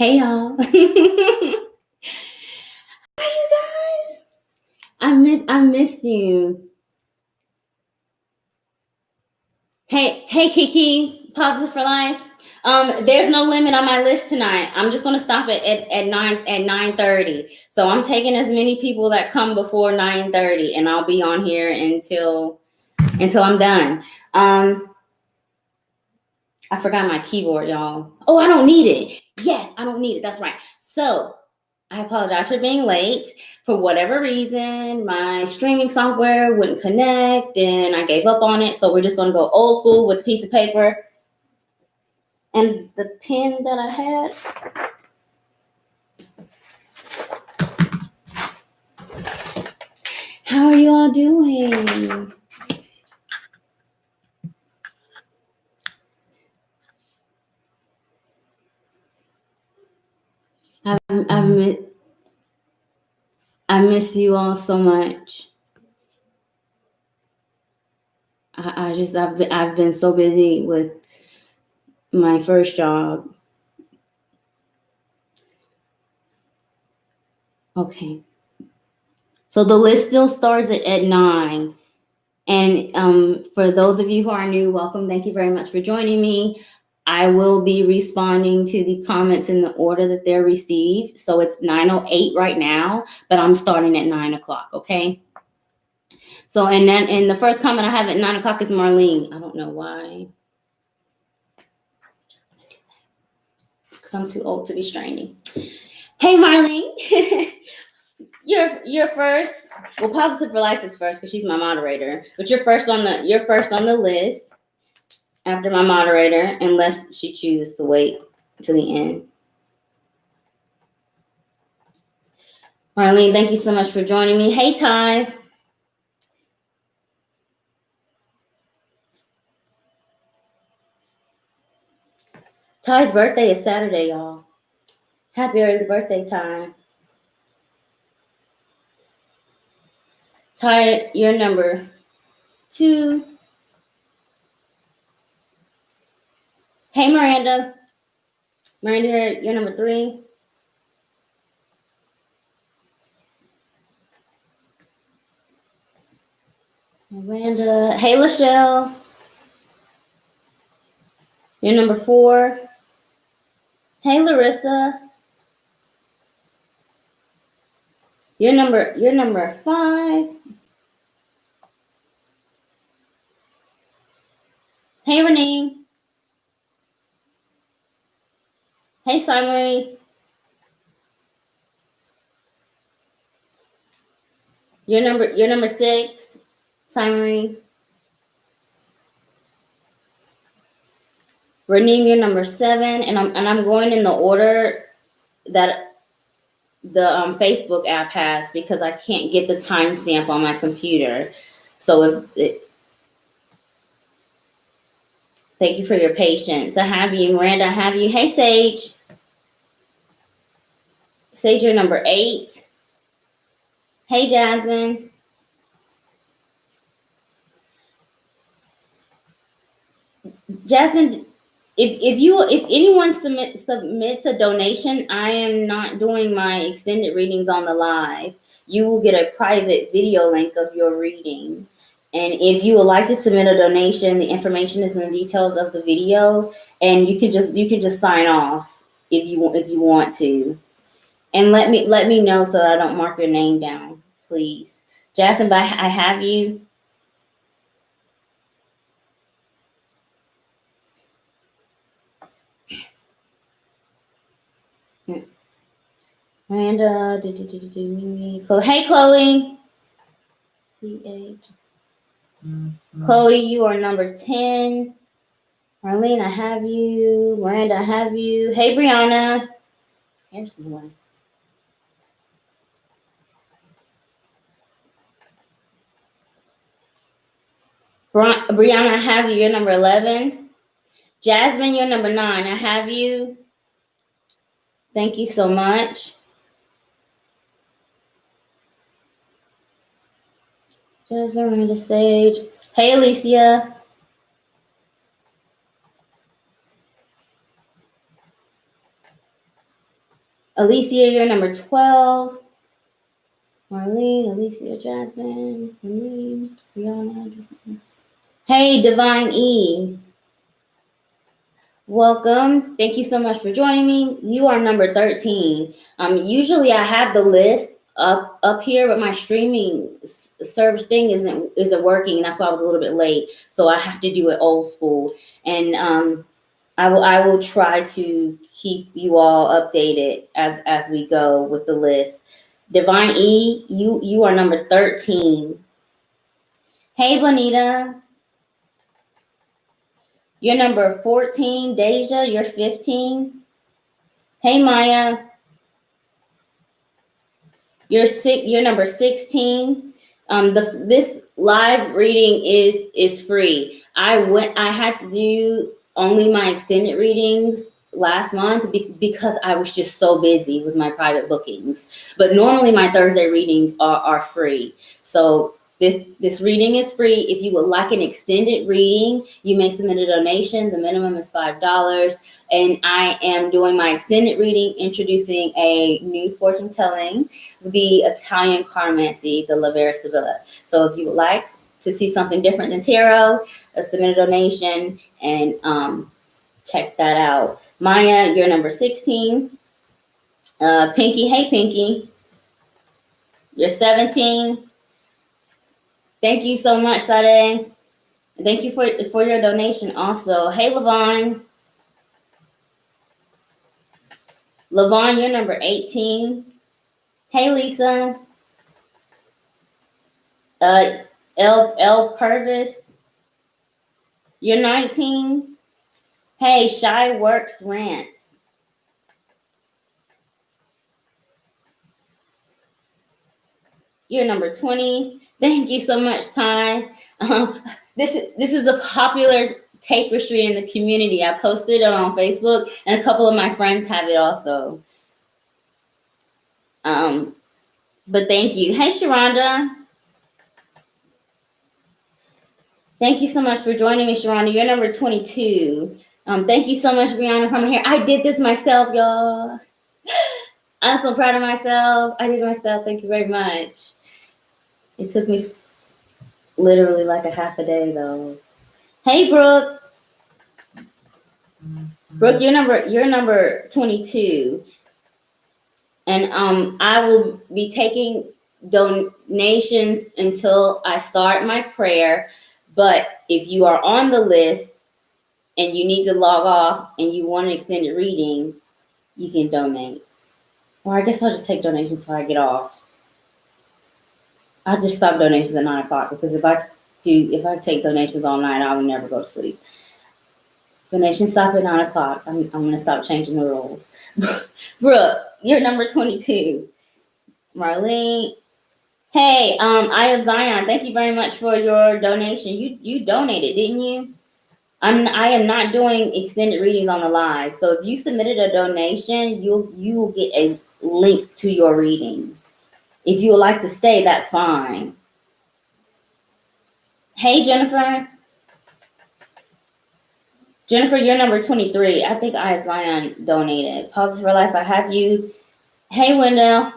Hey y'all. Hi you guys. I miss you. Hey Kiki, Positive for Life. There's no limit on my list tonight. I'm just gonna stop it at 9:30. So I'm taking as many people that come before 9:30, and I'll be on here until I'm done. I forgot my keyboard, y'all. Oh, I don't need it. Yes, I don't need it. That's right. So I apologize for being late. For whatever reason, my streaming software wouldn't connect and I gave up on it. So we're just going to go old school with a piece of paper and the pen that I had. How are you all doing? I miss you all so much. I've been so busy with my first job. Okay. So the list still starts at 9. And for those of you who are new, welcome. Thank you very much for joining me. I will be responding to the comments in the order that they're received. So it's 9:08 right now, but I'm starting at 9 o'clock, okay? So, and then in the first comment I have at 9 o'clock is Marlene. I don't know why. Because I'm too old to be straining. Hey, Marlene. You're first. Well, Positive for Life is first because she's my moderator. But you're first on the list after my moderator, unless she chooses to wait to the end. Marlene, thank you so much for joining me. Hey, Ty. Ty's birthday is Saturday, y'all. Happy early birthday, Ty. Ty, you're number 2. Hey, Miranda. Miranda, you're number 3. Miranda. Hey, Lachelle. You're number 4. Hey, Larissa. You're number 5. Hey, Renee. Hey, Simon. You're number 6, Simon. Renee, you're number 7, and I'm going in the order that the Facebook app has because I can't get the timestamp on my computer. So thank you for your patience. I have you, Miranda. I have you. Hey, Sage. Sage, you're number 8. Hey, Jasmine. Jasmine, if anyone submits a donation, I am not doing my extended readings on the live. You will get a private video link of your reading. And if you would like to submit a donation, the information is in the details of the video, and you can just sign off if you want to. And let me know so that I don't mark your name down, please. Jasmine, I have you. Miranda, hey, Chloe. Chloe, you are number 10. Marlene, I have you. Miranda, I have you. Hey, Brianna. Here's the one. Brianna, I have you. You're number 11. Jasmine, you're number 9. I have you. Thank you so much. Jasmine, Miranda, Sage. Hey, Alicia. Alicia, you're number 12. Marlene, Alicia, Jasmine, Marlene, Brianna. Hey, Divine E. Welcome. Thank you so much for joining me. You are number 13. Usually I have the list up here, but my streaming service thing isn't working, and that's why I was a little bit late. So I have to do it old school. And I will try to keep you all updated as we go with the list. Divine E, you are number 13. Hey, Bonita. You're number 14. Deja, you're 15. Hey, Maya. You're number 16. This live reading is free. I had to do only my extended readings last month because I was just so busy with my private bookings. But normally my Thursday readings are free. So this reading is free. If you would like an extended reading, you may submit a donation. The minimum is $5. And I am doing my extended reading, introducing a new fortune telling, the Italian Cartomancy, the 𝘾𝙤𝙣𝙨 𝙞𝙤𝙪𝙨. So if you would like to see something different than tarot, submit a donation and check that out. Maya, you're number 16. Pinky, hey Pinky, you're 17. Thank you so much, Sade. Thank you for your donation also. Hey, Levon. Levon, you're number 18. Hey, Lisa. L Purvis, you're 19. Hey, Shy Works Rants. You're number 20. Thank you so much, Ty. This is a popular tapestry in the community. I posted it on Facebook, and a couple of my friends have it also. But thank you. Hey, Sharonda. Thank you so much for joining me, Sharonda. You're number 22. Thank you so much, Brianna, for coming here. I did this myself, y'all. I'm so proud of myself. I did it myself. Thank you very much. It took me literally like a half a day, though. Hey, Brooke. Brooke, you're number 22. And I will be taking donations until I start my prayer. But if you are on the list and you need to log off and you want an extended reading, you can donate. Or I guess I'll just take donations until I get off. I'll just stop donations at 9 o'clock because if I take donations all night, I will never go to sleep. Donations stop at 9 o'clock. I'm gonna stop changing the rules. Brooke, you're number 22. Marlene. Hey, Eye of Zion, thank you very much for your donation. You donated, didn't you? I am not doing extended readings on the live. So if you submitted a donation, you will get a link to your reading. If you would like to stay, that's fine. Hey, Jennifer. Jennifer, you're number 23. I think I have Zion donated. Positive for Life, I have you. Hey, Wendell.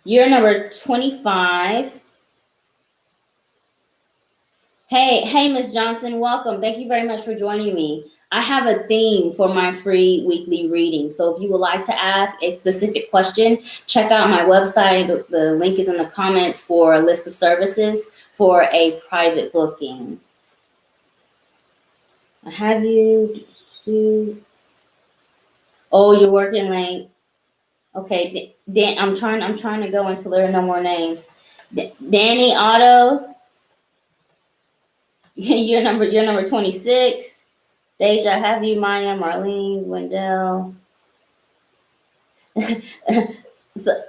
You're number 25. Hey, Miss Johnson, welcome. Thank you very much for joining me. I have a theme for my free weekly reading. So if you would like to ask a specific question, check out my website. The link is in the comments for a list of services for a private booking. I have you. Oh, you're working late. Okay, Dan, I'm trying to go until there are no more names. Danny Otto. You're number 26. Deja, I have you. Maya, Marlene, Wendell. So,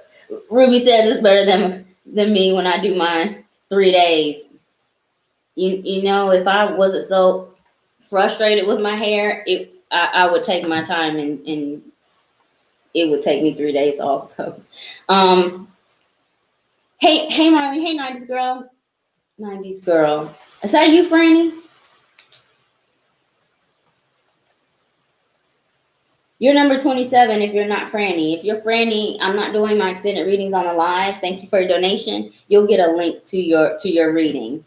Ruby says it's better than me when I do mine 3 days. You know, if I wasn't so frustrated with my hair, I would take my time and it would take me 3 days off. So, hey, Marlene. Hey, 90s girl. 90s girl. Is that you, Franny? You're number 27 if you're not Franny. If you're Franny, I'm not doing my extended readings on the live. Thank you for your donation. You'll get a link to your reading.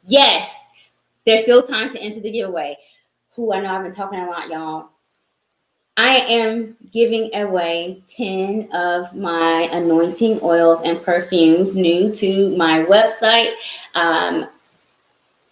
Yes, there's still time to enter the giveaway. I know I've been talking a lot, y'all. I am giving away 10 of my anointing oils and perfumes new to my website.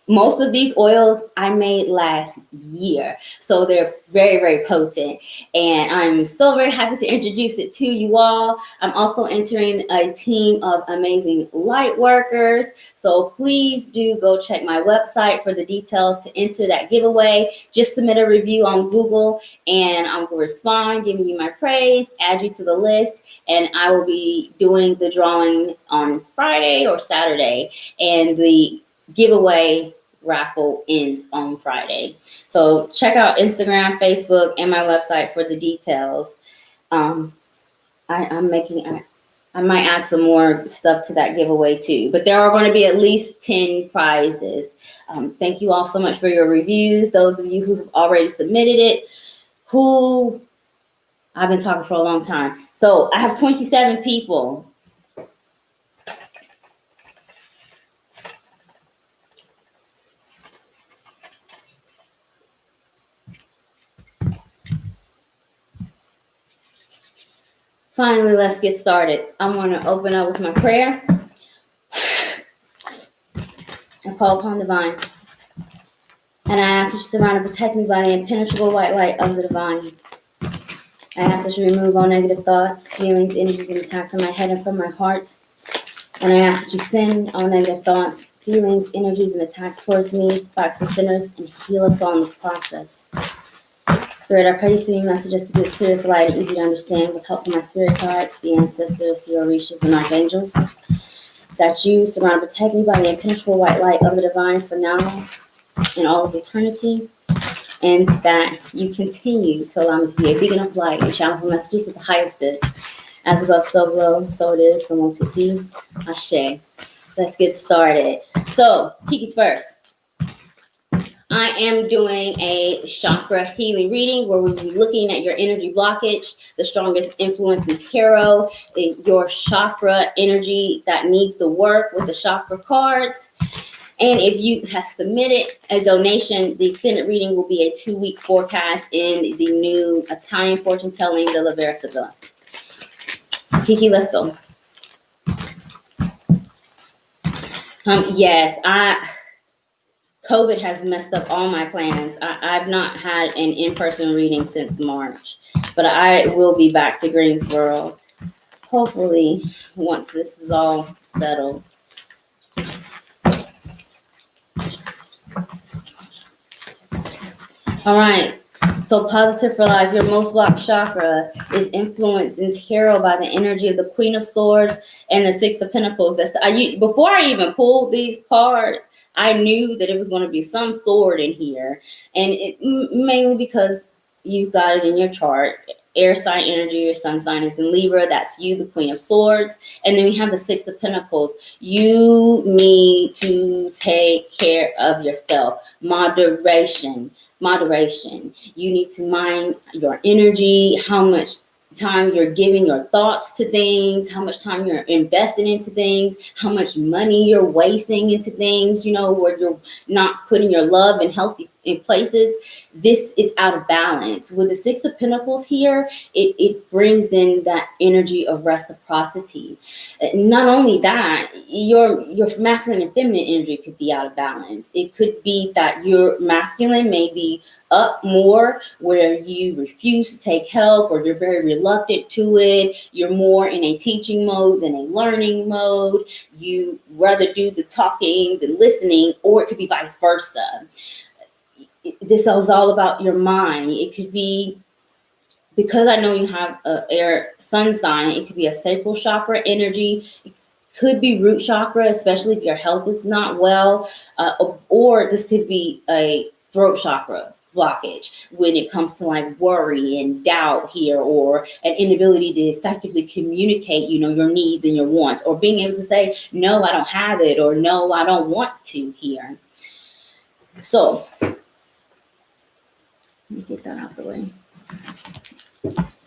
Most of these oils I made last year, so they're very, very potent, and I'm so very happy to introduce it to you all. I'm also entering a team of amazing light workers, so please do go check my website for the details to enter that giveaway. Just submit a review on Google, and I'm going to respond, giving you my praise, add you to the list, and I will be doing the drawing on Friday or Saturday, and the giveaway raffle ends on Friday. So check out Instagram, Facebook, and my website for the details. I might add some more stuff to that giveaway too, but there are going to be at least 10 prizes. Thank you all so much for your reviews. Those of you who have already submitted it, I've been talking for a long time. So I have 27 people. Finally, let's get started. I'm going to open up with my prayer. I call upon divine. And I ask that you surround and protect me by the impenetrable white light of the divine. I ask that you remove all negative thoughts, feelings, energies, and attacks from my head and from my heart. And I ask that you send all negative thoughts, feelings, energies, and attacks towards me, back to sinners, and heal us all in the process. Spirit, I pray you send me messages to be as clear as light and easy to understand with help from my spirit guides, the ancestors, the orishas, and archangels. That you surround and protect me by the impenetrable white light of the divine for now and all of eternity. And that you continue to allow me to be a beacon of light and channel for messages of the highest good. As above, so below, so it is, so won't it be. Ashe. Let's get started. So, Kiki's first. I am doing a chakra healing reading where we'll be looking at your energy blockage, the strongest influence in tarot, your chakra energy that needs the work with the chakra cards. And if you have submitted a donation, the extended reading will be a 2-week forecast in the new Italian fortune telling, the Larissa. So Kiki, let's go. Yes, COVID has messed up all my plans. I've not had an in-person reading since March, but I will be back to Greensboro, hopefully, once this is all settled. All right, so positive for life. Your most blocked chakra is influenced in tarot by the energy of the Queen of Swords and the Six of Pentacles. Before I even pulled these cards, I knew that it was going to be some sword in here, and it mainly because you got it in your chart. Air sign energy, your sun sign is in Libra. That's you, the Queen of Swords. And then we have the Six of Pentacles. You need to take care of yourself. Moderation. You need to mind your energy, how much time you're giving your thoughts to things, how much time you're investing into things, how much money you're wasting into things, where you're not putting your love and healthy in places. This is out of balance. With the Six of Pentacles here, it brings in that energy of reciprocity. Not only that, your masculine and feminine energy could be out of balance. It could be that your masculine may be up more, where you refuse to take help, or you're very reluctant to it. You're more in a teaching mode than a learning mode. You rather do the talking than listening, or it could be vice versa. This is all about your mind. It could be, because I know you have an air sun sign, it could be a sacral chakra energy. It could be root chakra, especially if your health is not well, or this could be a throat chakra blockage when it comes to like worry and doubt here, or an inability to effectively communicate, your needs and your wants, or being able to say, no, I don't have it, or no, I don't want to here. So me get that out the way.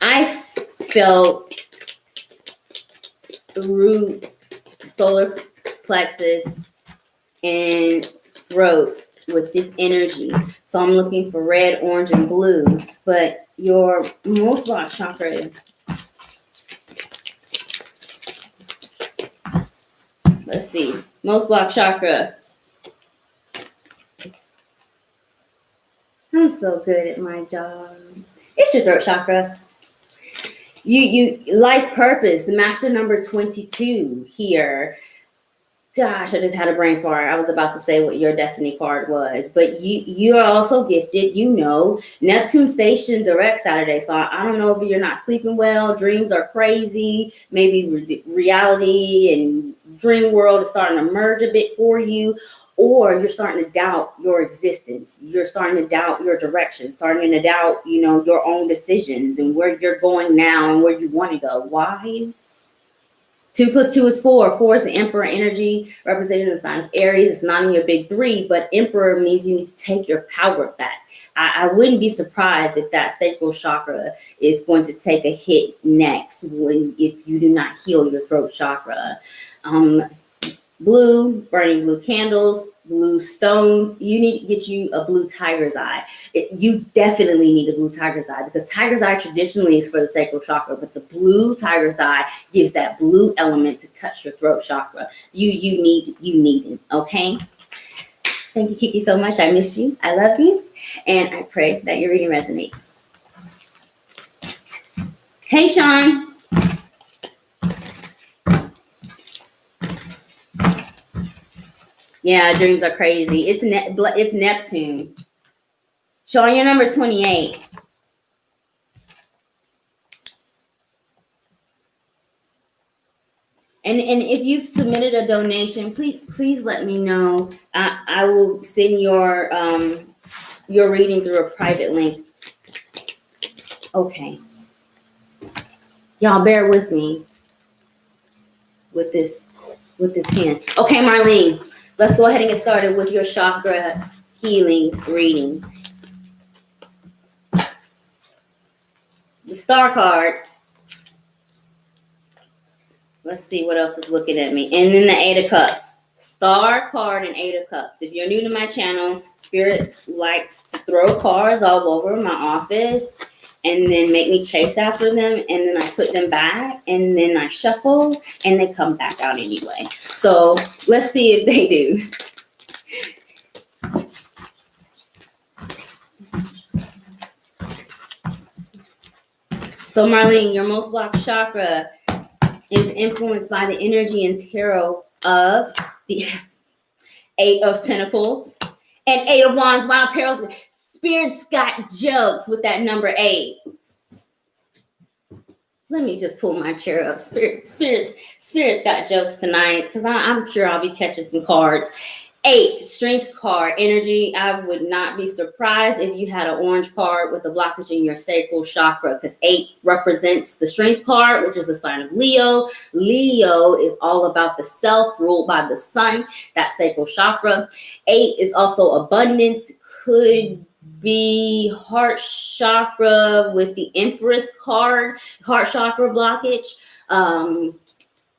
I felt root, solar plexus, and throat with this energy. So I'm looking for red, orange, and blue. But your most blocked chakra, let's see, most blocked chakra. I'm so good at my job. It's your throat chakra. You life purpose, the master number 22 here. Gosh, I just had a brain fart. I was about to say what your destiny card was, but you are also gifted. You know, Neptune station direct Saturday. So I don't know if you're not sleeping well, dreams are crazy, maybe reality and dream world is starting to merge a bit for you, or you're starting to doubt your existence. You're starting to doubt your direction, starting to doubt, you know, your own decisions and where you're going now and where you want to go. Why? 2 + 2 is 4. 4 is the Emperor energy representing the sign of Aries. It's not in your big three, but Emperor means you need to take your power back. I wouldn't be surprised if that sacral chakra is going to take a hit next if you do not heal your throat chakra. Blue, burning blue candles, blue stones. You need to get you a blue tiger's eye. You definitely need a blue tiger's eye because tiger's eye traditionally is for the sacral chakra, but the blue tiger's eye gives that blue element to touch your throat chakra. You need it. Okay. Thank you, Kiki, so much. I miss you. I love you, and I pray that your reading resonates. Hey, Sean. Yeah, dreams are crazy. It's Neptune. Sean, you're number 28. And if you've submitted a donation, please let me know. I will send your reading through a private link. Okay. Y'all bear with me with this hand. Okay, Marlene. Let's go ahead and get started with your chakra healing reading. The star card. Let's see what else is looking at me. And then the 8 of Cups. Star card and 8 of Cups. If you're new to my channel, Spirit likes to throw cards all over my office and then make me chase after them, and then I put them back, and then I shuffle, and they come back out anyway. So let's see if they do. So Marlene, your most blocked chakra is influenced by the energy and tarot of the 8 of Pentacles and 8 of Wands. Wow, tarot's Spirit's got jokes with that number 8. Let me just pull my chair up. Spirit's got jokes tonight because I'm sure I'll be catching some cards. 8, strength card, energy. I would not be surprised if you had an orange card with the blockage in your sacral chakra, because 8 represents the strength card, which is the sign of Leo. Leo is all about the self, ruled by the sun, that sacral chakra. 8 is also abundance, could be heart chakra with the Empress card, heart chakra blockage.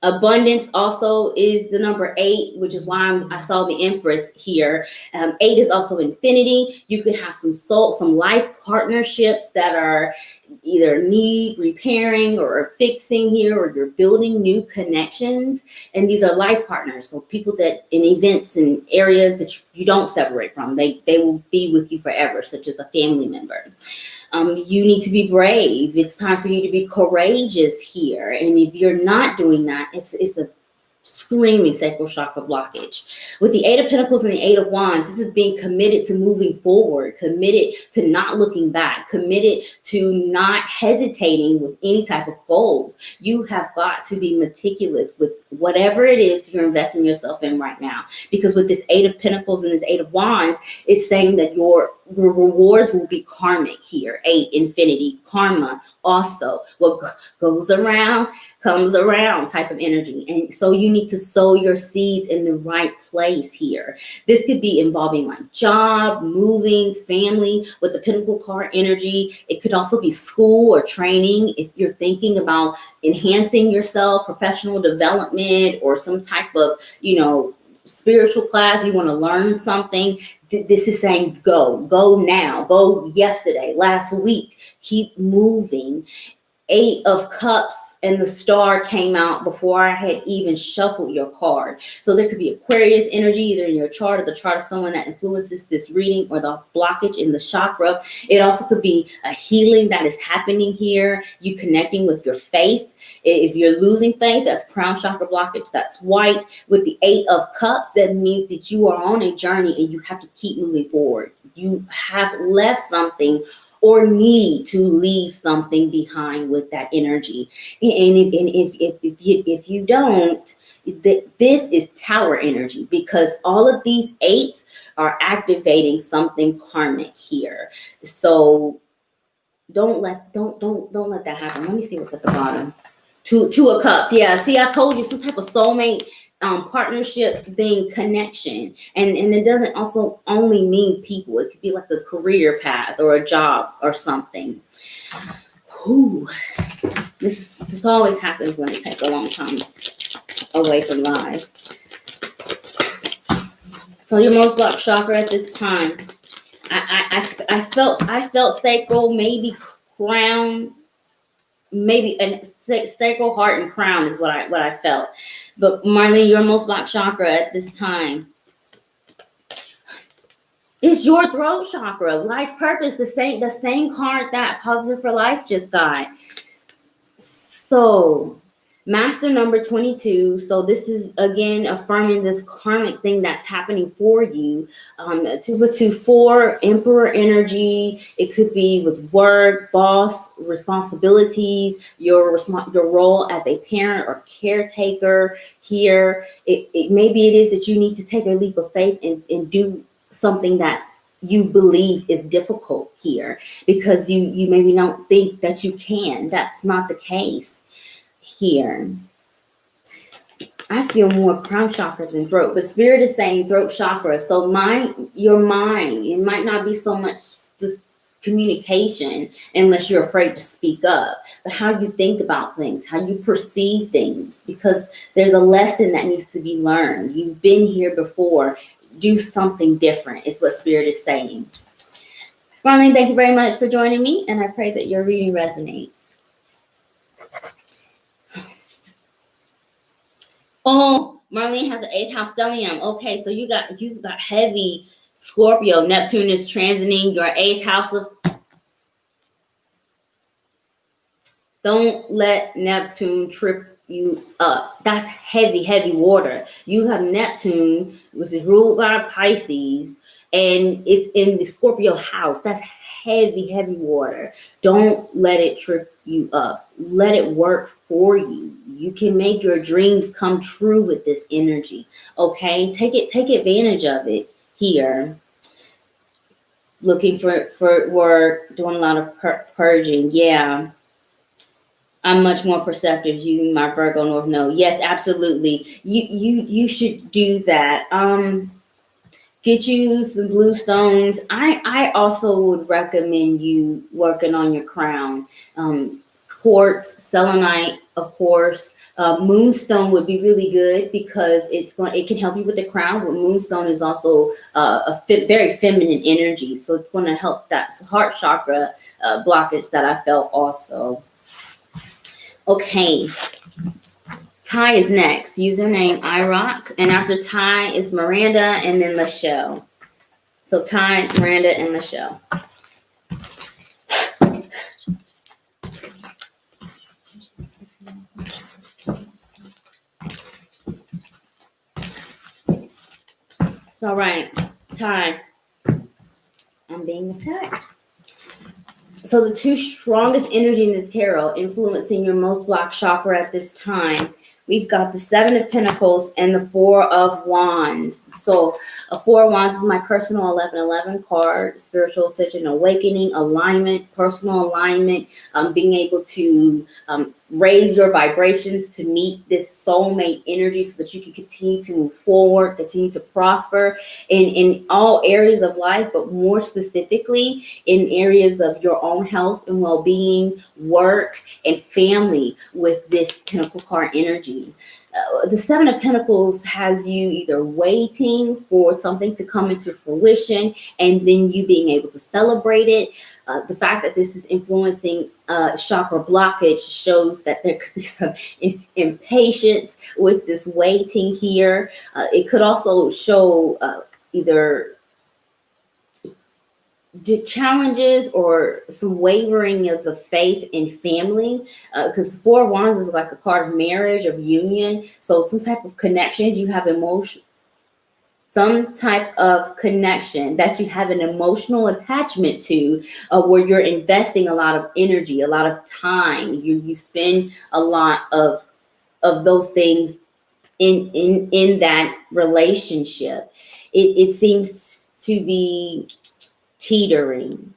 Abundance also is the number 8, which is why I saw the Empress here. 8 is also infinity. You could have some life partnerships that are either need repairing or fixing here, or you're building new connections. And these are life partners. So people that in events and areas that you don't separate from, they will be with you forever, such as a family member. You need to be brave. It's time for you to be courageous here. And if you're not doing that, it's a screaming sacral chakra blockage. With the 8 of Pentacles and the 8 of Wands, this is being committed to moving forward, committed to not looking back, committed to not hesitating with any type of goals. You have got to be meticulous with whatever it is you're investing yourself in right now. Because with this 8 of Pentacles and this 8 of Wands, it's saying that your rewards will be karmic here. 8, infinity, karma also. What goes around comes around type of energy. And so you need to sow your seeds in the right place. place here. This could be involving like job, moving, family with the Pentacle card energy. It could also be school or training if you're thinking about enhancing yourself, professional development, or some type of, spiritual class. You want to learn something. This is saying go now, go yesterday, last week, keep moving. 8 of Cups and the Star came out before I had even shuffled your card. So there could be Aquarius energy either in your chart or the chart of someone that influences this reading, or the blockage in the chakra. It also could be a healing that is happening here, you connecting with your faith. If you're losing faith, that's crown chakra blockage, that's white. With the 8 of Cups, that means that you are on a journey and you have to keep moving forward. You have left something or need to leave something behind with that energy. And if you don't, this is Tower energy, because all of these 8s are activating something karmic here. So don't let that happen. Let me see what's at the bottom. 2 of Cups. Yeah, see, I told you, some type of soulmate partnership thing, connection. And it doesn't also only mean people. It could be like a career path or a job or something. Ooh, this always happens when it takes a long time away from live. So your most blocked chakra at this time. I felt sacral, maybe crown, maybe a sacral, heart, and crown is what I felt. But Marlene, your most blocked chakra at this time is your throat chakra, life purpose, the same card that Positive for Life just got. So Master number 22. So this is again affirming this karmic thing that's happening for you. 2 Emperor energy. It could be with work, boss, responsibilities, your role as a parent or caretaker here. Maybe it is that you need to take a leap of faith and do something that's you believe is difficult here, because you maybe don't think that you can. That's not the case here. I feel more crown chakra than throat, but Spirit is saying throat chakra. So your mind, it might not be so much this communication unless you're afraid to speak up, but how you think about things, how you perceive things, because there's a lesson that needs to be learned. You've been here before. Do something different. It's what Spirit is saying. Marlene, thank you very much for joining me, and I pray that your reading resonates. Oh, Marlene has an 8th house stellium. Okay, so you've got heavy Scorpio. Neptune is transiting your 8th house of. Don't let Neptune trip you up. That's heavy water. You have Neptune, which is ruled by Pisces, and it's in the Scorpio house. That's heavy water. Don't let it trip you up. Let it work for you. You can make your dreams come true with this energy. Okay, take advantage of it here. Looking for work, doing a lot of purging. Yeah. I'm much more perceptive using my Virgo North Node. Yes, absolutely. You should do that. Get you some blue stones. I also would recommend you working on your crown. Quartz, selenite, of course. Moonstone would be really good because it can help you with the crown, but moonstone is also very feminine energy. So it's going to help that heart chakra blockage that I felt also. Okay, Ty is next. Username iRock, and after Ty is Miranda, and then Michelle. So Ty, Miranda, and Michelle. It's all right, Ty. I'm being attacked. So the 2 strongest energy in the tarot influencing your most blocked chakra at this time we've got the Seven of Pentacles and the Four of Wands. So a Four of Wands is my personal 1111 card, spiritual ascension, awakening, alignment, personal alignment, being able to raise your vibrations to meet this soulmate energy so that you can continue to move forward, continue to prosper in all areas of life, but more specifically in areas of your own health and well-being, work, and family with this Pentacle card energy. The Seven of Pentacles has you either waiting for something to come into fruition and then you being able to celebrate it. The fact that this is influencing chakra blockage shows that there could be some impatience with this waiting here. It could also show either challenges or some wavering of the faith in family, because Four of Wands is like a card of marriage, of union. So some type of connections you have some type of connection that you have an emotional attachment to, where you're investing a lot of energy, a lot of time. You spend a lot of those things in that relationship. It seems to be teetering.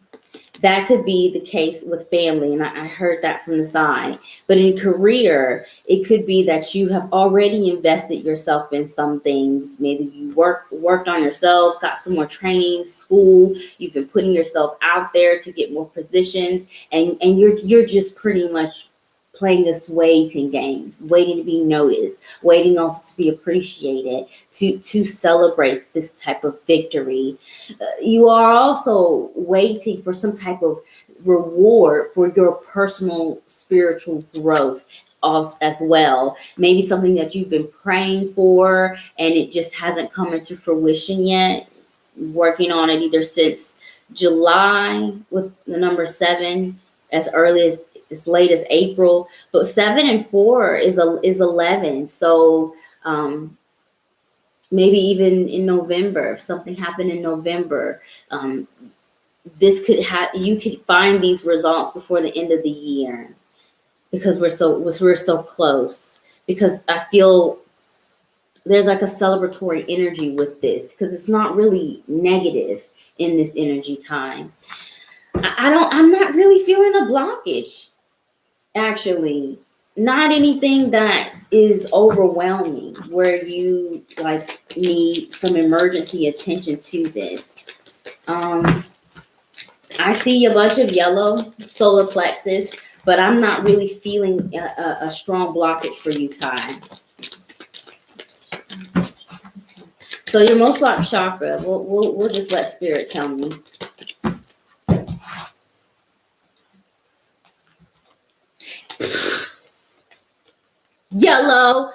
That could be the case with family, and I heard that from the side. But in career, it could be that you have already invested yourself in some things. Maybe you worked on yourself, got some more training, school. You've been putting yourself out there to get more positions, and you're just pretty much playing this waiting games, waiting to be noticed, waiting also to be appreciated, to celebrate this type of victory. You are also waiting for some type of reward for your personal spiritual growth as well. Maybe something that you've been praying for and it just hasn't come into fruition yet. Working on it either since July with the number 7, as early as late as April, but 7 and 4 is 11. So maybe even in November, if something happened in November, this could you could find these results before the end of the year, because we're so close. Because I feel there's like a celebratory energy with this, because it's not really negative in this energy time. I'm not really feeling a blockage. Actually, not anything that is overwhelming where you like need some emergency attention to this. I see a bunch of yellow solar plexus, but I'm not really feeling a strong blockage for you, Ty. So your most blocked chakra, we'll just let spirit tell me. Yellow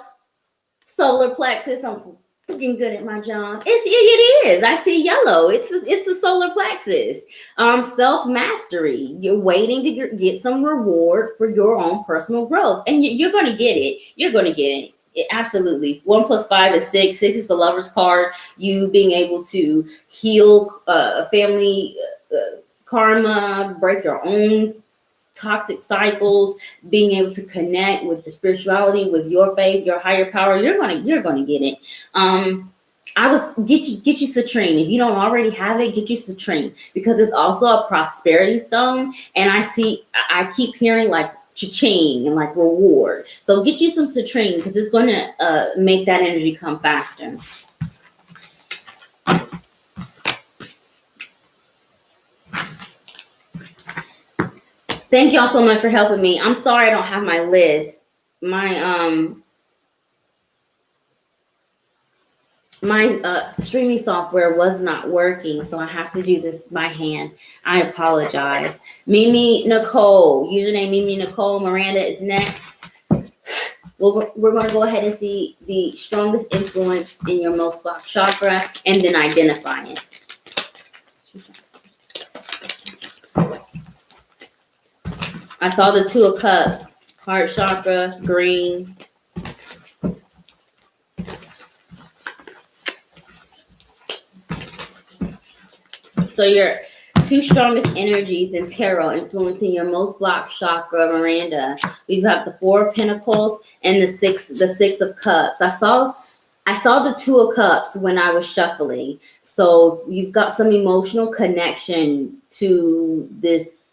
solar plexus. I'm so fucking good at my job. It is. I see yellow. It's the solar plexus. Self mastery. You're waiting to get some reward for your own personal growth, and you're going to get it. You're going to get it. Absolutely. 1 + 5 is 6. 6 is the Lover's card. You being able to heal family karma, break your own toxic cycles, being able to connect with the spirituality, with your faith, your higher power. You're gonna get it. I was get you citrine. If you don't already have it, get you citrine, because it's also a prosperity stone. And I keep hearing like cha-ching and like reward. So get you some citrine, because it's gonna make that energy come faster. Thank y'all so much for helping me. I'm sorry I don't have my list. My streaming software was not working, so I have to do this by hand. I apologize. Mimi Nicole, username Mimi Nicole. Miranda is next. We're going to go ahead and see the strongest influence in your most blocked chakra and then identify it. I saw the 2 of Cups, heart chakra, green. So your two strongest energies in tarot influencing your most blocked chakra, Miranda. We have the Four of Pentacles and the six of Cups. I saw the Two of Cups when I was shuffling. So you've got some emotional connection to this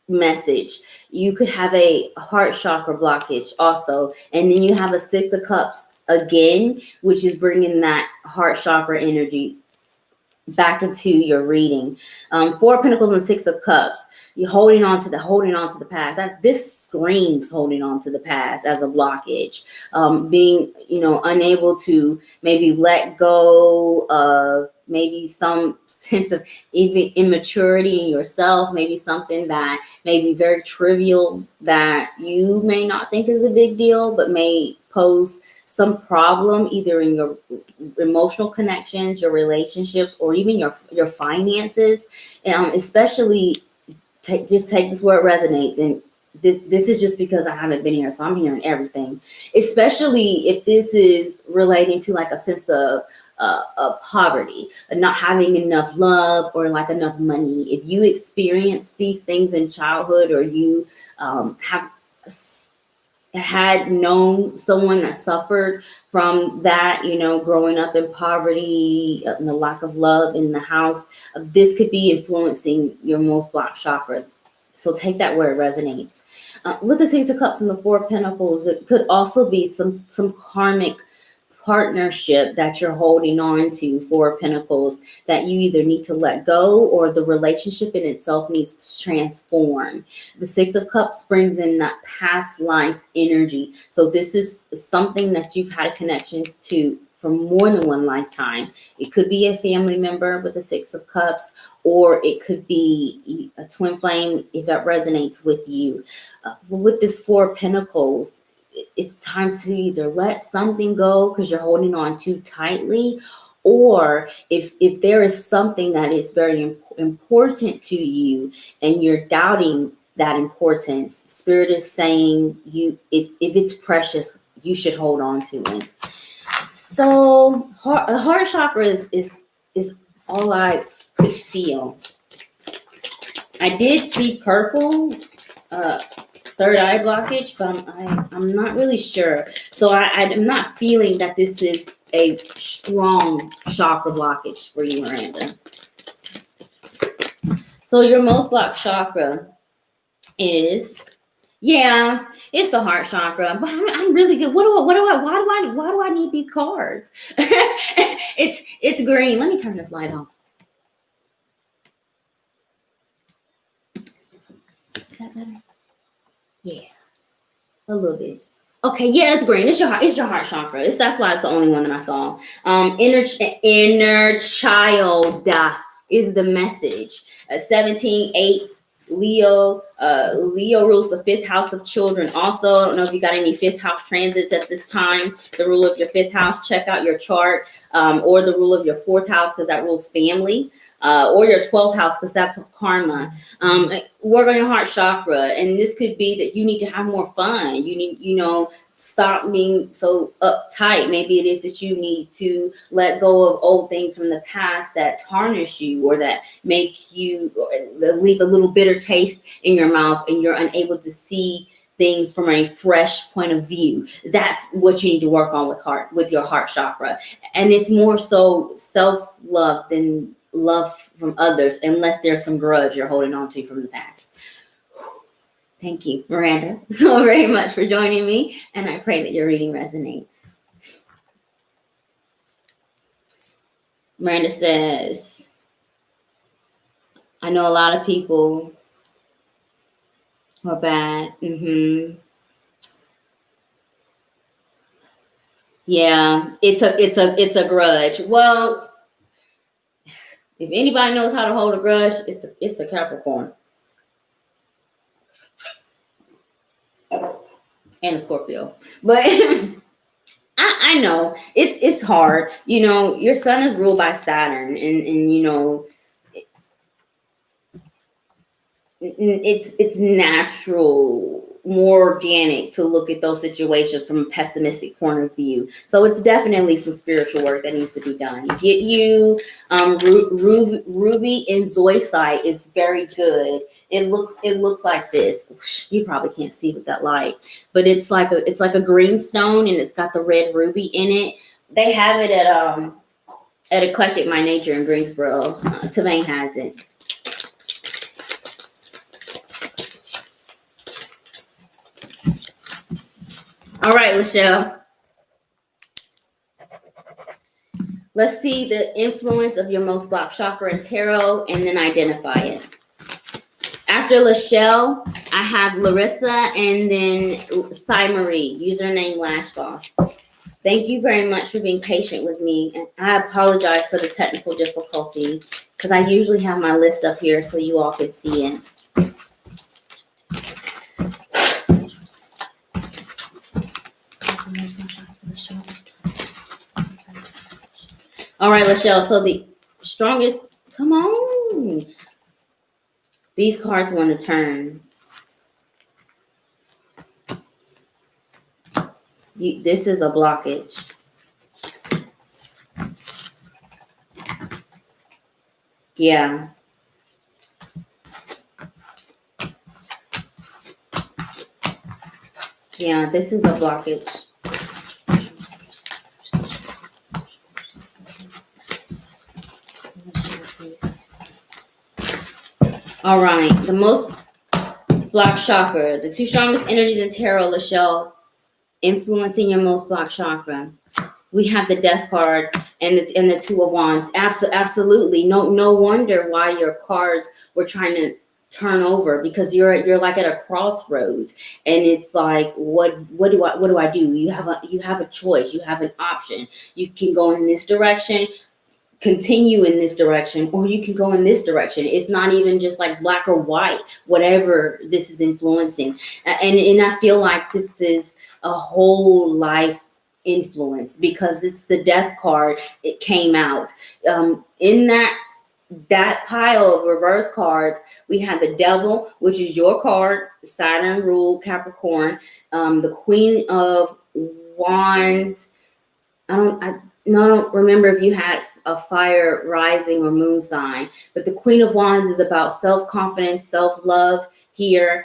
message. You could have a heart chakra blockage also. And then you have a Six of Cups again, which is bringing that heart chakra energy back into your reading. Four of Pentacles and Six of Cups. You're holding on to the past. This screams holding on to the past as a blockage. Being, unable to maybe let go of maybe some sense of even immaturity in yourself, maybe something that may be very trivial that you may not think is a big deal, but may pose some problem either in your emotional connections, your relationships, or even your finances. Especially just take this where it resonates. And this is just because I haven't been here, so I'm hearing everything. Especially if this is relating to like a sense of poverty, not having enough love or like enough money. If you experience these things in childhood, or you had known someone that suffered from that, growing up in poverty and the lack of love in the house, this could be influencing your most blocked chakra. So take that where it resonates. With the Six of Cups and the Four of Pentacles, it could also be some karmic partnership that you're holding on to, Four of Pentacles, that you either need to let go or the relationship in itself needs to transform. The Six of Cups brings in that past life energy. So this is something that you've had connections to for more than one lifetime. It could be a family member with the Six of Cups, or it could be a twin flame if that resonates with you. With this Four of Pentacles, it's time to either let something go because you're holding on too tightly, or if there is something that is very important to you and you're doubting that importance, Spirit is saying if it's precious, you should hold on to it. So heart chakra is all I could feel. I did see purple, third eye blockage, but I'm not really sure. So I'm not feeling that this is a strong chakra blockage for you, Miranda. So your most blocked chakra is, it's the heart chakra. But I'm really good. Why do I need these cards? It's green. Let me turn this light off. Is that better? Yeah, a little bit. Okay, yeah, it's green. It's your heart chakra. That's why it's the only one that I saw. Inner child is the message. 17/8 Leo. Leo rules the 5th house of children. Also, I don't know if you got any 5th house transits at this time. The rule of your 5th house, check out your chart, or the rule of your 4th house, because that rules family, or your 12th house, because that's karma. Work on your heart chakra, and this could be that you need to have more fun. You need, stop being so uptight. Maybe it is that you need to let go of old things from the past that tarnish you, or that make you leave a little bitter taste in your mouth, and you're unable to see things from a fresh point of view. That's what you need to work on with your heart chakra. And it's more so self-love than love from others, unless there's some grudge you're holding on to from the past. Thank you, Miranda, so very much for joining me, and I pray that your reading resonates. Miranda says, I know a lot of people who are bad. Yeah, it's a grudge. Well, if anybody knows how to hold a grudge, it's a Capricorn and a Scorpio. But I know it's hard. Your sun is ruled by Saturn, and it's natural more organic to look at those situations from a pessimistic point of view. So it's definitely some spiritual work that needs to be done. Get you ruby and zoisite is very good. It looks like this. You probably can't see with that light, but it's like a green stone and it's got the red ruby in it. They have it at Eclectic My Nature in Greensboro. 𝘾𝙤𝙤𝙞𝙤𝙪𝙨 has it. All right, Lachelle. Let's see the influence of your most blocked chakra in tarot and then identify it. After Lachelle, I have Larissa and then Cy Marie, username Lash Boss. Thank you very much for being patient with me. And I apologize for the technical difficulty because I usually have my list up here so you all could see it. All right, Lachelle. So the strongest, come on. These cards want to turn. This is a blockage. Yeah. Yeah, this is a blockage. All right, the most blocked chakra, the two strongest energies in tarot, Lachelle, influencing your most blocked chakra. We have the Death card and the Two of Wands. Absolutely, no wonder why your cards were trying to turn over, because you're like at a crossroads, and it's like, what do I do? You have a choice. You have an option. You can go in this direction, continue in this direction, or you can go in this direction. It's not even just like black or white, whatever this is influencing. And I feel like this is a whole life influence, because it's the Death card. It came out in that pile of reverse cards. We had the Devil, which is your card, Saturn ruled Capricorn, the Queen of Wands. I don't remember if you had a fire rising or moon sign, but the Queen of Wands is about self-confidence, self-love here.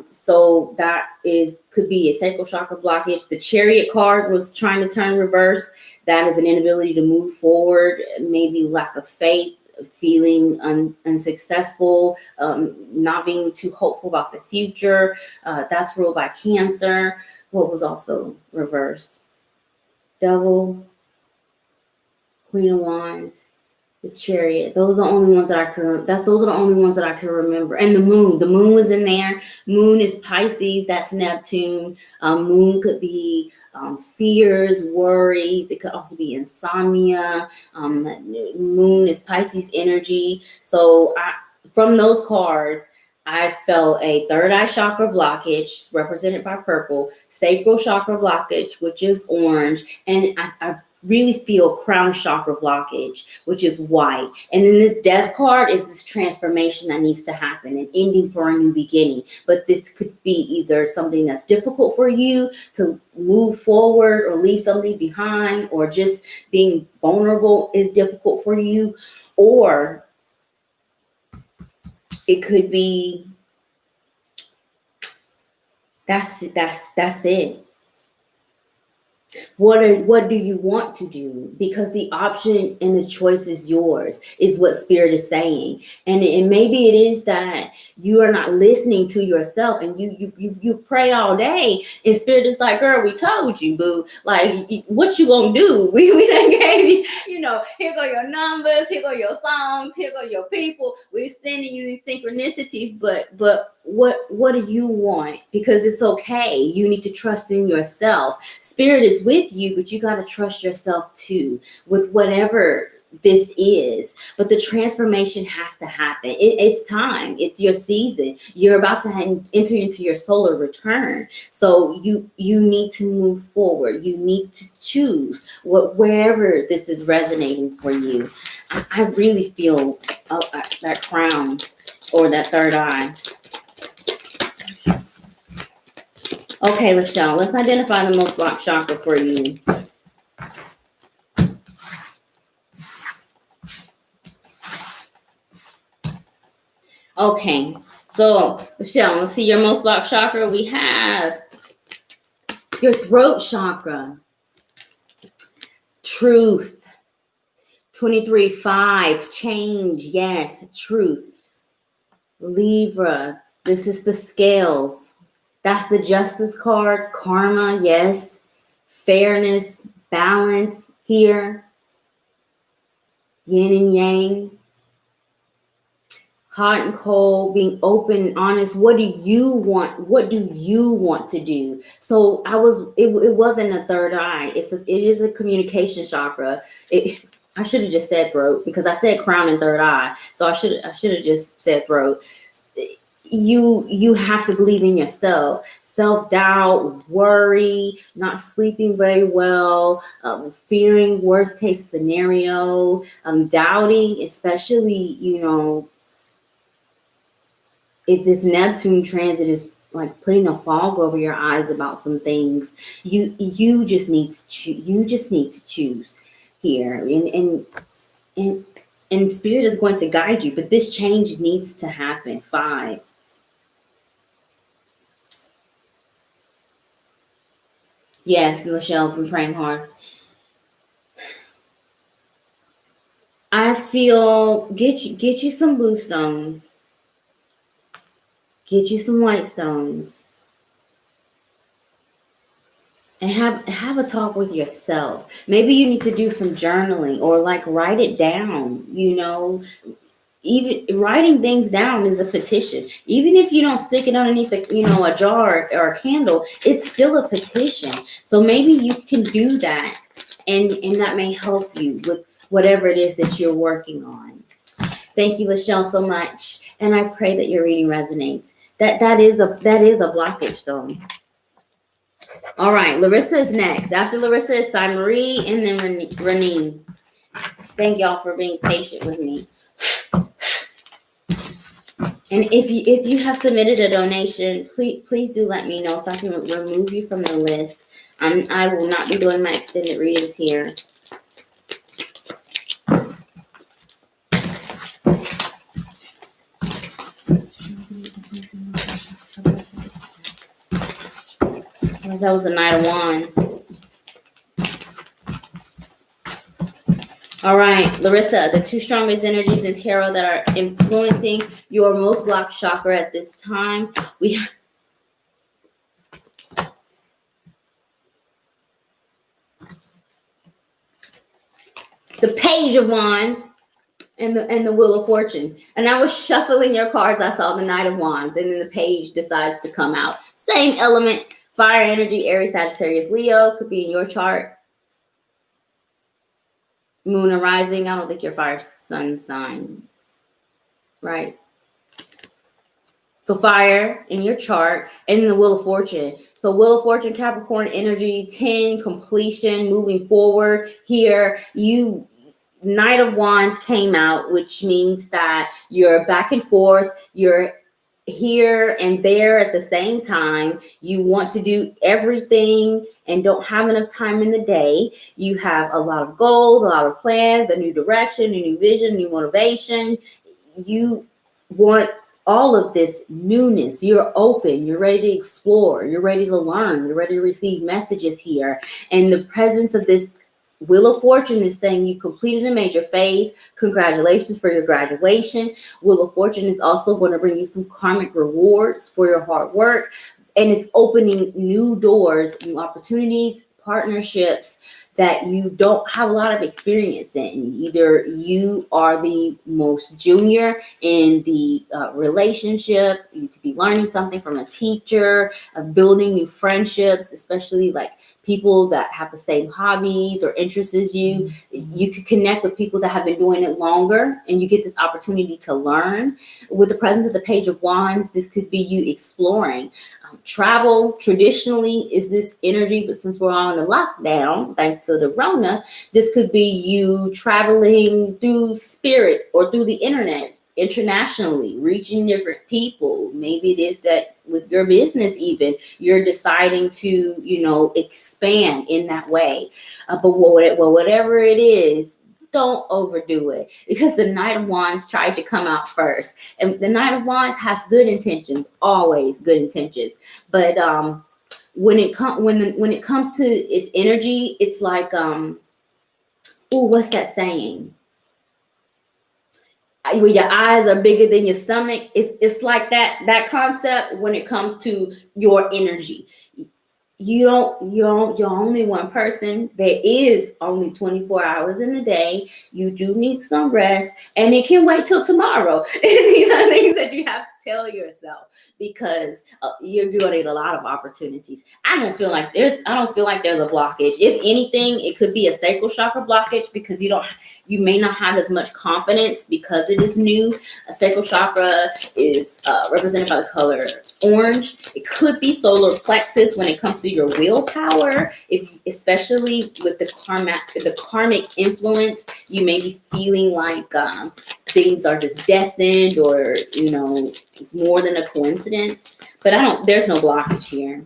So that could be a sacral chakra blockage. The Chariot card was trying to turn reverse. That is an inability to move forward, maybe lack of faith, feeling unsuccessful, not being too hopeful about the future. That's ruled by Cancer. What was also reversed? Devil, Queen of Wands, the Chariot. Those are the only ones that I can remember. And the Moon was in there. Moon is Pisces. That's Neptune. Moon could be fears, worries. It could also be insomnia. Moon is Pisces energy. So from those cards, I felt a third eye chakra blockage, represented by purple, sacral chakra blockage, which is orange, and I really feel crown chakra blockage, which is white. And then this Death card is this transformation that needs to happen, an ending for a new beginning. But this could be either something that's difficult for you to move forward or leave something behind, or just being vulnerable is difficult for you, or it could be that's it. What do you want to do? Because the option and the choice is yours, is what Spirit is saying. And maybe it is that you are not listening to yourself, and you pray all day, and Spirit is like, girl, we told you, boo. Like, what you gonna do? We done gave you, here go your numbers, here go your songs, here go your people. We're sending you these synchronicities, but what do you want? Because it's okay. You need to trust in yourself. Spirit is with you, but you got to trust yourself too, with whatever this is. But the transformation has to happen. It's time. It's your season. You're about to enter into your solar return. So you need to move forward. You need to choose wherever this is resonating for you. I really feel that crown or that third eye. Okay, Michelle, let's identify the most blocked chakra for you. Okay, so Michelle, let's see your most blocked chakra. We have your throat chakra. Truth. 23-5. Change. Yes, truth. Libra. This is the scales. That's the justice card. Karma. Yes. Fairness. Balance here. Yin and yang. Hot and cold, being open and honest. What do you want? What do you want to do? So it wasn't a third eye. It is a communication chakra. I should have just said throat, because I said crown and third eye. So I should have just said throat. You have to believe in yourself. Self-doubt, worry, not sleeping very well, fearing worst case scenario, doubting, especially, if this Neptune transit is like putting a fog over your eyes about some things, you just need to choose. You just need to choose here, and Spirit is going to guide you. But this change needs to happen. 5. Yes, Michelle from Praying Hard. I feel get you some blue stones. Get you some white stones. And have a talk with yourself. Maybe you need to do some journaling or like write it down. Even writing things down is a petition. Even if you don't stick it underneath a jar or a candle, it's still a petition. So maybe you can do that, and that may help you with whatever it is that you're working on. Thank you, Lachelle, so much, and I pray that your reading resonates. That is a blockage, though. All right, Larissa is next. After Larissa is Marie, and then Renee. Thank y'all for being patient with me. And if you have submitted a donation, please do let me know so I can remove you from the list. I will not be doing my extended readings here. That was the Knight of Wands. All right, Larissa, the 2 strongest energies in tarot that are influencing your most blocked chakra at this time. We have the Page of Wands and the Wheel of Fortune. And I was shuffling your cards. I saw the Knight of Wands, and then the Page decides to come out. Same element, fire energy, Aries, Sagittarius, Leo. Could be in your chart. Moon and rising. I don't think you're fire sun sign, right? So fire in your chart, and then the Wheel of Fortune. So Wheel of Fortune, Capricorn energy, 10, completion, moving forward. Here, Knight of Wands came out, which means that you're back and forth. You're here and there at the same time. You want to do everything and don't have enough time in the day. You have a lot of goals, a lot of plans, a new direction, a new vision, new motivation. You want all of this newness. You're open, you're ready to explore, you're ready to learn, you're ready to receive messages here. And the presence of this Wheel of Fortune is saying you completed a major phase. Congratulations for your graduation. Wheel of Fortune is also going to bring you some karmic rewards for your hard work. And it's opening new doors, new opportunities, partnerships that you don't have a lot of experience in. Either you are the most junior in the relationship, you could be learning something from a teacher, building new friendships, especially like people that have the same hobbies or interests as you. You could connect with people that have been doing it longer, and you get this opportunity to learn. With the presence of the Page of Wands, this could be you exploring. Travel traditionally is this energy, but since we're on the lockdown, thanks to the Rona, this could be you traveling through spirit or through the internet. internationally, reaching different people. Maybe it is that with your business, even you're deciding to, expand in that way. But whatever it is, don't overdo it, because the Knight of Wands tried to come out first, and the Knight of Wands has good intentions, always good intentions. But when it comes to its energy, it's like what's that saying? When your eyes are bigger than your stomach, it's like that concept when it comes to your energy. You're only one person. There is only 24 hours in the day. You do need some rest, and it can wait till tomorrow. These are things that you have to tell yourself, because you're going to get a lot of opportunities. I don't feel like there's a blockage. If anything, it could be a sacral chakra blockage, because you may not have as much confidence because it is new. A sacral chakra is represented by the color orange. It could be solar plexus when it comes to your willpower, especially with the karmic influence. You may be feeling like things are just destined, or it's more than a coincidence. But there's no blockage here.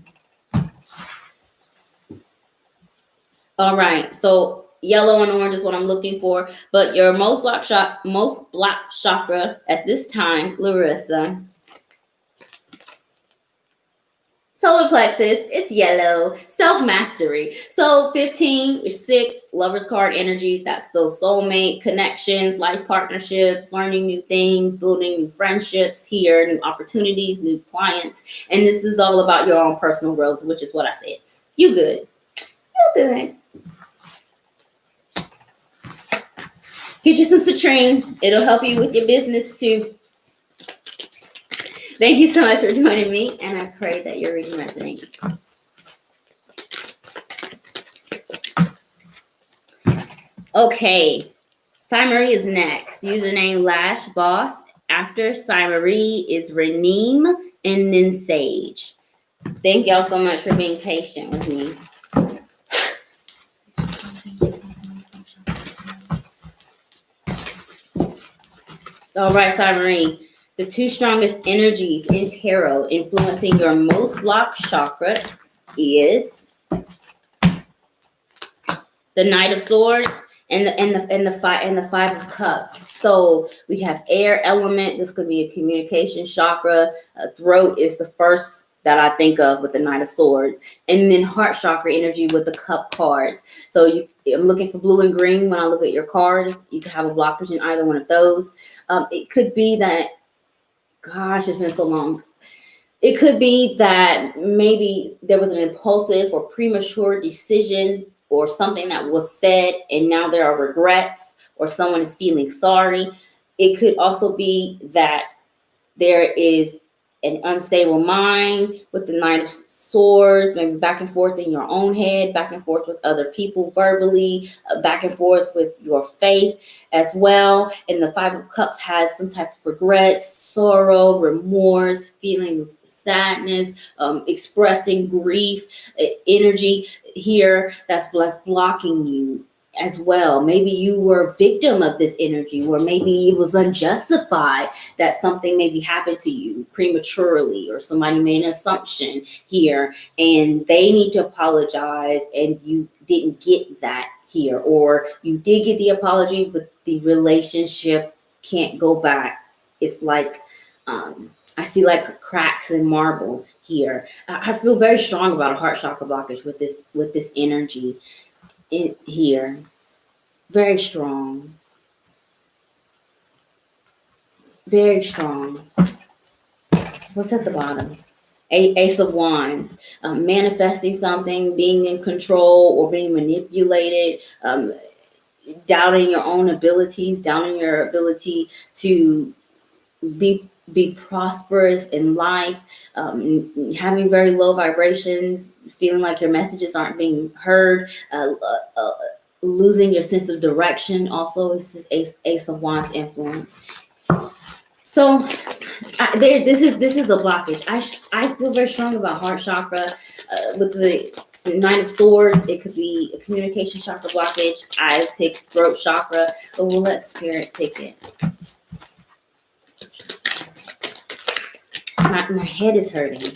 All right, so yellow and orange is what I'm looking for. But your most blocked chakra at this time, Larissa, solar plexus, it's yellow. Self-mastery. So 15 is 6, lover's card energy. That's those soulmate connections, life partnerships, learning new things, building new friendships here, new opportunities, new clients. And this is all about your own personal growth, which is what I said. You good. You good. Get you some citrine. It'll help you with your business too. Thank you so much for joining me, and I pray that your reading resonates. Okay, Cy-Marie is next. Username Lash Boss. After Cy-Marie is Reneem, and then Sage. Thank y'all so much for being patient with me. All right, Cy-Marie. The 2 strongest energies in tarot influencing your most blocked chakra is the Knight of Swords and the Five of Cups. So we have air element. This could be a communication chakra. Throat is the first that I think of with the Knight of Swords, and then heart chakra energy with the cup cards. So I'm looking for blue and green when I look at your cards. You can have a blockage in either one of those. It could be that, gosh, it's been so long. It could be that maybe there was an impulsive or premature decision or something that was said, and now there are regrets, or someone is feeling sorry. It could also be that there is an unstable mind with the Knight of Swords, maybe back and forth in your own head, back and forth with other people verbally, back and forth with your faith as well. And the Five of Cups has some type of regret, sorrow, remorse, feelings, sadness, expressing grief, energy here that's blocking you as well. Maybe you were a victim of this energy, or maybe it was unjustified that something maybe happened to you prematurely, or somebody made an assumption here and they need to apologize and you didn't get that here, or you did get the apology but the relationship can't go back. It's like I see like cracks in marble here. I feel very strong about a heart chakra blockage with this energy in here. Very strong. Very strong. What's at the bottom? Ace of Wands. Manifesting something, being in control or being manipulated, doubting your own abilities, doubting your ability to be prosperous in life, having very low vibrations, feeling like your messages aren't being heard, losing your sense of direction. Also, this is Ace of Wands influence. So this is a blockage. I feel very strong about heart chakra. With the Knight of Swords, it could be a communication chakra blockage. I picked throat chakra, but we'll let Spirit pick it. my head is hurting.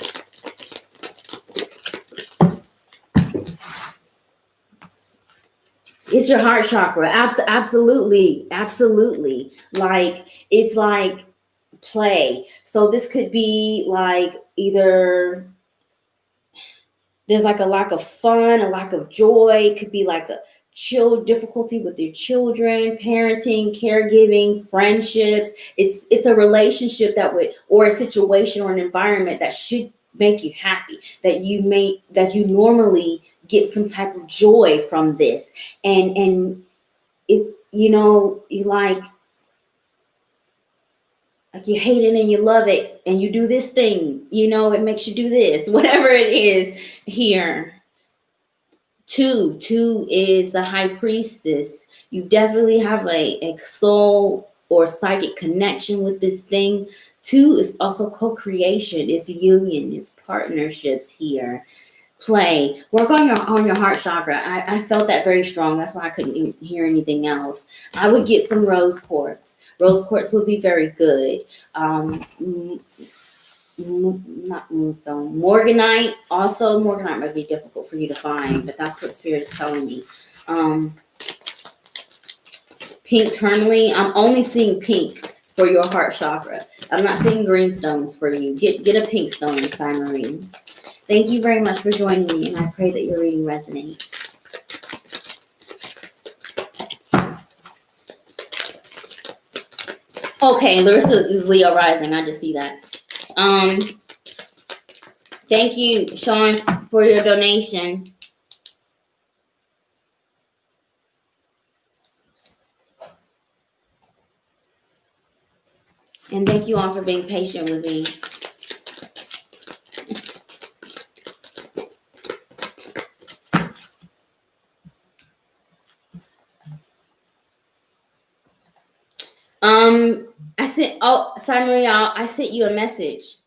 It's your heart chakra. Absolutely. Absolutely. Like, it's like play. So this could be like either there's like a lack of fun, a lack of joy. It could be like a difficulty with your children, parenting, caregiving, friendships. It's a relationship that would, or a situation or an environment that should make you happy, that you normally get some type of joy from this. And it, you like you hate it and you love it, and you do this thing, it makes you do this, whatever it is here. Two is the high priestess. You definitely have a soul or psychic connection with this thing. 2 is also co-creation. It's union. It's partnerships here. Play. Work on your heart chakra. I felt that very strong. That's why I couldn't even hear anything else. I would get some rose quartz. Rose quartz would be very good. Not moonstone, morganite. Also, morganite might be difficult for you to find, but that's what spirit is telling me. Pink tourmaline. I'm only seeing pink for your heart chakra. I'm not seeing green stones for you. Get a pink stone, 𝘾𝙤𝙣𝙨. Thank you very much for joining me, and I pray that your reading resonates. Okay, Larissa is Leo rising. I just see that. Thank you, Sean, for your donation. And thank you all for being patient with me. I sent you a message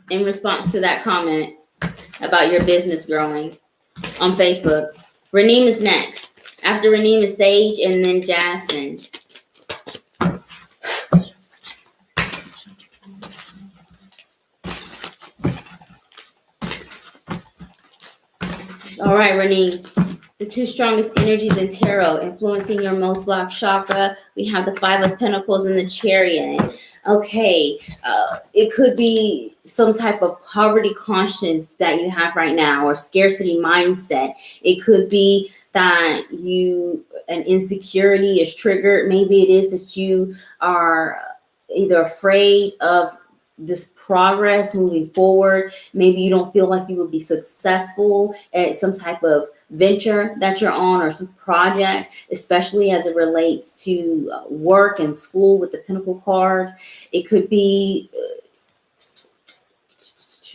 in response to that comment about your business growing on Facebook. Raneem is next. After Raneem is Sage, and then Jasmine. All right, Raneem. The 2 strongest energies in tarot influencing your most blocked chakra. We have the 5 of Pentacles and the Chariot. Okay, it could be some type of poverty conscience that you have right now, or scarcity mindset. It could be that an insecurity is triggered. Maybe it is that you are either afraid of this progress moving forward. Maybe you don't feel like you would be successful at some type of venture that you're on, or some project, especially as it relates to work and school with the Pentacle card. It could be,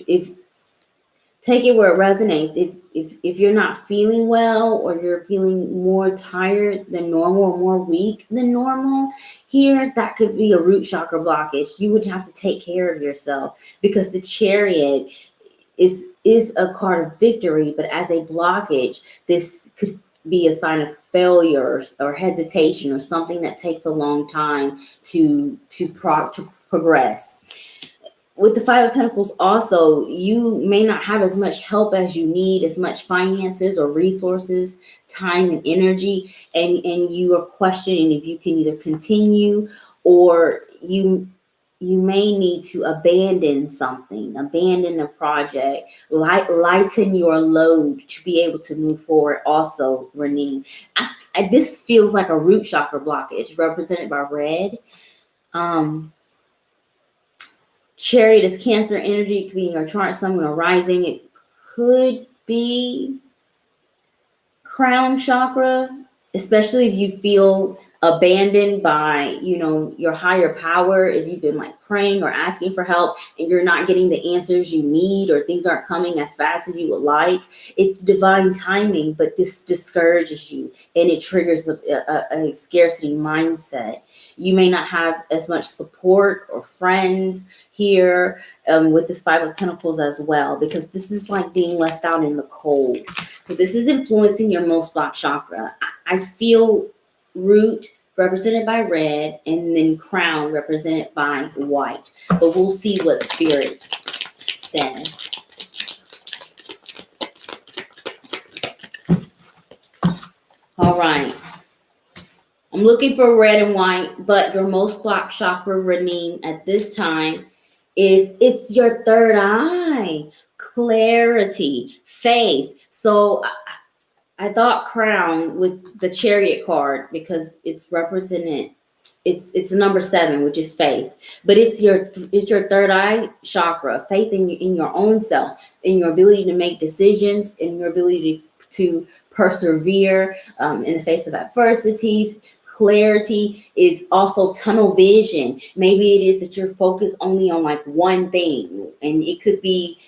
if take it where it resonates. If you're not feeling well, or you're feeling more tired than normal, or more weak than normal, here, that could be a root chakra blockage. You would have to take care of yourself, because the Chariot is a card of victory, but as a blockage, this could be a sign of failure or hesitation, or something that takes a long time to progress. With the 5 of Pentacles also, you may not have as much help as you need, as much finances or resources, time and energy, and you are questioning if you can either continue, or you may need to abandon something, abandon a project, lighten your load to be able to move forward. Also, Raneem, this feels like a root chakra blockage represented by red. Chariot is Cancer energy. It could be in your chart, Sun, Moon, or rising. It could be crown chakra, especially if you feel abandoned by, your higher power. If you've been like praying or asking for help, and you're not getting the answers you need, or things aren't coming as fast as you would like, it's divine timing, but this discourages you, and it triggers a scarcity mindset. You may not have as much support or friends here with this 5 of Pentacles as well, because this is like being left out in the cold. So this is influencing your most blocked chakra. I feel root represented by red, and then crown represented by white. But we'll see what spirit says. All right. I'm looking for red and white, but your most blocked chakra reading at this time is it's your third eye, clarity, faith. So I thought crown with the chariot card because it's represented. It's number 7, which is faith, but it's your third eye chakra, faith in your own self, in your ability to make decisions, in your ability to persevere in the face of adversities. Clarity is also tunnel vision. Maybe it is that you're focused only on like one thing, and it could be,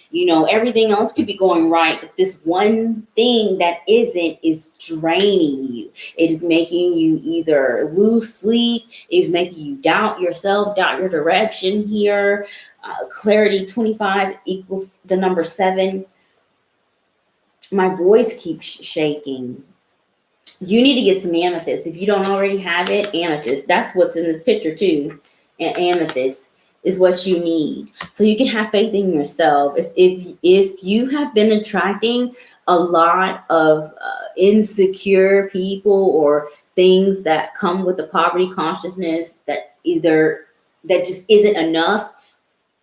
everything else could be going right, but this one thing that isn't is draining you. It is making you either lose sleep, it is making you doubt yourself, doubt your direction here. Clarity 25 equals the number 7. My voice keeps shaking. You need to get some amethyst. If you don't already have it, amethyst. That's what's in this picture too. And amethyst is what you need. So you can have faith in yourself. If you have been attracting a lot of insecure people or things that come with the poverty consciousness that just isn't enough,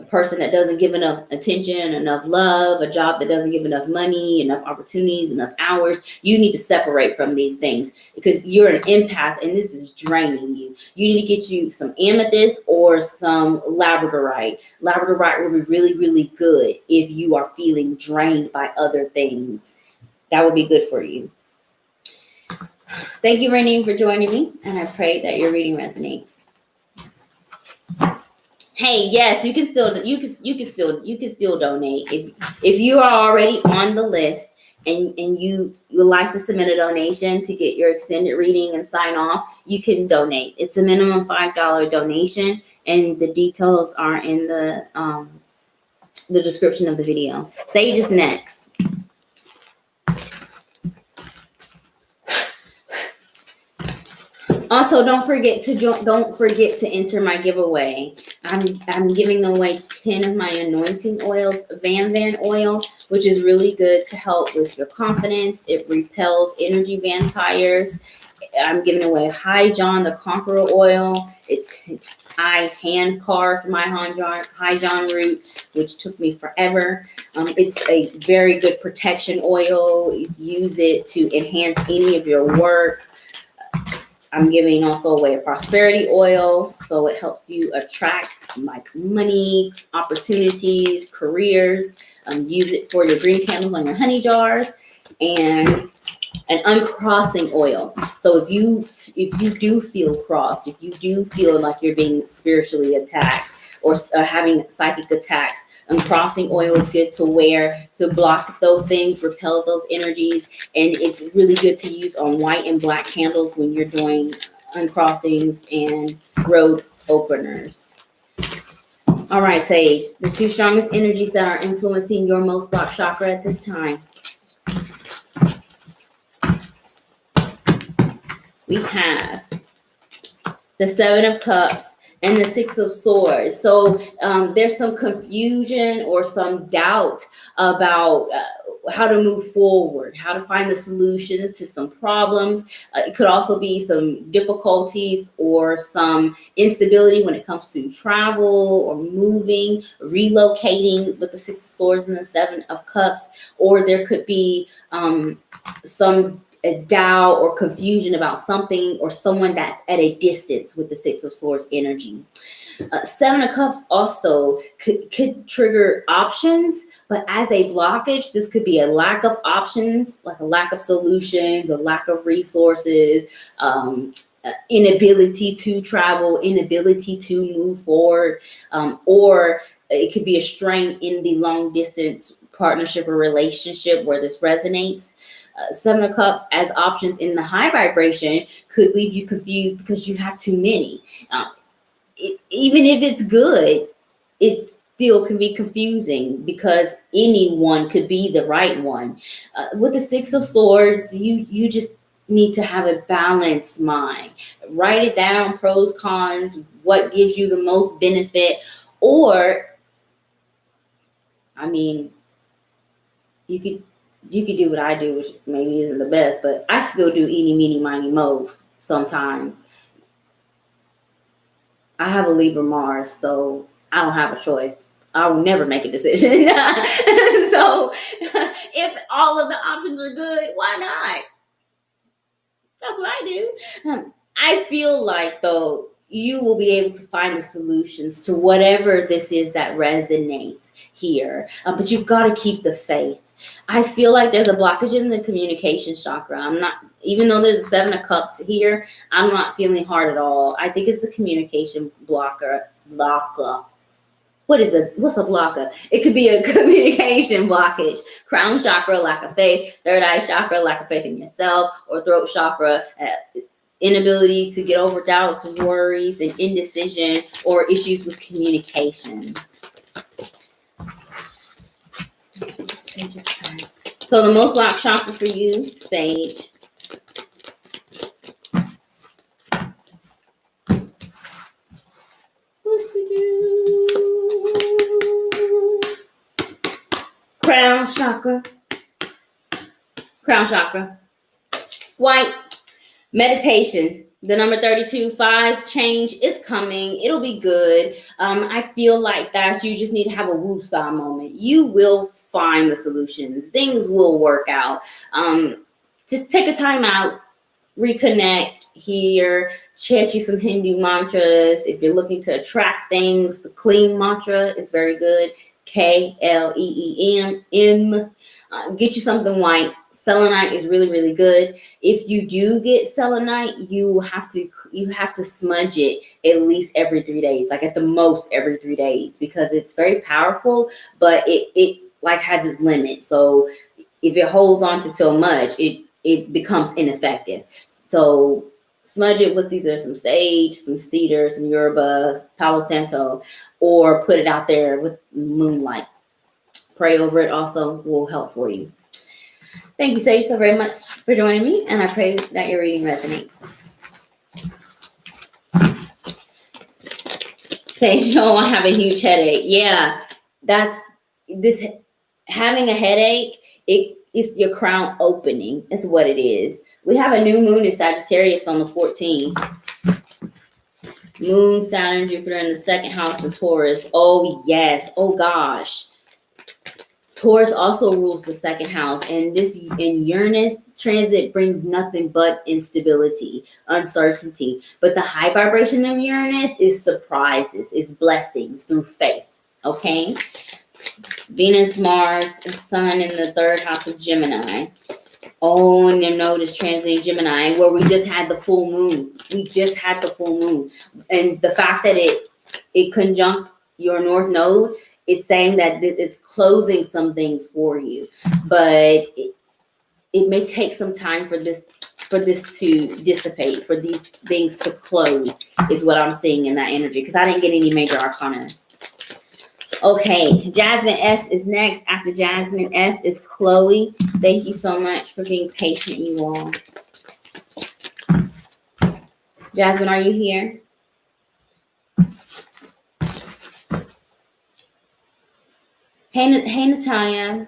a person that doesn't give enough attention, enough love, a job that doesn't give enough money, enough opportunities, enough hours, you need to separate from these things because you're an empath and this is draining you. You need to get you some amethyst or some labradorite. Labradorite will be really, really good if you are feeling drained by other things. That would be good for you. Thank you, Renee, for joining me, and I pray that your reading resonates. Hey, yes, you can still donate if you are already on the list and you would like to submit a donation to get your extended reading and sign off. You can donate. It's a minimum $5 donation, and the details are in the description of the video. Sage is next. Also, don't forget to enter my giveaway. I'm giving away 10 of my anointing oils, Van oil, which is really good to help with your confidence. It repels energy vampires. I'm giving away 𝘾𝙤𝙣𝙞 the Conqueror oil. I hand carved my 𝘾𝙤𝙣 root, which took me forever. It's a very good protection oil. You use it to enhance any of your work. I'm giving also away a prosperity oil, so it helps you attract like money, opportunities, careers. Use it for your green candles on your honey jars, and an uncrossing oil. So if you do feel crossed, if you do feel like you're being spiritually attacked or having psychic attacks, uncrossing oil is good to wear to block those things, repel those energies, and it's really good to use on white and black candles when you're doing uncrossings and road openers. All right, Sage, the 2 strongest energies that are influencing your most blocked chakra at this time. We have the 7 of Cups and the 6 of Swords. So there's some confusion or some doubt about how to move forward, how to find the solutions to some problems. It could also be some difficulties or some instability when it comes to travel or moving, relocating with the 6 of Swords and the 7 of Cups. Or there could be some doubt or confusion about something or someone that's at a distance with the 6 of Swords energy. 7 of Cups also could trigger options, but as a blockage, this could be a lack of options, like a lack of solutions, a lack of resources, inability to travel, inability to move forward, or it could be a strain in the long distance partnership or relationship where this resonates. 7 of Cups as options in the high vibration could leave you confused because you have too many. Even if it's good, it still can be confusing because anyone could be the right one. With the 6 of Swords, you just need to have a balanced mind. Write it down, pros, cons, what gives you the most benefit, or I mean, you could do what I do, which maybe isn't the best, but I still do eeny, meeny, miny, moe sometimes. I have a Libra Mars, so I don't have a choice. I will never make a decision. So if all of the options are good, why not? That's what I do. I feel like, though, you will be able to find the solutions to whatever this is that resonates here. But you've got to keep the faith. I feel like there's a blockage in the communication chakra. I'm not, even though there's a 7 of Cups here, I'm not feeling hard at all. I think it's the communication blocker. What is it? What's a blocker? It could be a communication blockage. Crown chakra, lack of faith. Third eye chakra, lack of faith in yourself. Or throat chakra, inability to get over doubts, worries, and indecision, or issues with communication. Sage's turn. So the most blocked chakra for you, Sage. What's to do? Crown chakra. Crown chakra. White. Meditation. The number 32, 5, change is coming. It'll be good. I feel like that you just need to have a woo-saw moment. You will find the solutions. Things will work out. Just take a time out, reconnect here, chant you some Hindu mantras. If you're looking to attract things, the clean mantra is very good. KLEEM. Get you something white. Selenite is really, really good. If you do get selenite, you have to smudge it at least every 3 days, like at the most every 3 days, because it's very powerful, but it like has its limit. So if it holds on to so much, it becomes ineffective. So smudge it with either some sage, some cedar, some Yoruba, Palo Santo, or put it out there with moonlight. Pray over it also will help for you. Thank you, Sage, so very much for joining me, and I pray that your reading resonates. Sage, oh, I have a huge headache. Yeah, that's this. Having a headache, it's your crown opening, is what it is. We have a new moon in Sagittarius on the 14th. Moon, Saturn, Jupiter in the 2nd house of Taurus. Oh, yes. Oh, gosh. Taurus also rules the 2nd house, and this in Uranus transit brings nothing but instability, uncertainty. But the high vibration of Uranus is surprises, is blessings through faith. Okay? Venus, Mars, Sun in the 3rd house of Gemini. Oh, and your node is transiting Gemini, where we just had the full moon. We just had the full moon. And the fact that it conjunct your north node, it's saying that it's closing some things for you, but it may take some time for this to dissipate, for these things to close, is what I'm seeing in that energy, because I didn't get any major arcana. Okay, Jasmine S is next. After Jasmine S is Chloe. Thank you so much for being patient, you all. Jasmine, are you here? Hey, Natalia.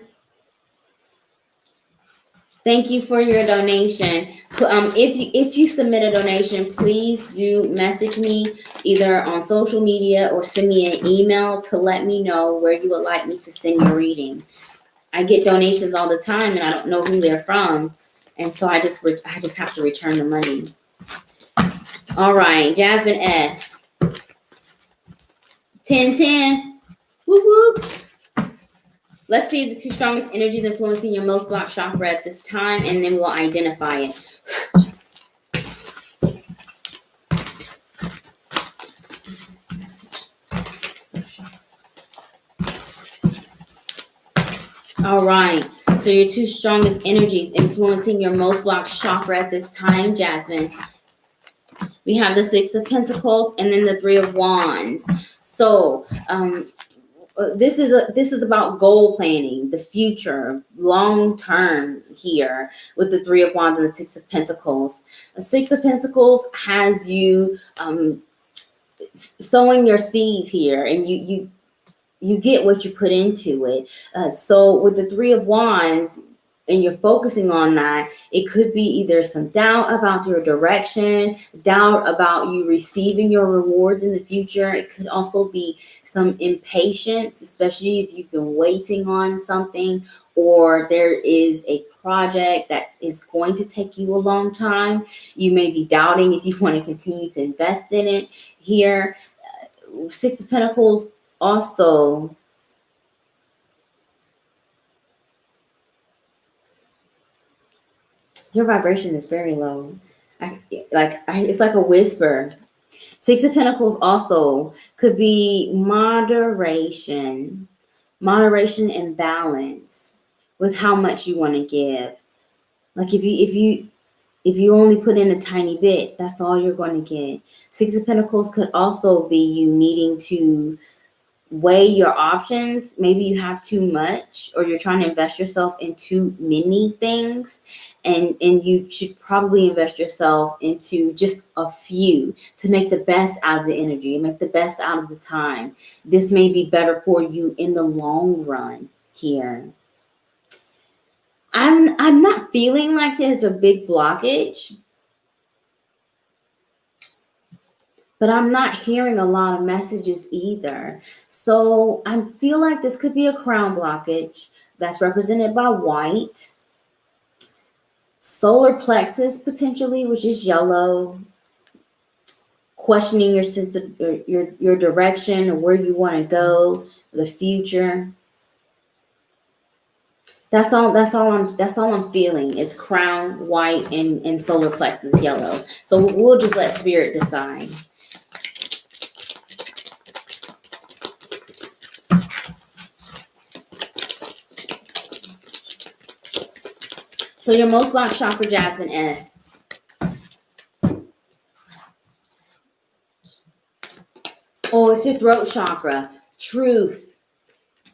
Thank you for your donation. If you submit a donation, please do message me either on social media or send me an email to let me know where you would like me to send your reading. I get donations all the time, and I don't know who they're from, and so I just have to return the money. All right, Jasmine S. 1010. Whoop whoop. Let's see the 2 strongest energies influencing your most blocked chakra at this time, and then we'll identify it. All right. So your 2 strongest energies influencing your most blocked chakra at this time, Jasmine. We have the 6 of Pentacles and then the 3 of Wands. So, this is about goal planning, the future, long term here with the 3 of Wands and the 6 of Pentacles. The 6 of Pentacles has you sowing your seeds here, and you you get what you put into it. So with the Three of Wands, and you're focusing on that, it could be either some doubt about your direction, doubt about you receiving your rewards in the future. It could also be some impatience, especially if you've been waiting on something, or there is a project that is going to take you a long time. You may be doubting if you want to continue to invest in it here. Six of Pentacles also, your vibration is very low. It's like a whisper. Six of Pentacles also could be moderation and balance with how much you want to give. Like if you only put in a tiny bit, that's all you're going to get. Six of Pentacles could also be you needing to weigh your options. Maybe you have too much, or you're trying to invest yourself in too many things, and you should probably invest yourself into just a few to make the best out of the energy, make the best out of the time. This may be better for you in the long run here. I'm not feeling like there's a big blockage, but I'm not hearing a lot of messages either. So I feel like this could be a crown blockage that's represented by white. Solar plexus potentially, which is yellow. Questioning your sense of your direction, or where you want to go, the future. That's all I'm feeling is crown white and solar plexus yellow. So we'll just let spirit decide. So your most blocked chakra, Jasmine S. Oh, it's your throat chakra. Truth.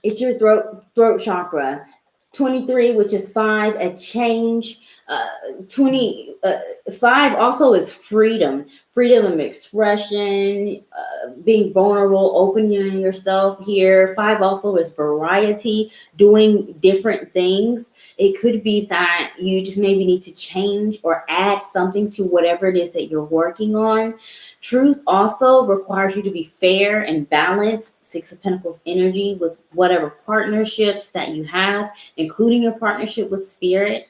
It's your throat chakra. 23, which is 5, a change. 5 also is freedom of expression, being vulnerable, opening yourself here. 5 also is variety, doing different things. It could be that you just maybe need to change or add something to whatever it is that you're working on. Truth also requires you to be fair and balanced. 6 of Pentacles energy with whatever partnerships that you have, including your partnership with spirit.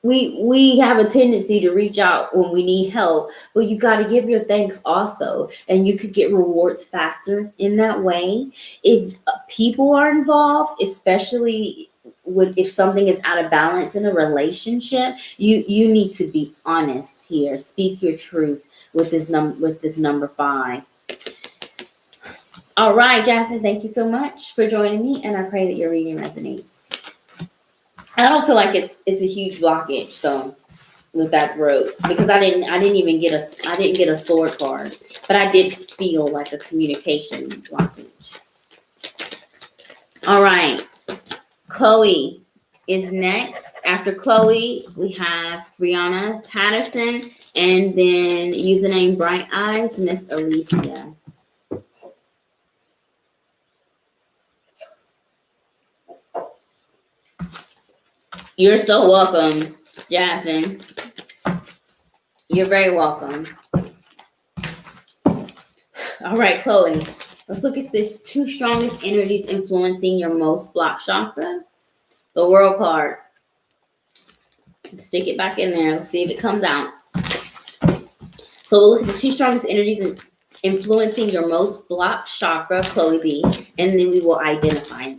We have a tendency to reach out when we need help, but you got to give your thanks also, and you could get rewards faster in that way. If people are involved, especially if something is out of balance in a relationship, you need to be honest here. Speak your truth with this number 5. All right, Jasmine, thank you so much for joining me, and I pray that your reading resonates. I don't feel like it's a huge blockage though with that throat, because I didn't even get a sword card, but I did feel like a communication blockage. All right, Chloe is next. After Chloe, we have Brianna Patterson, and then username Bright Eyes, Miss Alicia. You're so welcome, Jasmine. You're very welcome. All right, Chloe, let's look at this 2 strongest energies influencing your most blocked chakra. The World card. Stick it back in there. Let's see if it comes out. So we'll look at the 2 strongest energies influencing your most blocked chakra, Chloe B, and then we will identify it.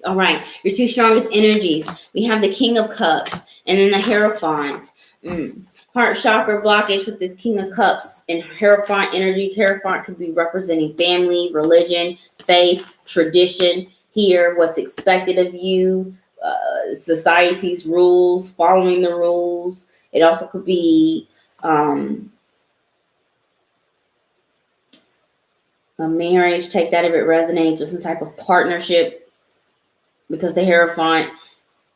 All right, your 2 strongest energies. We have the King of Cups and then the Hierophant. Heart chakra blockage with this King of Cups and Hierophant energy. Hierophant could be representing family, religion, faith, tradition. Here, what's expected of you, society's rules, following the rules. It also could be a marriage. Take that if it resonates, or some type of partnership, because the Hierophant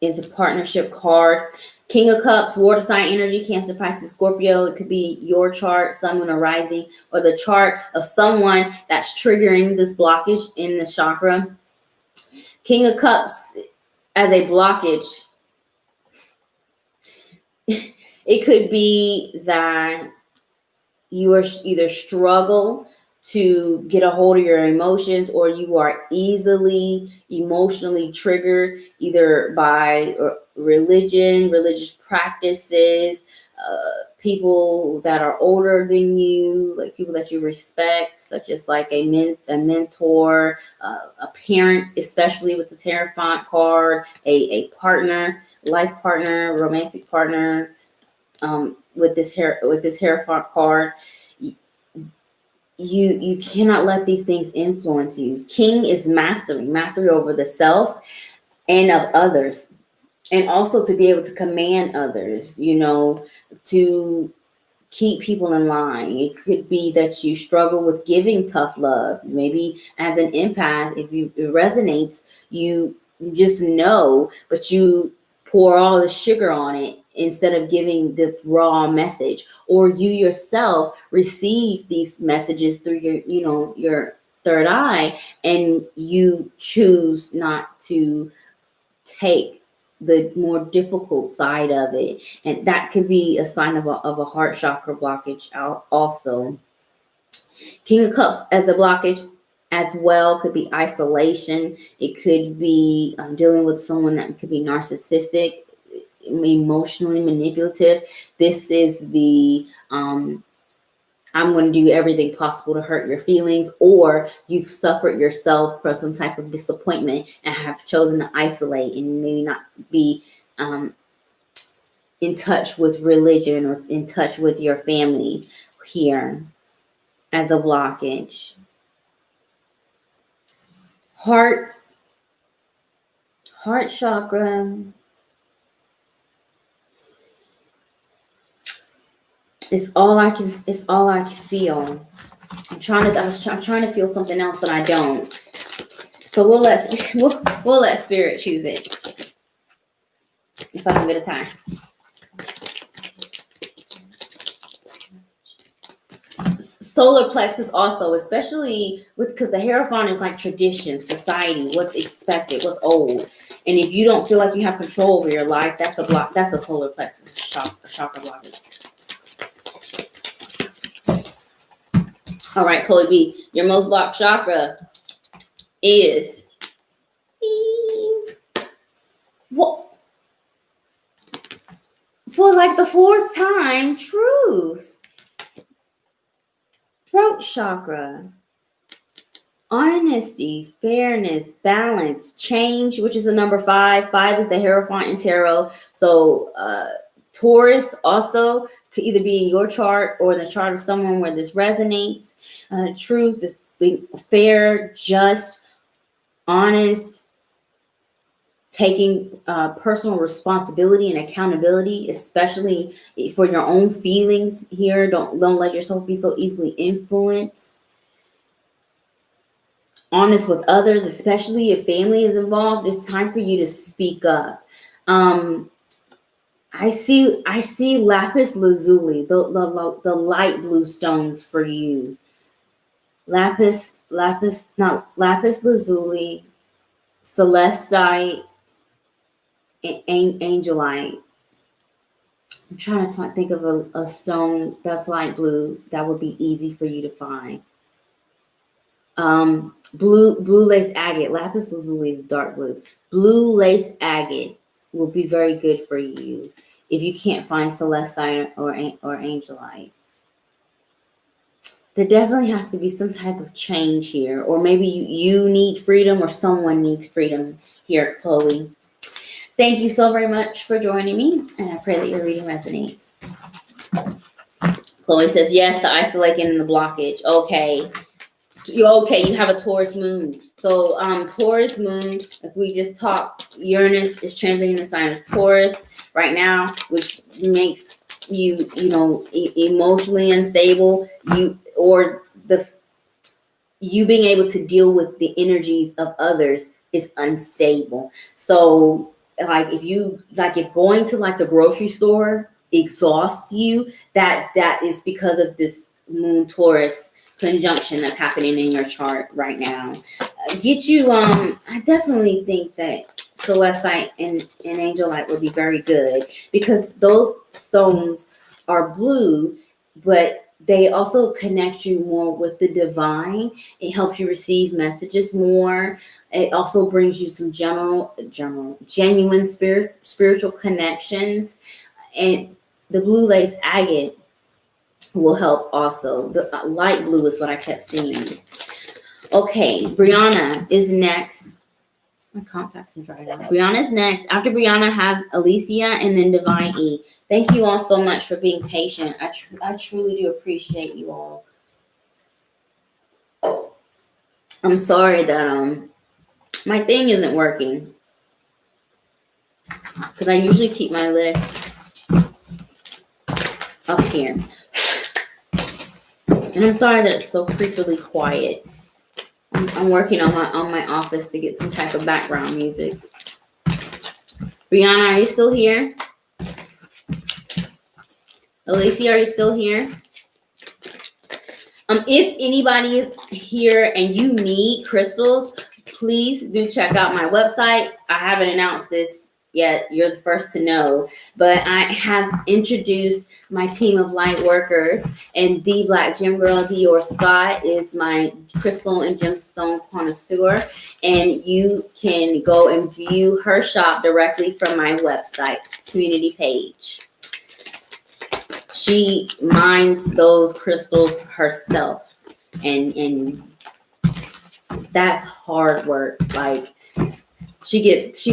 is a partnership card. King of Cups, water sign energy, Cancer, Pisces, Scorpio. It could be your chart, sun, moon, or rising, or the chart of someone that's triggering this blockage in the chakra. King of Cups as a blockage. It could be that you are either struggle to get a hold of your emotions, or you are easily emotionally triggered either by religion, religious practices, people that are older than you, like people that you respect, such as like a mentor, a parent, especially with the Hierophant card, a partner, life partner, romantic partner. With this Hierophant card, you cannot let these things influence you. King is mastery over the self and of others, and also to be able to command others, to keep people in line. It could be that you struggle with giving tough love. Maybe as an empath, if it resonates, you just know, but you pour all the sugar on it instead of giving the raw message, or you yourself receive these messages through your third eye, and you choose not to take the more difficult side of it. And that could be a sign of a heart chakra blockage also. King of Cups as a blockage as well could be isolation. It could be dealing with someone that could be narcissistic, emotionally manipulative. This is the I'm going to do everything possible to hurt your feelings, or you've suffered yourself from some type of disappointment and have chosen to isolate and maybe not be in touch with religion or in touch with your family here as a blockage. Heart chakra. It's all I can feel. I'm trying to feel something else, but I don't. So we'll let spirit choose it. If I can get a time. Solar plexus also, especially because the Hierophant is like tradition, society, what's expected, what's old. And if you don't feel like you have control over your life, that's a block. That's a solar plexus chakra blockage. All right, Chloe B, your most blocked chakra is what? For like the fourth time, truth. Throat chakra. Honesty, fairness, balance, change, which is the number 5. 5 is the Hierophant in tarot. So Taurus also could either be in your chart or in the chart of someone where this resonates. Truth is being fair, just, honest, taking personal responsibility and accountability, especially for your own feelings here. Don't let yourself be so easily influenced. Honest with others, especially if family is involved. It's time for you to speak up. I see lapis lazuli, the light blue stones for you. Lapis lazuli, celestite, and angelite. I'm trying to think of a stone that's light blue that would be easy for you to find. Blue lace agate. Lapis lazuli is dark blue. Blue lace agate will be very good for you if you can't find celestite or angelite. There definitely has to be some type of change here, or maybe you need freedom, or someone needs freedom here, Chloe. Thank you so very much for joining me, and I pray that your reading resonates. Chloe says, yes, the isolation and the blockage. Okay, you have a Taurus moon. So Taurus moon, like we just talked, Uranus is transiting the sign of Taurus right now, which makes you emotionally unstable. You being able to deal with the energies of others is unstable. So like if going to like the grocery store exhausts you, that is because of this Moon Taurus conjunction that's happening in your chart right now. Get you I definitely think that Celestite and Angelite would be very good, because those stones are blue, but they also connect you more with the divine. It helps you receive messages more. It also brings you some genuine spiritual connections. And the blue lace agate will help also. The light blue is what I kept seeing. Okay, Brianna is next. My contacts are dried out. Brianna's next. After Brianna, have Alicia and then Divine E. Thank you all so much for being patient. I truly do appreciate you all. I'm sorry that my thing isn't working, because I usually keep my list up here. And I'm sorry that it's so creepily quiet. I'm working on my office to get some type of background music. Brianna, are you still here? Alicia, are you still here? If anybody is here and you need crystals, please do check out my website. I haven't announced this yet. You're the first to know. But I have introduced my team of light workers, and the Black Gem Girl, Dior Scott, is my crystal and gemstone connoisseur. And you can go and view her shop directly from my website community page. She mines those crystals herself, and that's hard work. Like, she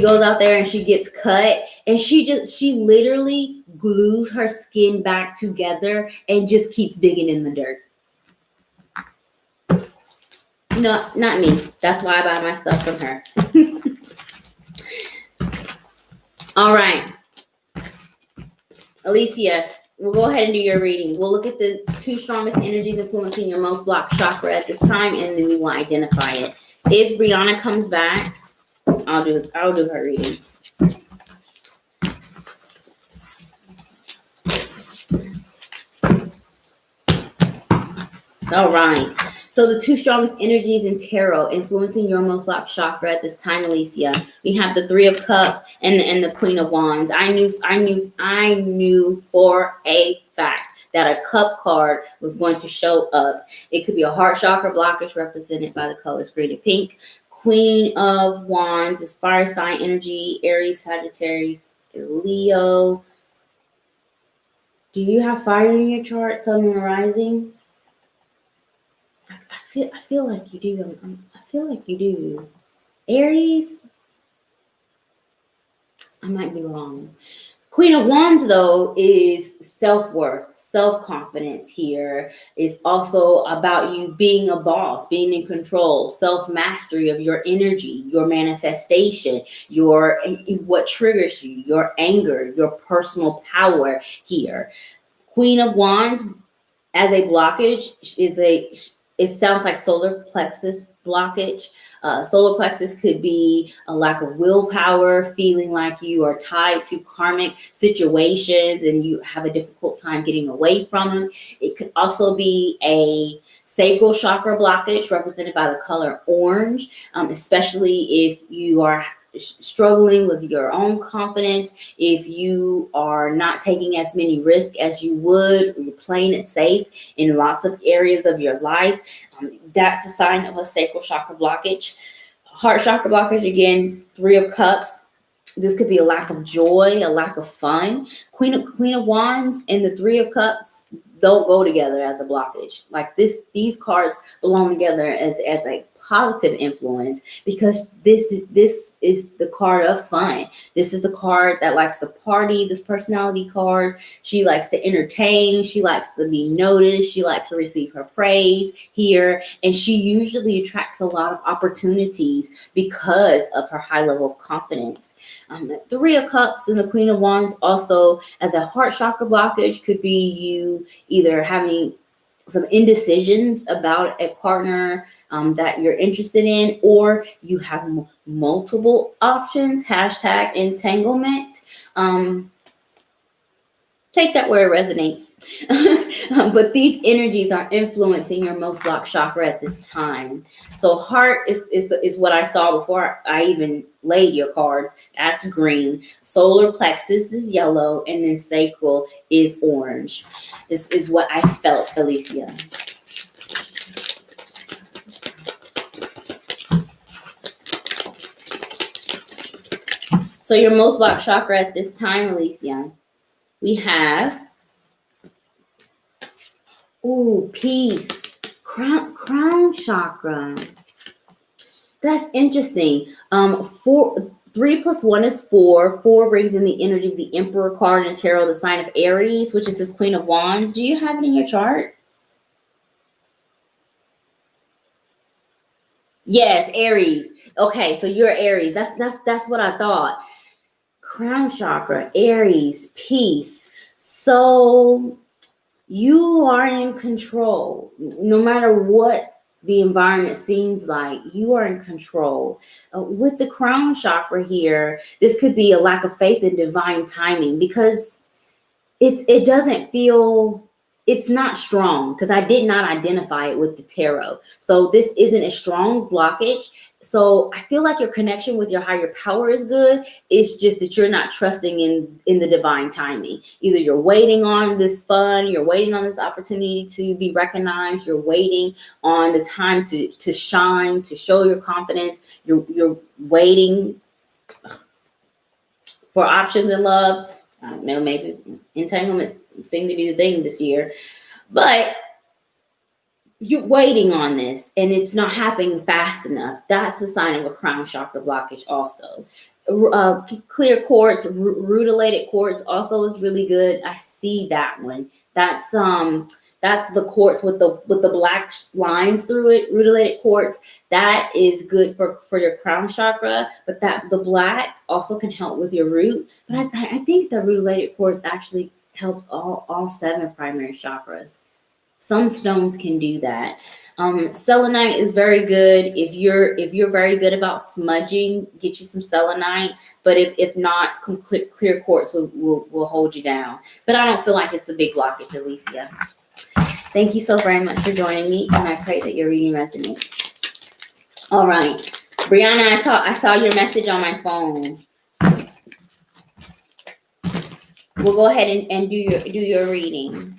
goes out there and she gets cut, and she literally glues her skin back together and just keeps digging in the dirt. No, not me. That's why I buy my stuff from her. All right, Alicia, we'll go ahead and do your reading. We'll look at the 2 strongest energies influencing your most blocked chakra at this time, and then we will identify it. If Brianna comes back, I'll do her reading. All right. So the 2 strongest energies in tarot influencing your most blocked chakra at this time, Alicia. We have the 3 of Cups and the Queen of Wands. I knew for a fact that a cup card was going to show up. It could be a heart chakra blockage represented by the colors green and pink. Queen of Wands is fire sign energy, Aries, Sagittarius, Leo. Do you have fire in your chart, Sun, Moon, Rising? I feel like you do. I feel like you do. Aries? I might be wrong. Queen of Wands, though, is self-worth, self-confidence here. It's also about you being a boss, being in control, self-mastery of your energy, your manifestation, what triggers you, your anger, your personal power here. Queen of Wands as a blockage it sounds like solar plexus blockage. Solar plexus could be a lack of willpower, feeling like you are tied to karmic situations and you have a difficult time getting away from them. It could also be a sacral chakra blockage represented by the color orange, especially if you are struggling with your own confidence, if you are not taking as many risks as you would, you're playing it safe in lots of areas of your life. That's a sign of a sacral chakra blockage. Heart chakra blockage, again, 3 of Cups. This could be a lack of joy, a lack of fun. Queen of Wands and the 3 of Cups don't go together as a blockage. Like these cards belong together as a positive influence, because this is the card of fun. This is the card that likes to party. This personality card, she likes to entertain, she likes to be noticed, she likes to receive her praise here, and she usually attracts a lot of opportunities because of her high level of confidence. The 3 of Cups and the Queen of Wands also as a heart chakra blockage could be you either having some indecisions about a partner that you're interested in, or you have multiple options, hashtag entanglement. Take that where it resonates. But these energies are influencing your most blocked chakra at this time. So heart is what I saw before I even laid your cards. That's green. Solar plexus is yellow, and then sacral is orange. This is what I felt, Alicia. So your most blocked chakra at this time, Alicia, we have, peace, crown chakra. That's interesting. 3 + 1 is 4. 4 brings in the energy of the Emperor card in tarot, the sign of Aries, which is this Queen of Wands. Do you have it in your chart? Yes, Aries. Okay, so you're Aries. That's what I thought. Crown chakra, Aries, peace. So you are in control. No matter what the environment seems like, you are in control. With the crown chakra here, this could be a lack of faith in divine timing, because it doesn't feel, it's not strong, because I did not identify it with the tarot. So this isn't a strong blockage. So I feel like your connection with your higher power is good. It's just that you're not trusting in the divine timing. Either you're waiting on this fun, you're waiting on this opportunity to be recognized, you're waiting on the time to shine, to show your confidence, you're waiting for options in love. I don't know, maybe entanglements seem to be the thing this year, but you're waiting on this and it's not happening fast enough. That's the sign of a crown chakra blockage also. Clear quartz, rutilated quartz also is really good. I see that one. That's the quartz with the black lines through it. Rutilated quartz, that is good for your crown chakra, but the black also can help with your root. But I think the rutilated quartz actually helps all 7 primary chakras. Some stones can do that. Selenite is very good. If you're very good about smudging, get you some selenite. But if not, clear quartz will hold you down. But I don't feel like it's a big blockage, Alicia. Thank you so very much for joining me, and I pray that your reading resonates. All right, Brianna, I saw your message on my phone. We'll go ahead and do your reading.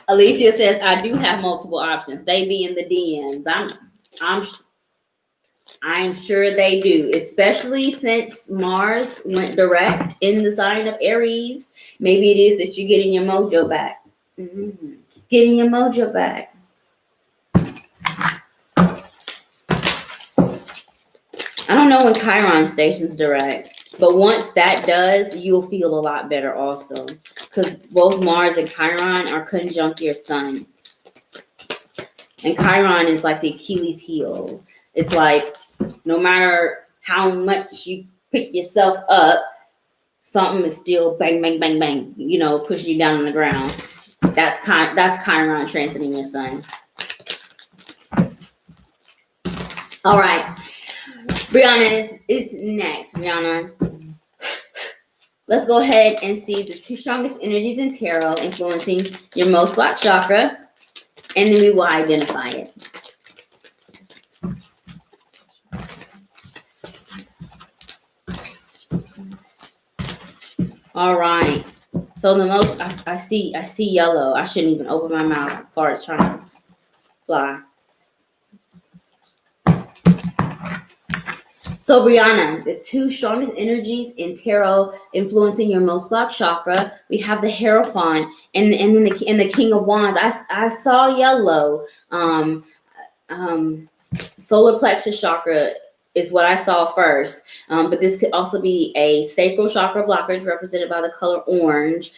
Alicia says, I do have multiple options. They be in the DMs. I'm sure they do, especially since Mars went direct in the sign of Aries. Maybe it is that you're getting your mojo back. Mm-hmm. Getting your mojo back. I don't know when Chiron stations direct, but once that does, you'll feel a lot better also, because both Mars and Chiron are conjunct your sun. And Chiron is like the Achilles heel. It's like, no matter how much you pick yourself up, something is still bang, bang, bang, bang, pushing you down on the ground. That's Chiron transiting your sun. All right. Brianna is next. Brianna, let's go ahead and see the 2 strongest energies in tarot influencing your most blocked chakra, and then we will identify it. All right. So the most I see yellow. I shouldn't even open my mouth. Cards trying to fly. So Brianna, the 2 strongest energies in tarot influencing your most blocked chakra, we have the Hierophant and then the King of Wands. I saw yellow. Solar plexus chakra is what I saw first. But this could also be a sacral chakra blockage represented by the color orange.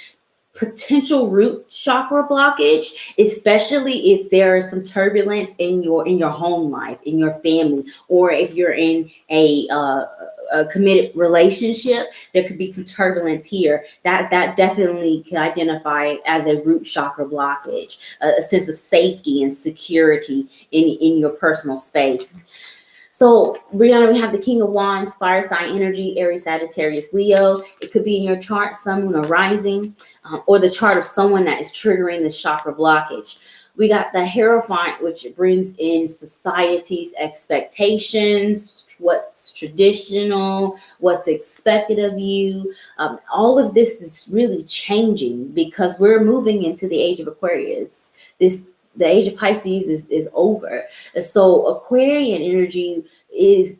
potential root chakra blockage, especially if there is some turbulence in your home life, in your family, or if you're in a committed relationship. There could be some turbulence here that definitely can identify as a root chakra blockage, a sense of safety and security in your personal space. So, Brianna, we have the King of Wands, fire sign energy, Aries, Sagittarius, Leo. It could be in your chart, sun, moon, or rising, or the chart of someone that is triggering this chakra blockage. We got the Hierophant, which brings in society's expectations, what's traditional, what's expected of you. All of this is really changing because we're moving into the age of Aquarius. The age of Pisces is over. So Aquarian energy is,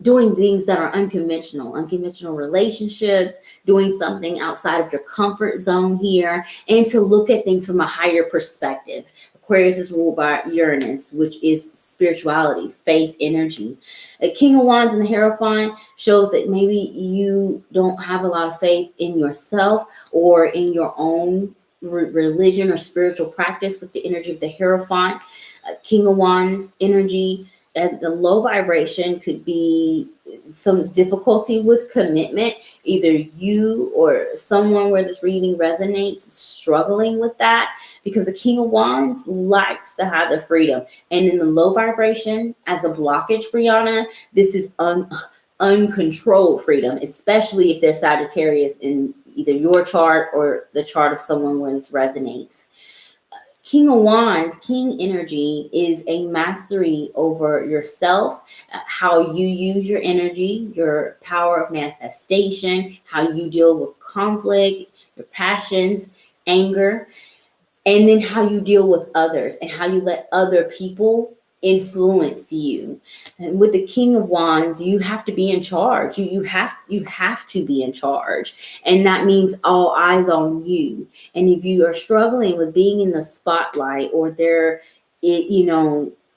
doing things that are unconventional relationships, doing something outside of your comfort zone here, and to look at things from a higher perspective. Aquarius is ruled by Uranus, which is spirituality, faith energy. A King of Wands and the Hierophant shows that maybe you don't have a lot of faith in yourself or in your own religion or spiritual practice with the energy of the Hierophant. King of Wands energy and the low vibration could be some difficulty with commitment. Either you or someone where this reading resonates struggling with that, because the King of Wands likes to have the freedom. And in the low vibration, as a blockage, Brianna, this is uncontrolled freedom, especially if they're Sagittarius in either your chart or the chart of someone where this resonates. King of Wands, King energy, is a mastery over yourself, how you use your energy, your power of manifestation, how you deal with conflict, your passions, anger, and then how you deal with others and how you let other people influence you. And with the King of Wands, you have to be in charge. You have to be in charge, and that means all eyes on you. And if you are struggling with being in the spotlight, or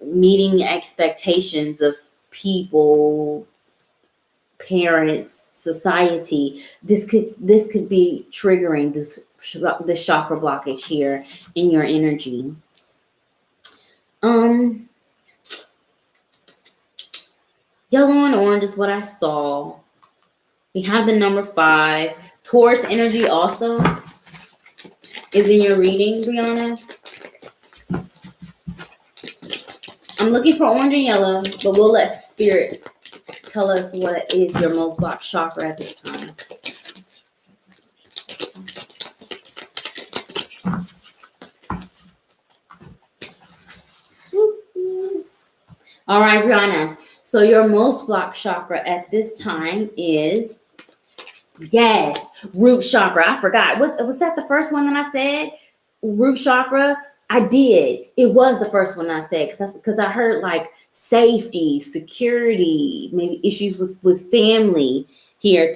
meeting expectations of people, parents, society, this could be triggering this chakra blockage here in your energy. Yellow and orange is what I saw. We have the number 5. Taurus energy also is in your reading, Brianna. I'm looking for orange and yellow, but we'll let Spirit tell us what is your most blocked chakra at this time. All right, Brianna. So your most blocked chakra at this time is, yes, root chakra. I forgot. Was that the first one that I said? Root chakra? I did. It was the first one I said because I heard like safety, security, maybe issues with family here.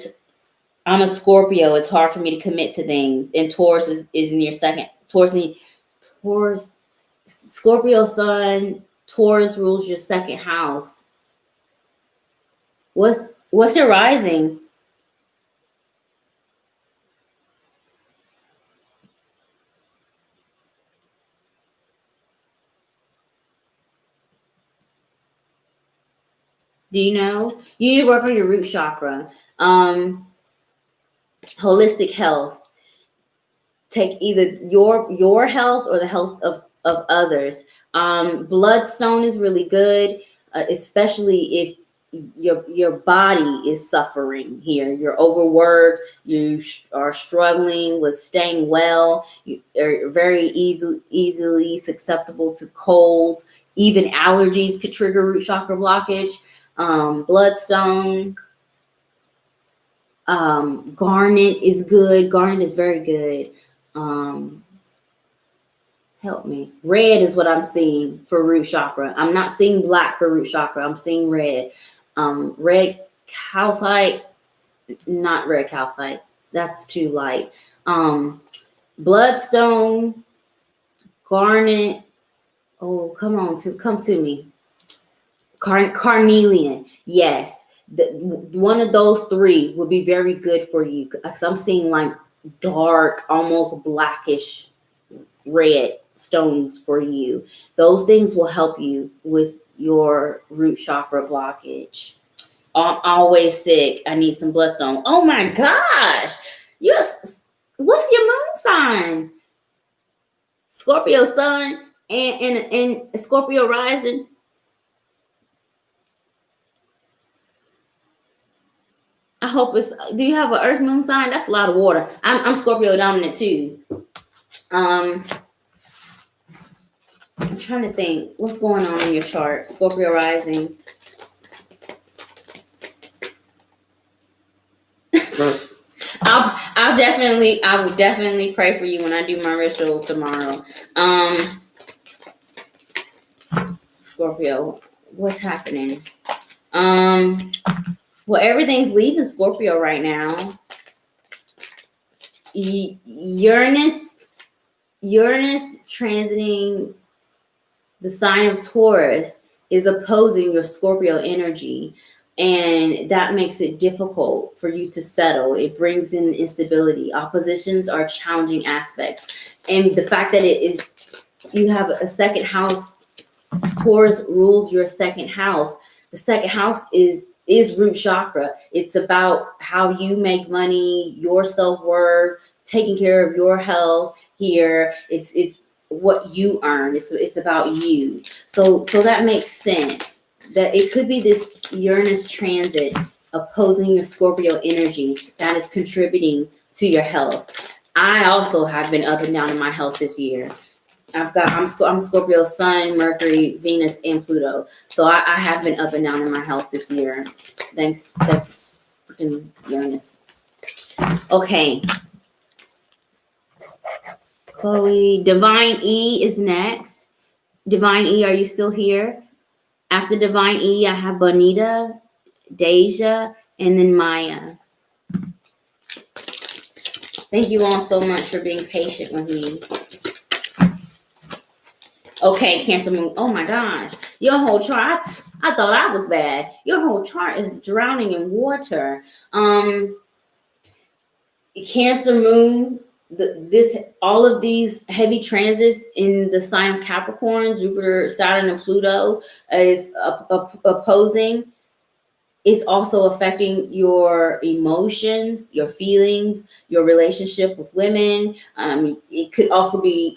I'm a Scorpio. It's hard for me to commit to things. And Taurus is in your second. Taurus, Scorpio sun, Taurus rules your second house. What's your rising? Do you know? You need to work on your root chakra. Holistic health. Take either your health or the health of others. Bloodstone is really good, especially if your body is suffering here. You're overworked. You are struggling with staying well. You are very easily susceptible to cold. Even allergies could trigger root chakra blockage. Bloodstone. Garnet is good. Garnet is very good. Help me. Red is what I'm seeing for root chakra. I'm not seeing black for root chakra. I'm seeing red. Red calcite, not red calcite. That's too light. Bloodstone, garnet. Oh, come to me. Carnelian. Yes. One of those 3 would be very good for you. So I'm seeing like dark, almost blackish red stones for you. Those things will help you with your root chakra blockage. I'm always sick. I need some bloodstone. Oh my gosh. Yes. What's your moon sign? Scorpio sun and Scorpio rising. I hope it's. Do you have an Earth moon sign? That's a lot of water. I'm Scorpio dominant too. I'm trying to think what's going on in your chart. Scorpio rising. I would definitely pray for you when I do my ritual tomorrow. Scorpio, what's happening? Well, everything's leaving Scorpio right now. Uranus transiting the sign of Taurus is opposing your Scorpio energy, and that makes it difficult for you to settle. It brings in instability. Oppositions are challenging aspects, and the fact that you have a second house. Taurus rules your second house. The second house is root chakra. It's about how you make money, your self-worth, taking care of your health here. It's what you earn. It's about you. So that makes sense that it could be this Uranus transit opposing your Scorpio energy that is contributing to your health. I also have been up and down in my health this year. I'm Scorpio Sun, Mercury, Venus, and Pluto. So I have been up and down in my health this year. Thanks freaking Uranus. Okay. Chloe, Divine E is next. Divine E, are you still here? After Divine E, I have Bonita, Deja, and then Maya. Thank you all so much for being patient with me. Okay, Cancer Moon. Oh my gosh. Your whole chart, I thought I was bad. Your whole chart is drowning in water. Cancer Moon, all of these heavy transits in the sign of Capricorn, Jupiter, Saturn, and Pluto is opposing. It's also affecting your emotions, your feelings, your relationship with women. It could also be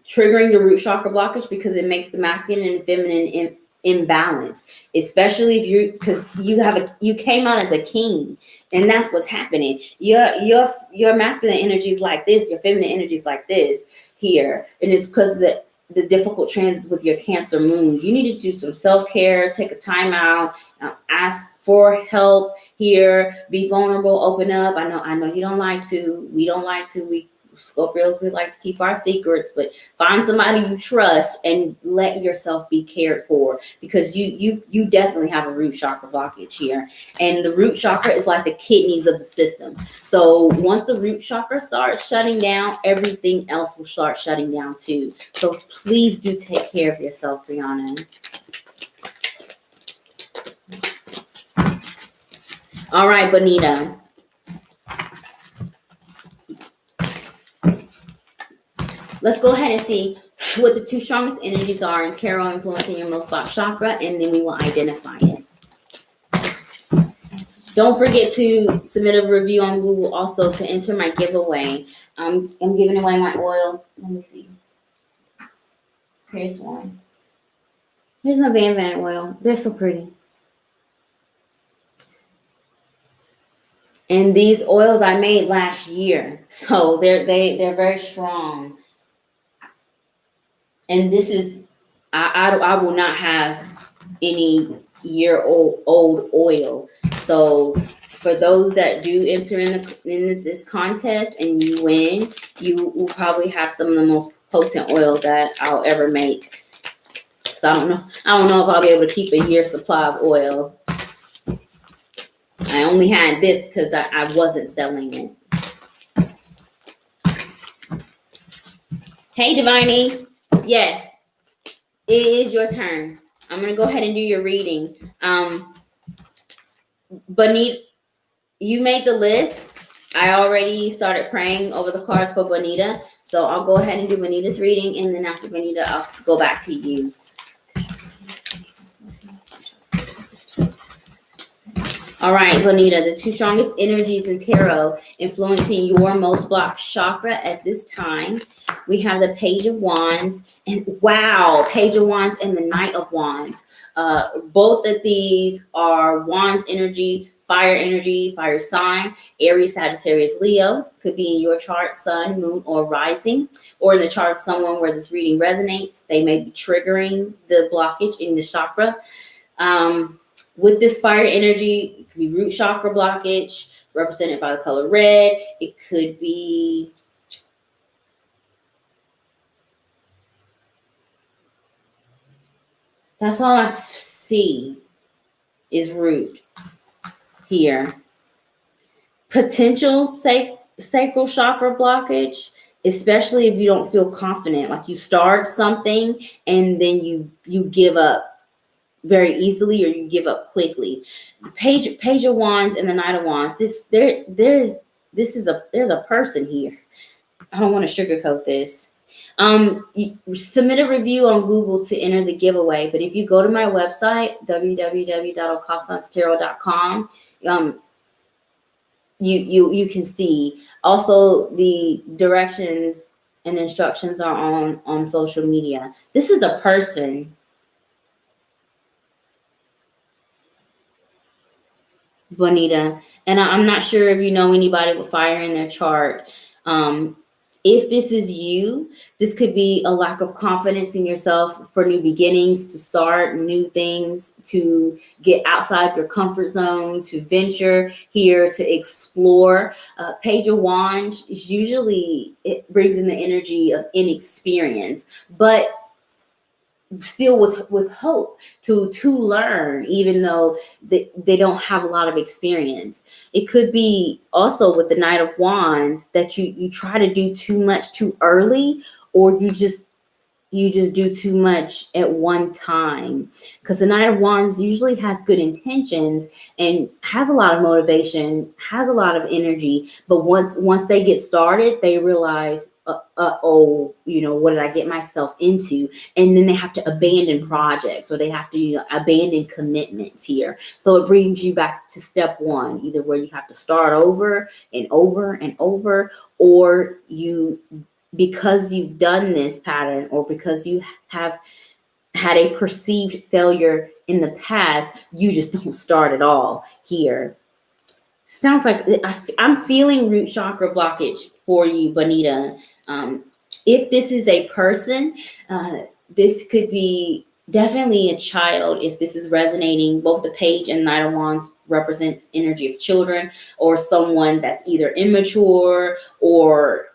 triggering your root chakra blockage because it makes the masculine and feminine imbalance, especially if because you came out as a king, and that's what's happening. Your masculine energy is like this, your feminine energy is like this here, and it's because of the difficult transits with your Cancer Moon. You need to do some self-care, take a time out, ask for help here, be vulnerable, open up. I know you don't like to. We don't like to. We Scorpios, we like to keep our secrets, but find somebody you trust and let yourself be cared for, because you definitely have a root chakra blockage here. And the root chakra is like the kidneys of the system. So once the root chakra starts shutting down, everything else will start shutting down too. So please do take care of yourself, Brianna. All right, Bonita. Let's go ahead and see what the two strongest energies are in tarot influencing your most spot chakra, and then we will identify it. Don't forget to submit a review on Google also to enter my giveaway. I'm giving away my oils. Let me see. Here's one. Here's my Van Van oil. They're so pretty. And these oils I made last year, so they're very strong. And this is, I will not have any year-old oil. So for those that do enter in this contest and you win, you will probably have some of the most potent oil that I'll ever make. So I don't know if I'll be able to keep a year's supply of oil. I only had this because I wasn't selling it. Hey, Divine E. Yes, it is your turn. I'm going to go ahead and do your reading. Bonita, you made the list. I already started praying over the cards for Bonita, so I'll go ahead and do Bonita's reading, and then after Bonita, I'll go back to you. All right, Bonita, the two strongest energies in tarot influencing your most blocked chakra at this time. We have the Page of Wands, and wow, Page of Wands and the Knight of Wands. Both of these are Wands energy, fire sign, Aries, Sagittarius, Leo. Could be in your chart, sun, moon, or rising, or in the chart of someone where this reading resonates. They may be triggering the blockage in the chakra. With this fire energy, it could be root chakra blockage, represented by the color red. It could be that's all I see is root here. Potential sacral chakra blockage, especially if you don't feel confident, like you start something and then you give up very easily, or you give up quickly. The Page of Wands and the Knight of Wands. There's a person here. I don't want to sugarcoat this. You submit a review on Google to enter the giveaway, but if you go to my website, www.𝘾𝙤𝙤𝙞𝙤𝙪𝙨, you can see. Also, the directions and instructions are on social media. This is a person. Bonita, and I'm not sure if you know anybody with fire in their chart. If this is you, this could be a lack of confidence in yourself for new beginnings, to start new things, to get outside your comfort zone, to venture here, to explore. Page of Wands is usually, it brings in the energy of inexperience, but still with hope to learn, even though they don't have a lot of experience. It could be also with the Knight of Wands that you try to do too much too early, or you just do too much at one time, because the Knight of Wands usually has good intentions and has a lot of motivation, has a lot of energy, but once they get started, they realize, oh, what did I get myself into? And then they have to abandon projects, or they have to abandon commitments here. So it brings you back to step one, either where you have to start over and over and over, or because you've done this pattern, or because you have had a perceived failure in the past, you just don't start at all here. Sounds like I'm feeling root chakra blockage for you, Bonita. If this is a person, this could be definitely a child. If this is resonating, both the Page and Knight of Wands represents energy of children, or someone that's either immature or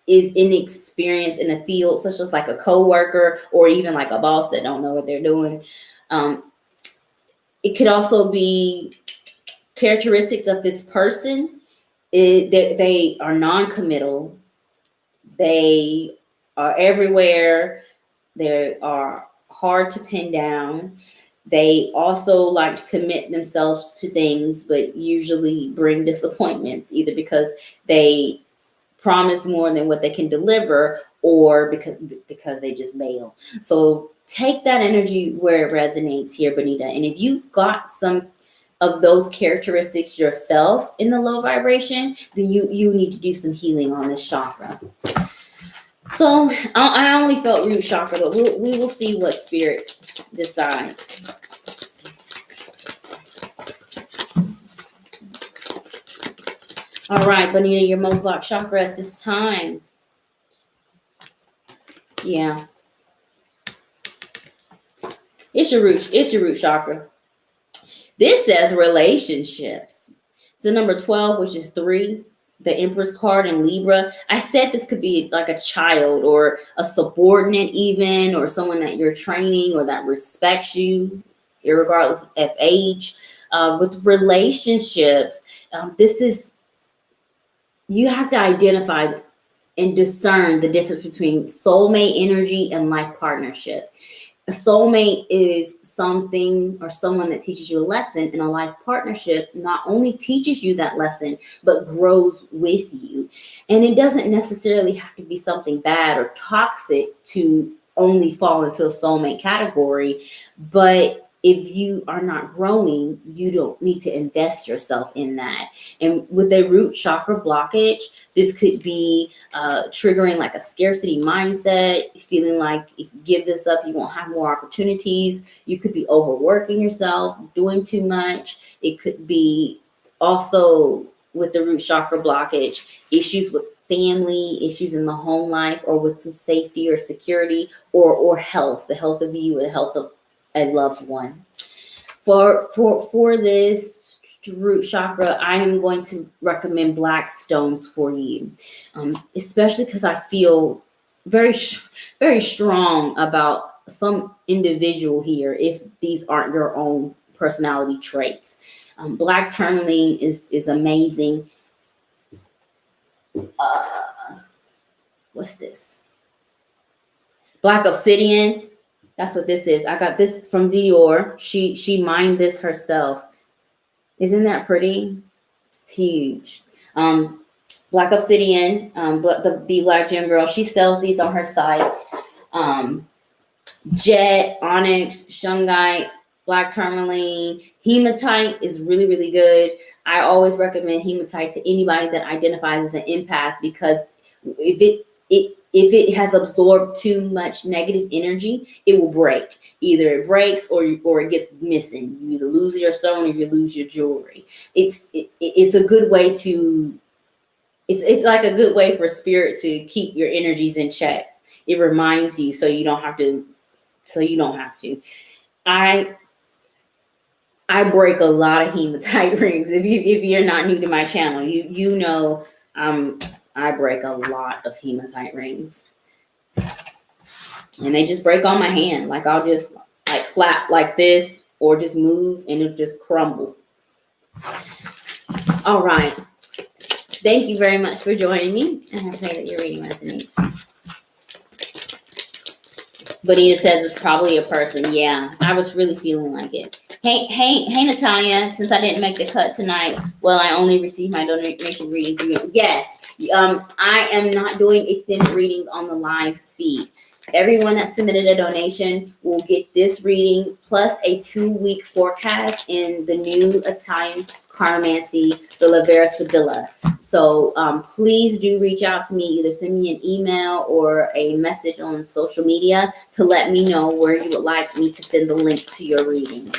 is inexperienced in a field, such as like a co-worker, or even like a boss that don't know what they're doing. It could also be characteristics of this person. They are non-committal. They are everywhere. They are hard to pin down. They also like to commit themselves to things, but usually bring disappointments, either because they promise more than what they can deliver, or because they just bail. So take that energy where it resonates here, Bonita. And if you've got some of those characteristics yourself in the low vibration, then you need to do some healing on this chakra. So I only felt root chakra, but we will see what spirit decides. All right, Bonita, your most blocked chakra at this time. Yeah. It's your root chakra. This says relationships. So number 12, which is 3, the Empress card in Libra. I said this could be like a child, or a subordinate even, or someone that you're training, or that respects you, irregardless of age. With relationships, this is, you have to identify and discern the difference between soulmate energy and life partnership. A soulmate is something or someone that teaches you a lesson, and a life partnership not only teaches you that lesson, but grows with you. And it doesn't necessarily have to be something bad or toxic to only fall into a soulmate category. But if you are not growing, you don't need to invest yourself in that. And with a root chakra blockage, this could be triggering like a scarcity mindset, feeling like if you give this up, you won't have more opportunities. You could be overworking yourself, doing too much. It could be also with the root chakra blockage, issues with family, issues in the home life, or with some safety or security, or health, the health of you, or the health of a loved one. For this root chakra, I am going to recommend black stones for you, especially because I feel very strong about some individual here if these aren't your own personality traits. Black tourmaline is amazing. What's this? Black obsidian. That's what this is. I got this from Dior. She mined this herself. Isn't that pretty? It's huge. Black obsidian, the Black Gem Girl. She sells these on her site. Jet, onyx, shungite, black tourmaline, hematite is really, really good. I always recommend hematite to anybody that identifies as an empath, because if it has absorbed too much negative energy, it will break. Either it breaks or it gets missing. You either lose your stone or you lose your jewelry. It's a good way to. It's like a good way for spirit to keep your energies in check. It reminds you so you don't have to. I break a lot of hematite rings. If you're not new to my channel, you know I break a lot of hematite rings, and they just break on my hand. Like I'll just like clap like this, or just move and it'll just crumble. All right. Thank you very much for joining me, and I pray that your reading resonates. Bonita says it's probably a person. Yeah, I was really feeling like it. Hey, Natalia. Since I didn't make the cut tonight, well, I only received my donation reading from you. Yes, I am not doing extended readings on the live feed. Everyone that submitted a donation will get this reading plus a 2-week forecast in the new Italian Cartomancy, the Sibilla. So please do reach out to me. Either send me an email or a message on social media to let me know where you would like me to send the link to your reading.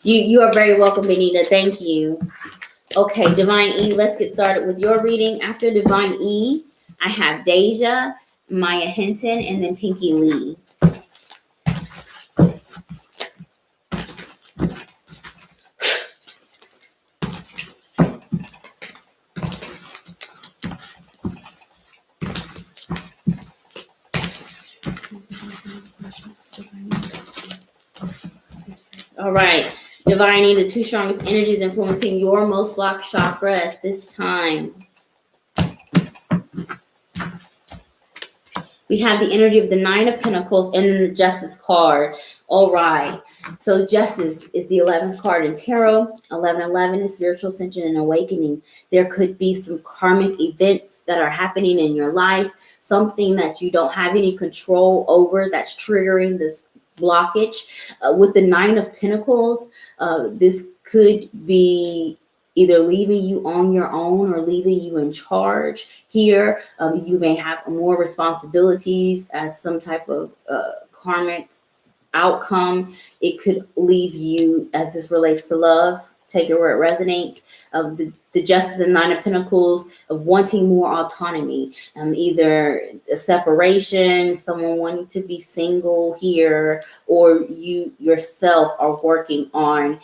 You are very welcome, Benita. Thank you. Okay, Divine E, let's get started with your reading. After Divine E, I have Deja, Maya Hinton, and then Pinky Lee. All right, Divine E, the 2 strongest energies influencing your most blocked chakra at this time. We have the energy of the 9 of Pentacles and then the Justice card. All right. So Justice is the 11th card in Tarot. 1111 is spiritual ascension and awakening. There could be some karmic events that are happening in your life, something that you don't have any control over that's triggering this blockage. With the 9 of Pentacles, this could be either leaving you on your own or leaving you in charge here. You may have more responsibilities as some type of karmic outcome. It could leave you, as this relates to love, take it where it resonates. The Justice and 9 of Pentacles of wanting more autonomy, either a separation, someone wanting to be single here, or you yourself are working on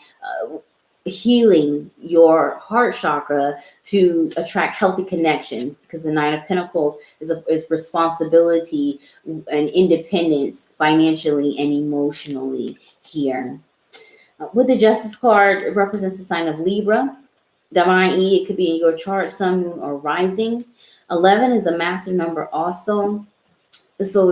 healing your heart chakra to attract healthy connections, because the 9 of Pentacles is responsibility and independence financially and emotionally here. With the Justice card, it represents the sign of Libra. Divine E, it could be in your chart, sun, moon, or rising. 11 is a master number also. So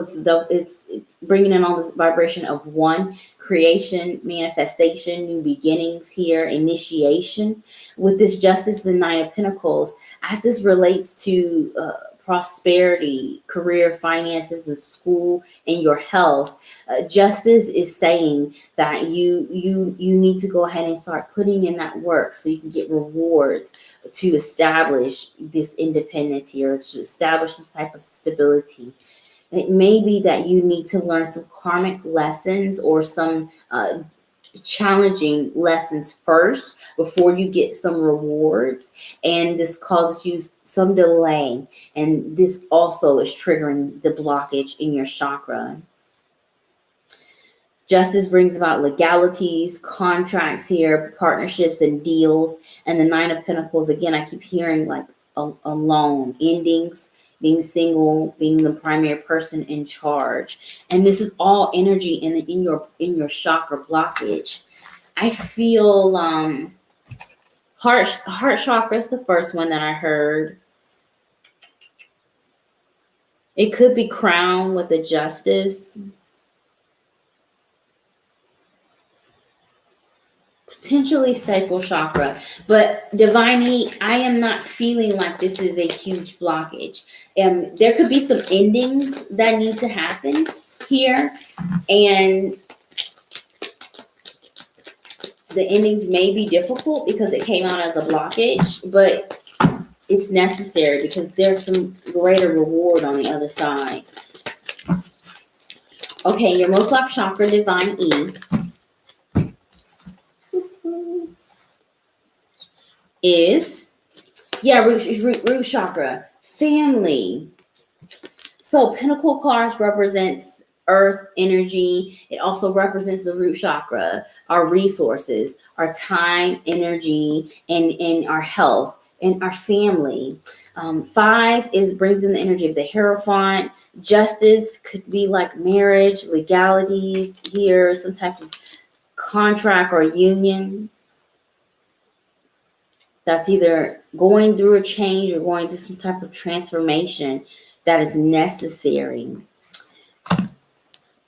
it's bringing in all this vibration of one, creation, manifestation, new beginnings here, initiation. With this Justice and Nine of Pentacles, as this relates to prosperity, career, finances, and school, and your health, Justice is saying that you need to go ahead and start putting in that work so you can get rewards to establish this independence here, to establish some type of stability. It may be that you need to learn some karmic lessons or some challenging lessons first before you get some rewards, and this causes you some delay, and this also is triggering the blockage in your chakra. Justice brings about legalities, contracts here, partnerships and deals. And the Nine of Pentacles, again, I keep hearing like alone, endings, being single, being the primary person in charge. And this is all energy in your chakra blockage. I feel heart chakra is the first one that I heard. It could be crown with the Justice. Potentially sacral chakra, but Divine E, I am not feeling like this is a huge blockage. There could be some endings that need to happen here, and the endings may be difficult because it came out as a blockage, but it's necessary because there's some greater reward on the other side. Okay, your most blocked chakra, Divine E, is root chakra, family. So Pentacle cards represents earth energy. It also represents the root chakra, our resources, our time, energy, and our health and our family. 5 brings in the energy of the Hierophant. Justice could be like marriage, legalities here, some type of contract or union that's either going through a change or going through some type of transformation that is necessary.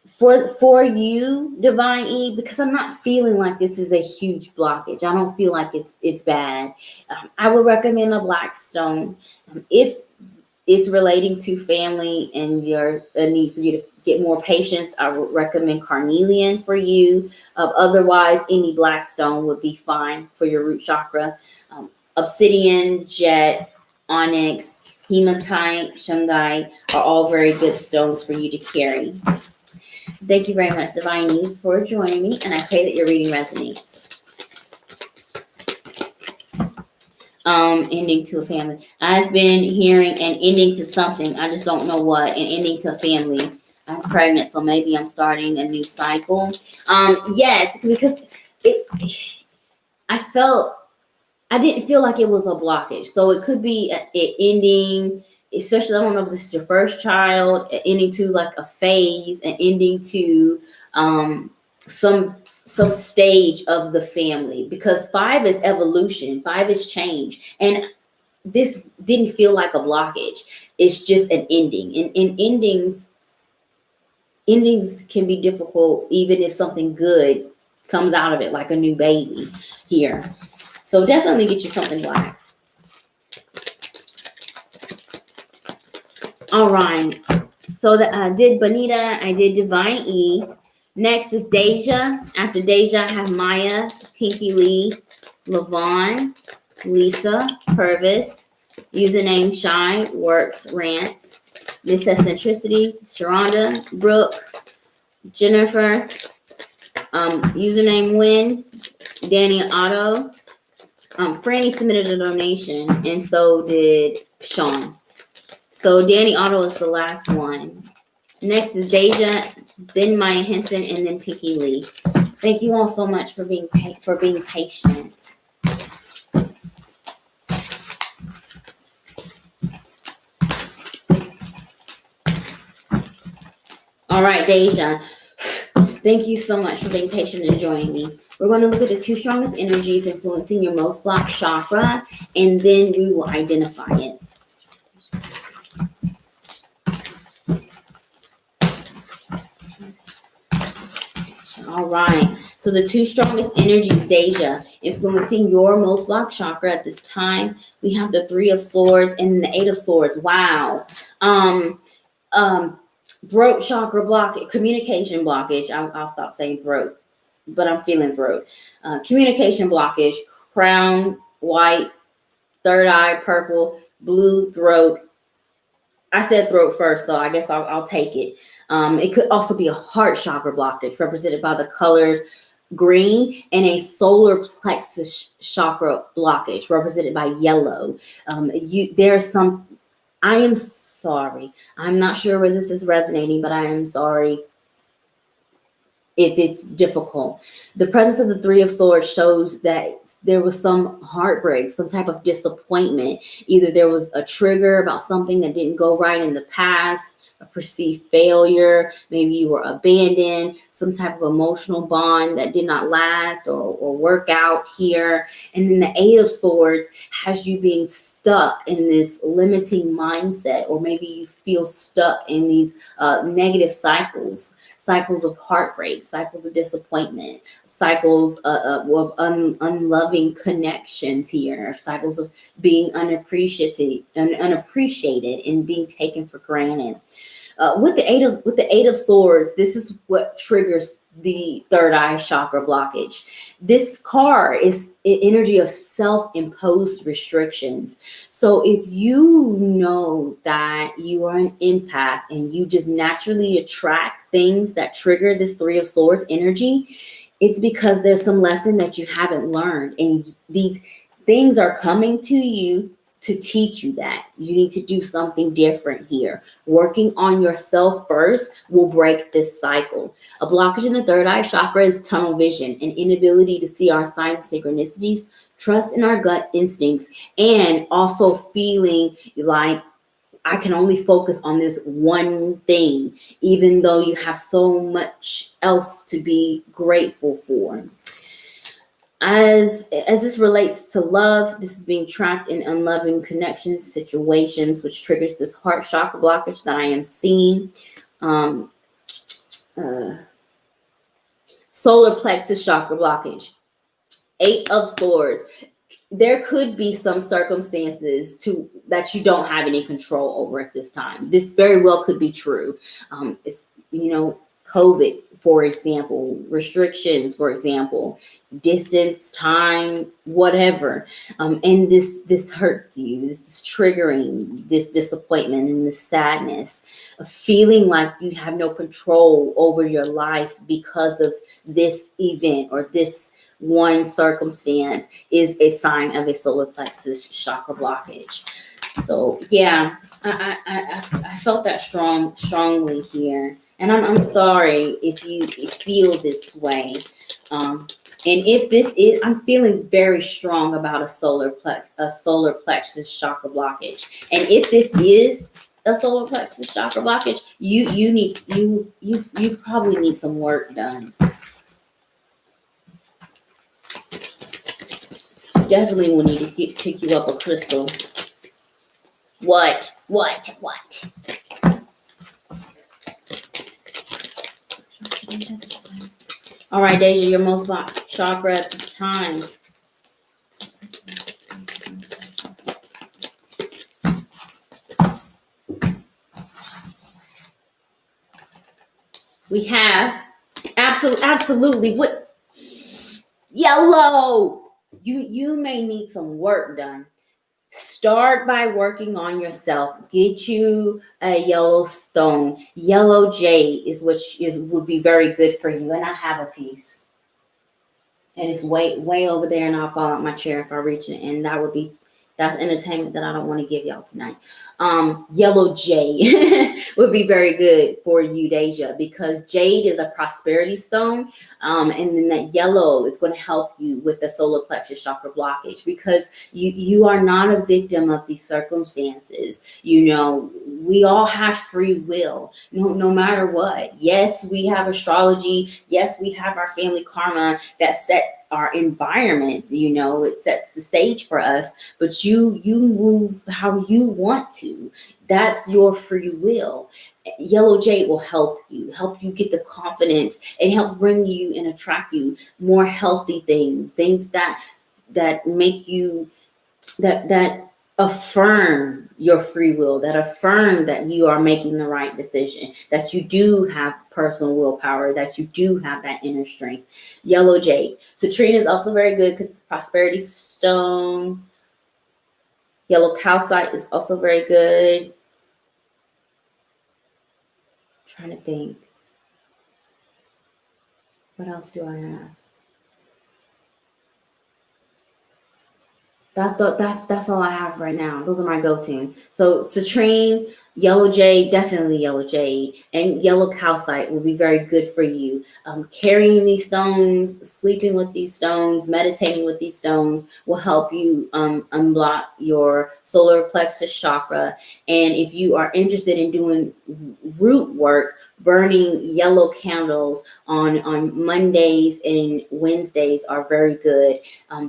For you, Divine E, because I'm not feeling like this is a huge blockage. I don't feel like it's bad. I would recommend a black stone. If it's relating to family and a need for you to get more patience, I would recommend carnelian for you. Otherwise, any black stone would be fine for your root chakra. Obsidian, jet, onyx, hematite, shungite are all very good stones for you to carry. Thank you very much, Divine E, for joining me, and I pray that your reading resonates. Ending to a family. I've been hearing an ending to something. I just don't know what. An ending to a family. I'm pregnant, so maybe I'm starting a new cycle. Yes, because I didn't feel like it was a blockage. So it could be an ending, especially, I don't know if this is your first child, an ending to like a phase, an ending to some stage of the family, because 5 is evolution, 5 is change, and this didn't feel like a blockage. It's just an ending, and endings can be difficult even if something good comes out of it, like a new baby here. So definitely get you something black. All right, so I did Bonita, I did Divine E. Next is Deja. After Deja, I have Maya, Pinky Lee, Lavon, Lisa, Purvis, username Shy, Works, Rants, Miss Eccentricity, Sharonda, Brooke, Jennifer, username Win, Danny Otto. Franny submitted a donation, and so did Sean. So Danny Otto is the last one. Next is Deja, then Maya Henson, and then Pinky Lee. Thank you all so much for being patient. All right, Deja. Thank you so much for being patient and joining me. We're going to look at the 2 strongest energies influencing your most blocked chakra, and then we will identify it. All right. So the two strongest energies, Deja, influencing your most blocked chakra at this time. We have the Three of Swords and the Eight of Swords. Wow. Throat chakra blockage, communication blockage. I'll stop saying throat, but I'm feeling throat. Communication blockage, crown, white, third eye, purple, blue, throat. I said throat first, so I guess I'll take it. It could also be a heart chakra blockage represented by the colors green, and a solar plexus chakra blockage represented by yellow. There's some, I am sorry. I'm not sure where this is resonating, but I am sorry if it's difficult. The presence of the Three of Swords shows that there was some heartbreak, some type of disappointment. Either there was a trigger about something that didn't go right in the past, a perceived failure, maybe you were abandoned, some type of emotional bond that did not last or work out here. And then the Eight of Swords has you being stuck in this limiting mindset, or maybe you feel stuck in these negative cycles of heartbreak, cycles of disappointment, cycles of unloving connections here, cycles of being unappreciated and being taken for granted. With the Eight of Swords, this is what triggers the third eye chakra blockage. This card is an energy of self-imposed restrictions. So if you know that you are an empath and you just naturally attract things that trigger this Three of Swords energy, it's because there's some lesson that you haven't learned, and these things are coming to you to teach you that you need to do something different here. Working on yourself first will break this cycle. A blockage in the third eye chakra is tunnel vision, an inability to see our signs and synchronicities, trust in our gut instincts, and also feeling like I can only focus on this one thing, even though you have so much else to be grateful for. As this relates to love, this is being trapped in unloving connections, situations, which triggers this heart chakra blockage that I am seeing. Solar plexus chakra blockage. Eight of Swords. There could be some circumstances that you don't have any control over at this time. This very well could be true. It's, COVID, for example, restrictions, for example, distance, time, whatever. And this hurts you. This is triggering this disappointment and this sadness, of feeling like you have no control over your life because of this event or this one circumstance, is a sign of a solar plexus chakra blockage. So yeah, I felt that strongly here. And I'm sorry if you feel this way. And if this is, I'm feeling very strong about a solar plexus chakra blockage. And if this is a solar plexus chakra blockage, you probably need some work done. Definitely will need to pick you up a crystal. What? All right, Deja, your most blocked chakra at this time. We have absolutely what? Yellow. You may need some work done. Start by working on yourself. Get you a yellow stone. Yellow jade would be very good for you. And I have a piece. And it's way over there, and I'll fall out my chair if I reach it. And that's entertainment that I don't want to give y'all tonight. Yellow jade would be very good for you, Deja, because jade is a prosperity stone. And then that yellow is going to help you with the solar plexus chakra blockage, because you are not a victim of these circumstances. We all have free will, no matter what. Yes, we have astrology. Yes, we have our family karma that set our environment. You know, it sets the stage for us, but you move how you want to. That's your free will. Yellow jade will help you get the confidence and help bring you and attract you more healthy things that make you, that affirm your free will, that affirm that you are making the right decision, that you do have personal willpower, that you do have that inner strength. Yellow jade. Citrine is also very good because it's a prosperity stone. Yellow calcite is also very good. Trying to think. What else do I have? That's all I have right now. Those are my go-to. So citrine, yellow jade, definitely yellow jade, and yellow calcite will be very good for you. Carrying these stones, sleeping with these stones, meditating with these stones will help you unblock your solar plexus chakra. And if you are interested in doing root work, burning yellow candles on Mondays and Wednesdays are very good.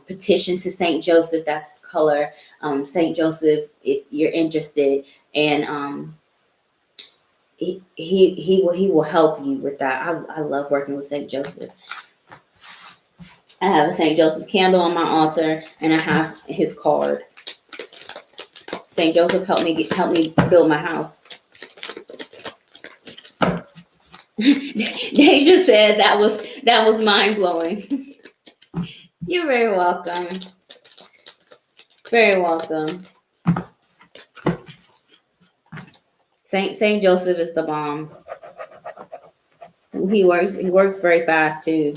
Petition to Saint Joseph, that's color. Saint Joseph, if you're interested, and he will help you with that. I love working with Saint Joseph. I have a Saint Joseph candle on my altar, and I have his card. Saint Joseph help me build my house. Deja said that was mind blowing. You're very welcome. Very welcome. Saint Joseph is the bomb. He works very fast too.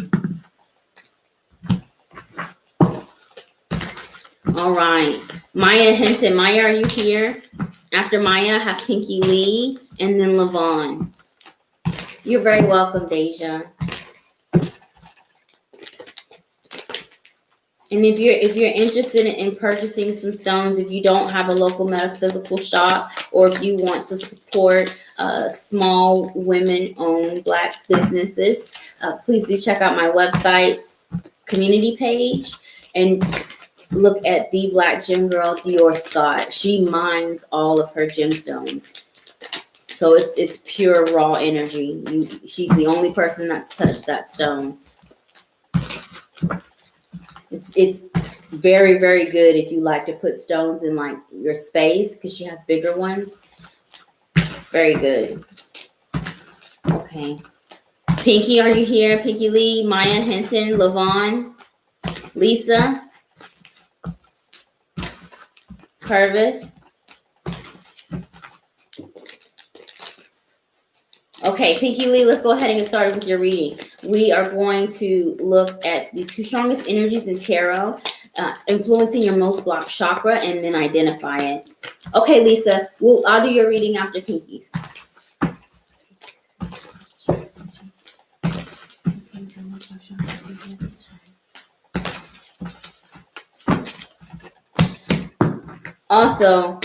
All right. Maya Hinton. Maya, are you here? After Maya, I have Pinky Lee and then Levon. You're very welcome, Deja. And if you're interested in purchasing some stones, if you don't have a local metaphysical shop, or if you want to support small women-owned Black businesses, please do check out my website's community page and look at the Black Gem Girl, Dior Scott. She mines all of her gemstones. So it's pure raw energy. She's the only person that's touched that stone. It's very, very good if you like to put stones in like your space, because she has bigger ones. Very good. Okay. Pinky, are you here? Pinky Lee, Maya Hinton, Levon, Lisa, Purvis. Okay, Pinky Lee, let's go ahead and get started with your reading. We are going to look at the 2 strongest energies in tarot, influencing your most blocked chakra, and then identify it. Okay, Lisa, I'll do your reading after Pinky's. Also,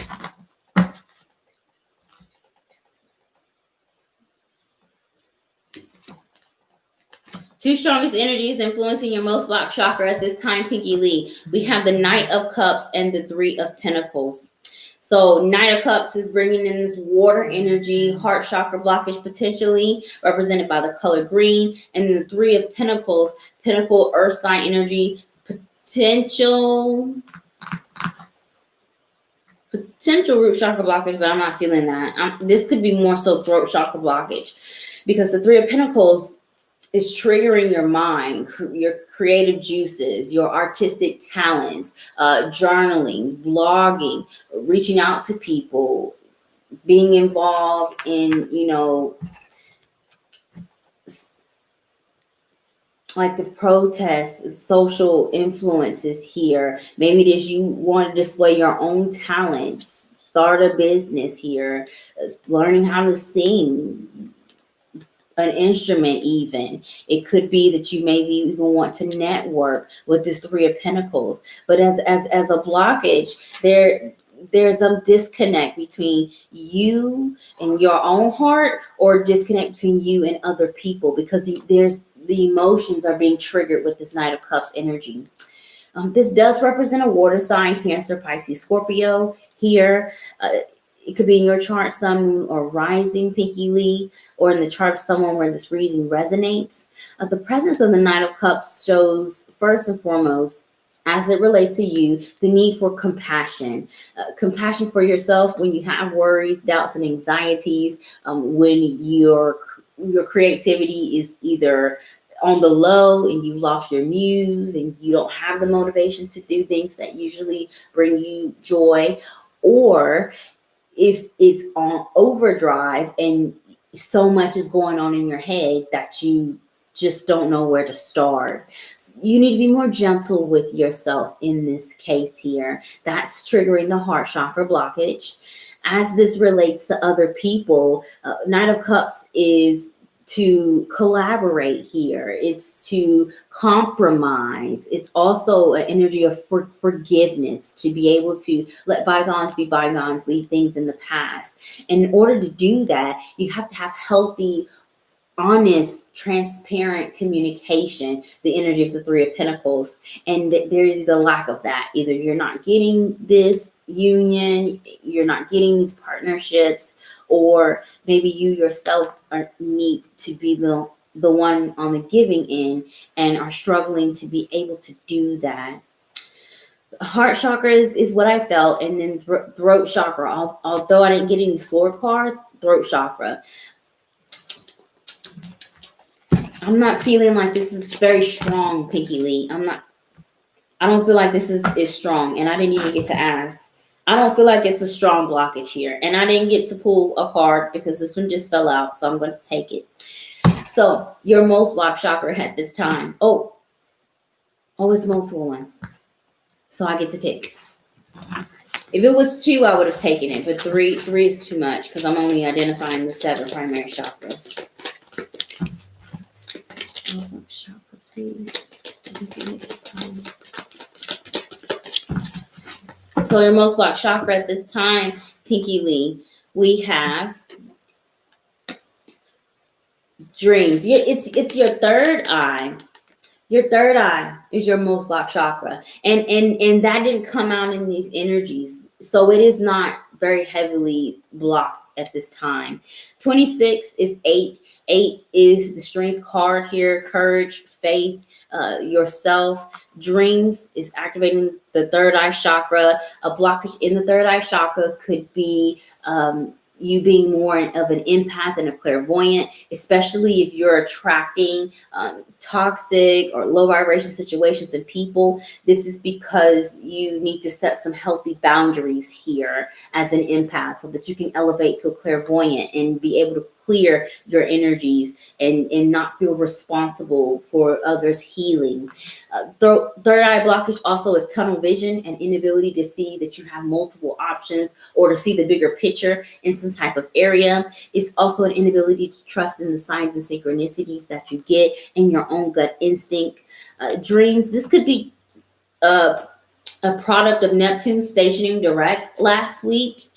Two strongest energies influencing your most blocked chakra at this time, Pinky Lee. We have the Knight of Cups and the Three of Pentacles. So Knight of Cups is bringing in this water energy, heart chakra blockage potentially, represented by the color green. And then the Three of Pentacles, Pentacle, earth sign energy, potential root chakra blockage, but I'm not feeling that. This could be more so throat chakra blockage, because the Three of Pentacles is triggering your mind, your creative juices, your artistic talents, journaling, blogging, reaching out to people, being involved in, like the protests, social influences here. Maybe it is you want to display your own talents, start a business here, learning how to sing, an instrument even. It could be that you maybe even want to network with this Three of Pentacles. But as a blockage, there's a disconnect between you and your own heart, or disconnect between you and other people, because the emotions are being triggered with this Knight of Cups energy. This does represent a water sign, Cancer, Pisces, Scorpio here. It could be in your chart, sun, moon, or rising, Pinky Lee, or in the chart of someone where this reading resonates. The presence of the Knight of Cups shows, first and foremost, as it relates to you, the need for compassion. Compassion for yourself when you have worries, doubts, and anxieties, when your creativity is either on the low and you've lost your muse and you don't have the motivation to do things that usually bring you joy, or if it's on overdrive and so much is going on in your head that you just don't know where to start. You need to be more gentle with yourself in this case here. That's triggering the heart chakra blockage. As this relates to other people, Knight of Cups is to collaborate here. It's to compromise. It's also an energy of forgiveness, to be able to let bygones be bygones, leave things in the past. And in order to do that, you have to have healthy, honest, transparent communication, the energy of the Three of Pentacles. And there is the lack of that. Either you're not getting this union, you're not getting these partnerships, or maybe you yourself need to be the one on the giving end and are struggling to be able to do that. Heart chakra is what I felt, and then throat chakra. Although I didn't get any sword cards, throat chakra. I'm not feeling like this is very strong, Pinky Lee. I don't feel like this is strong, and I didn't even get to ask. I don't feel like it's a strong blockage here, and I didn't get to pull a card because this one just fell out, so I'm going to take it. So your most blocked chakra at this time. Oh, it's multiple ones, so I get to pick. If it was 2, I would have taken it, but 3 is too much because I'm only identifying the 7 primary chakras. Chakra, please. This time. So your most blocked chakra at this time, Pinky Lee, we have dreams. It's your third eye. Your third eye is your most blocked chakra, and that didn't come out in these energies, so it is not very heavily blocked at this time. 26 is 8. 8 is the strength card here, courage, faith, yourself. Dreams is activating the third eye chakra. A blockage in the third eye chakra could be you being more of an empath and a clairvoyant, especially if you're attracting toxic or low vibration situations and people. This is because you need to set some healthy boundaries here as an empath so that you can elevate to a clairvoyant and be able to clear your energies and not feel responsible for others' healing. Third eye blockage also is tunnel vision and inability to see that you have multiple options or to see the bigger picture in some type of area. It's also an inability to trust in the signs and synchronicities that you get in your own gut instinct. Dreams, this could be a product of Neptune stationing direct last week.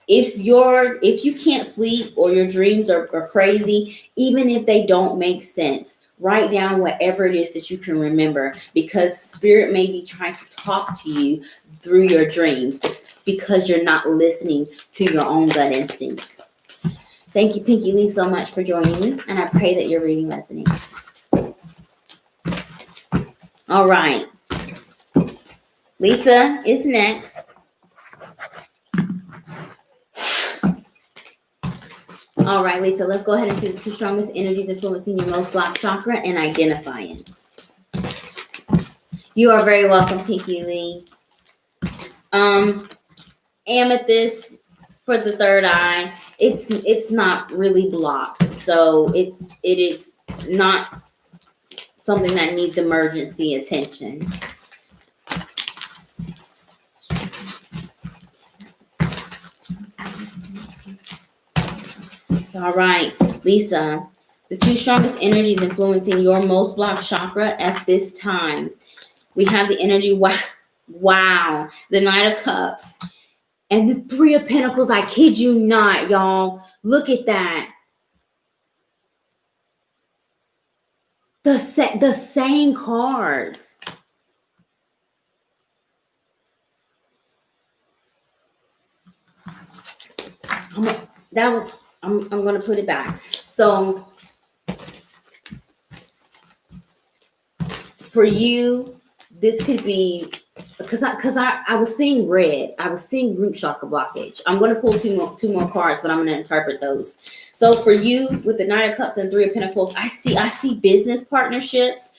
If you can't sleep or your dreams are crazy, even if they don't make sense, write down whatever it is that you can remember, because spirit may be trying to talk to you through your dreams. It's because you're not listening to your own gut instincts. Thank you, Pinky Lee, so much for joining me, and I pray that your reading resonates. All right. Lisa is next. All right, Lisa, let's go ahead and see the 2 strongest energies influencing your most blocked chakra and identify it. You are very welcome, Pinky Lee. Amethyst for the third eye. It's not really blocked, so it is not something that needs emergency attention. All right, Lisa, the 2 strongest energies influencing your most blocked chakra at this time. We have the energy, wow, the Knight of Cups, and the 3 of Pentacles. I kid you not, y'all. Look at that. The same cards. I'm gonna put it back. So for you, this could be because I was seeing red. I was seeing root chakra blockage. I'm going to pull two more cards, but I'm going to interpret those. So for you, with the Knight of Cups and Three of Pentacles, I see business partnerships,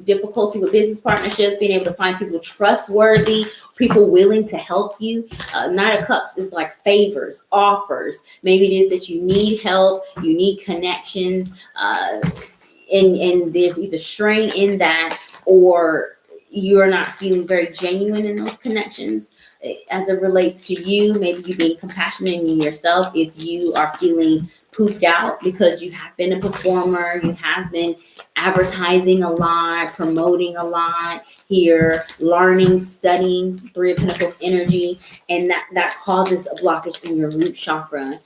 difficulty with business partnerships, being able to find people trustworthy, people willing to help you. Knight of Cups is like favors, offers. Maybe it is that you need help, you need connections, and there's either strain in that, or you're not feeling very genuine in those connections as it relates to you. Maybe you being compassionate in yourself. If you are feeling pooped out because you have been a performer, you have been advertising a lot, promoting a lot here, learning, studying, Three of Pentacles energy, and that causes a blockage in your root chakra.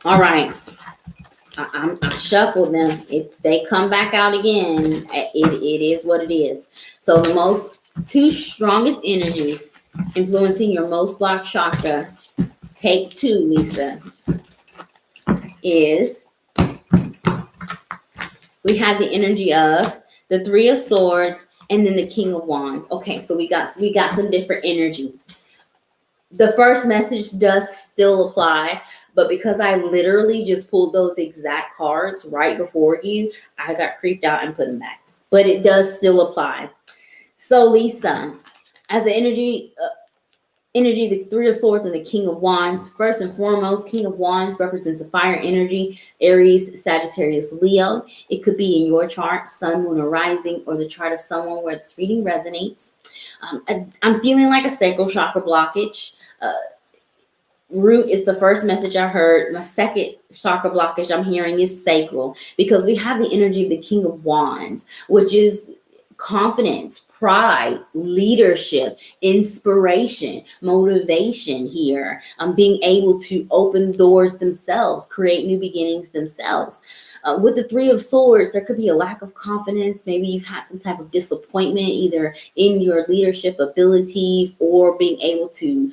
All right. I shuffled them. If they come back out again, it is what it is. So the two strongest energies influencing your most blocked chakra, take two, Lisa, is we have the energy of the Three of Swords and then the King of Wands. Okay, so we got some different energy. The first message does still apply, but because I literally just pulled those exact cards right before you, I got creeped out and put them back. But it does still apply. So Lisa, as the energy, the Three of Swords and the King of Wands, first and foremost, King of Wands represents a fire energy, Aries, Sagittarius, Leo. It could be in your chart, sun, moon, or rising, or the chart of someone where this reading resonates. I'm feeling like a sacral chakra blockage. Root is the first message I heard. My second chakra blockage I'm hearing is sacral, because we have the energy of the King of Wands, which is confidence, pride, leadership, inspiration, motivation here. Being able to open doors themselves, create new beginnings themselves. With the Three of Swords, there could be a lack of confidence. Maybe you've had some type of disappointment, either in your leadership abilities or being able to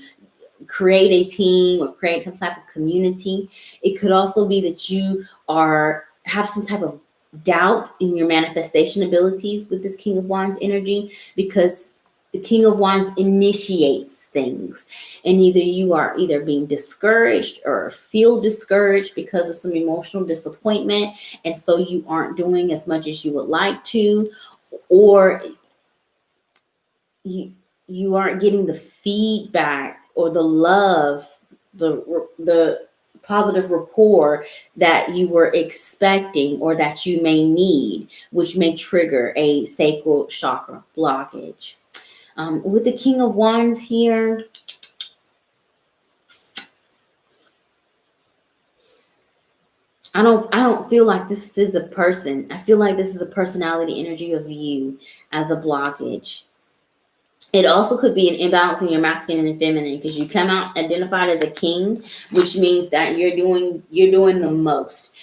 create a team or create some type of community. It could also be that you have some type of doubt in your manifestation abilities with this King of Wands energy, because the King of Wands initiates things, and you are being discouraged or feel discouraged because of some emotional disappointment, and so you aren't doing as much as you would like to, or you aren't getting the feedback or the love, the positive rapport that you were expecting or that you may need, which may trigger a sacral chakra blockage. With the King of Wands here, I don't feel like this is a person. I feel like this is a personality energy of you as a blockage. It also could be an imbalance in your masculine and feminine, because you come out identified as a king, which means that you're doing the most.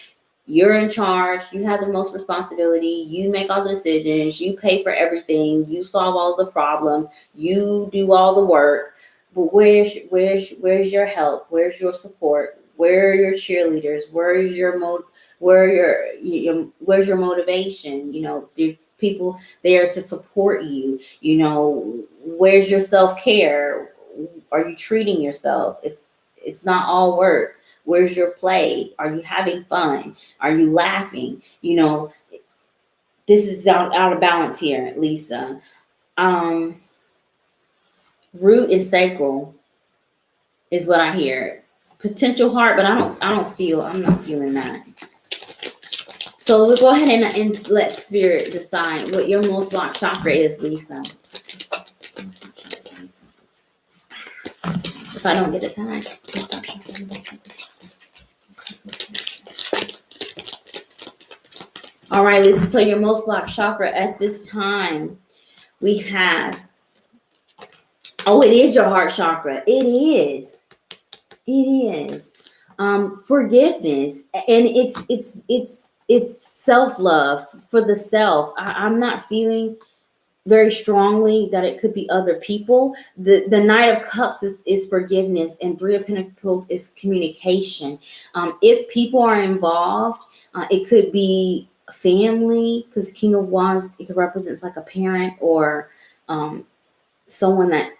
You're in charge. You have the most responsibility. You make all the decisions. You pay for everything. You solve all the problems. You do all the work. But where's your help? Where's your support? Where are your cheerleaders? Where's your motivation? Do people there to support you? Where's your self-care? Are you treating yourself? It's not all work. Where's your play? Are you having fun? Are you laughing? This is out of balance here, Lisa. Root and sacral is what I hear. Potential heart, but I'm not feeling that. So we'll go ahead and let Spirit decide what your most blocked chakra is, Lisa. If I don't get a tag. All right, Lisa. So your most blocked chakra at this time, we have. Oh, it is your heart chakra. It is. Forgiveness, and it's self-love for the self. I'm not feeling very strongly that it could be other people. The Knight of Cups is forgiveness, and Three of Pentacles is communication. If people are involved, it could be family, because King of Wands, it represents like a parent or someone that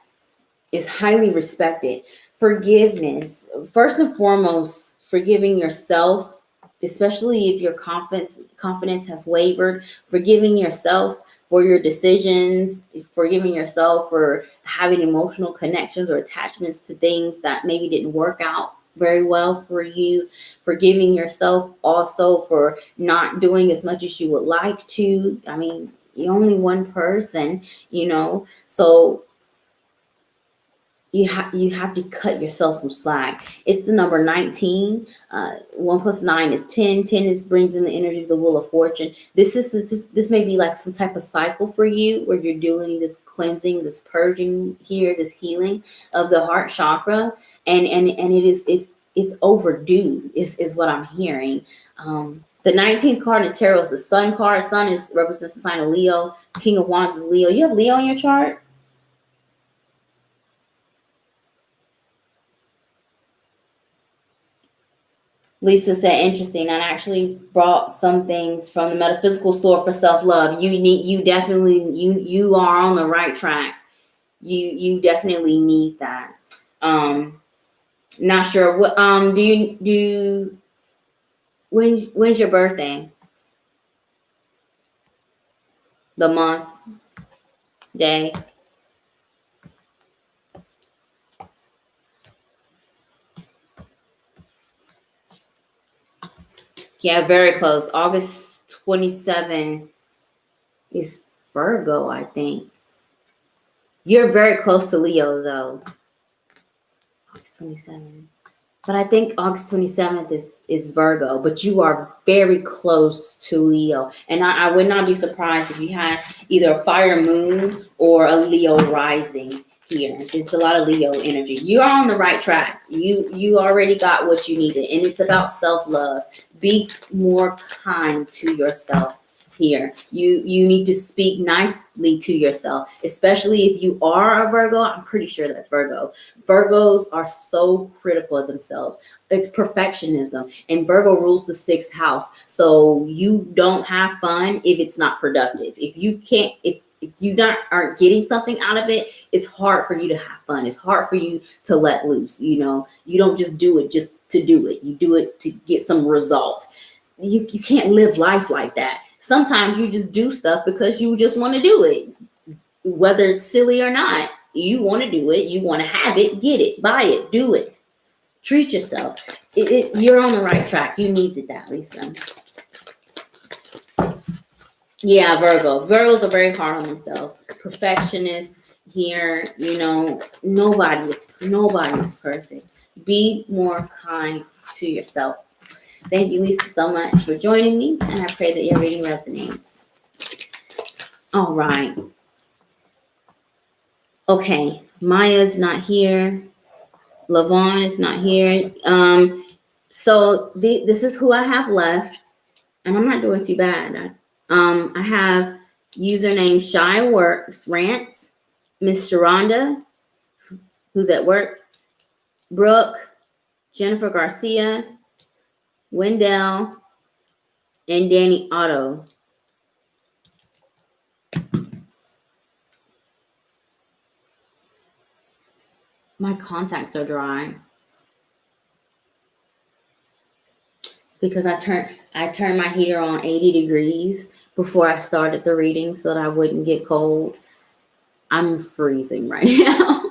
is highly respected. Forgiveness, first and foremost, forgiving yourself, especially if your confidence has wavered. Forgiving yourself for your decisions, forgiving yourself for having emotional connections or attachments to things that maybe didn't work out very well for you. Forgiving yourself also for not doing as much as you would like to. I mean, you're only one person, so you have to cut yourself some slack. It's the number 19. 1 plus 9 is 10. 10 brings in the energy of the Wheel of Fortune. This may be like some type of cycle for you, where you're doing this cleansing, this purging here, this healing of the heart chakra, and it's overdue. Is what I'm hearing. The 19th card in tarot is the Sun card. Sun represents the sign of Leo. King of Wands is Leo. You have Leo in your chart? Lisa said, interesting. I actually brought some things from the metaphysical store for self-love. You are on the right track. You definitely need that. Not sure what when's your birthday? The month, day. Yeah, very close. August 27 is Virgo, I think. You're very close to Leo, though. August 27. But I think August 27th is Virgo, but you are very close to Leo. And I would not be surprised if you had either a fire moon or a Leo rising here. It's a lot of Leo energy. You're on the right track. You already got what you needed. And it's about self-love. Be more kind to yourself here. You need to speak nicely to yourself, especially if you are a Virgo. I'm pretty sure that's Virgo. Virgos are so critical of themselves. It's perfectionism, and Virgo rules the 6th house. So you don't have fun if it's not productive. If you aren't getting something out of it, it's hard for you to have fun. It's hard for you to let loose. You don't just do it just to do it. You do it to get some result. You can't live life like that. Sometimes you just do stuff because you just want to do it, whether it's silly or not. You want to do it. You want to have it, get it, buy it, do it. Treat yourself. You're on the right track. You needed that, Lisa. Yeah, Virgo. Virgos are very hard on themselves. Perfectionists here. Nobody is perfect. Be more kind to yourself. Thank you, Lisa, so much for joining me, and I pray that your reading resonates. All right. Okay, Maya's not here. Lavon is not here. So this is who I have left, and I'm not doing too bad. I have username Shy Works Rants, Miss Sharonda, who's at work, Brooke, Jennifer Garcia, Wendell, and Danny Otto. My contacts are dry because I turned my heater on 80 degrees before I started the reading so that I wouldn't get cold. I'm freezing right now.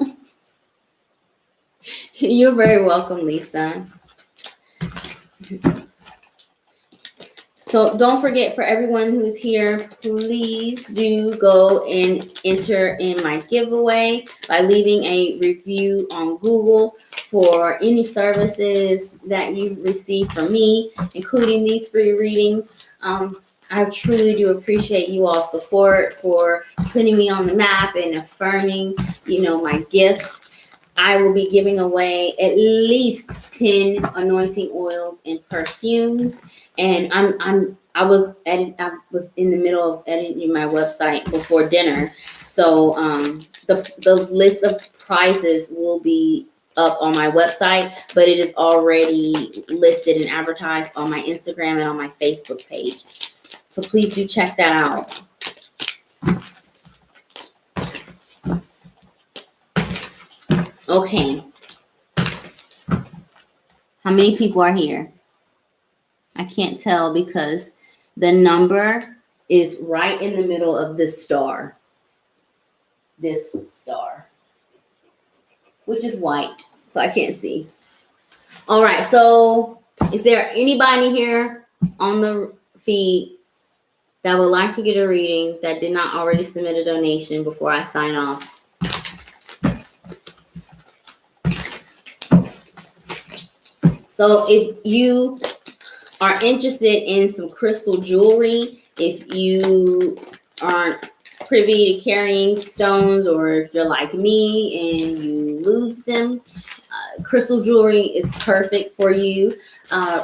You're very welcome, Lisa. So don't forget, for everyone who's here, please do go and enter in my giveaway by leaving a review on Google for any services that you receive from me, including these free readings. I truly do appreciate you all's support for putting me on the map and affirming, my gifts. I will be giving away at least 10 anointing oils and perfumes. And I was in the middle of editing my website before dinner. So the list of prizes will be up on my website, but it is already listed and advertised on my Instagram and on my Facebook page. So please do check that out. Okay. How many people are here? I can't tell because the number is right in the middle of this star. This star, which is white, so I can't see. All right, so is there anybody here on the feed that would like to get a reading that did not already submit a donation before I sign off? So if you are interested in some crystal jewelry, if you aren't privy to carrying stones, or if you're like me and you lose them, crystal jewelry is perfect for you.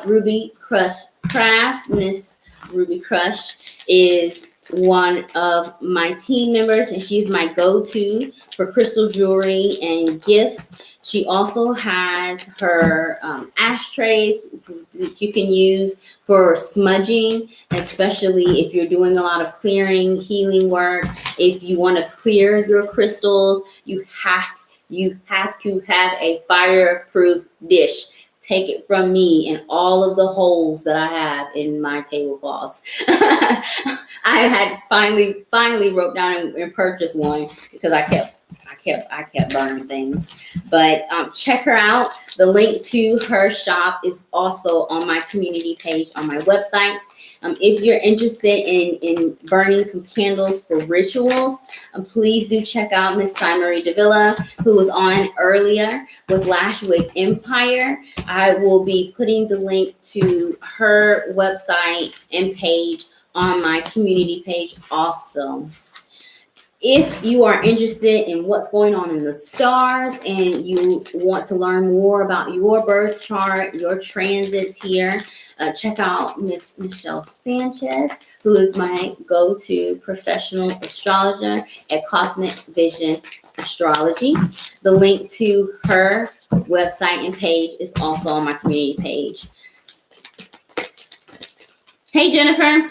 Ruby Crush Crafts, Miss Ruby Crush, is one of my team members, and she's my go-to for crystal jewelry and gifts. She also has her ashtrays that you can use for smudging, especially if you're doing a lot of clearing, healing work. If you want to clear your crystals, you have to have a fireproof dish. Take it from me and all of the holes that I have in my tablecloths. I had finally wrote down and purchased one because I kept burning things. But check her out. The link to her shop is also on my community page on my website. If you're interested in burning some candles for rituals, please do check out Miss Marie Davila, who was on earlier with Lashwick Empire. I will be putting the link to her website and page on my community page also. If you are interested in what's going on in the stars and you want to learn more about your birth chart, your transits here, check out Miss Michelle Sanchez, who is my go-to professional astrologer at Cosmic Vision Astrology. The link to her website and page is also on my community page. Hey, Jennifer.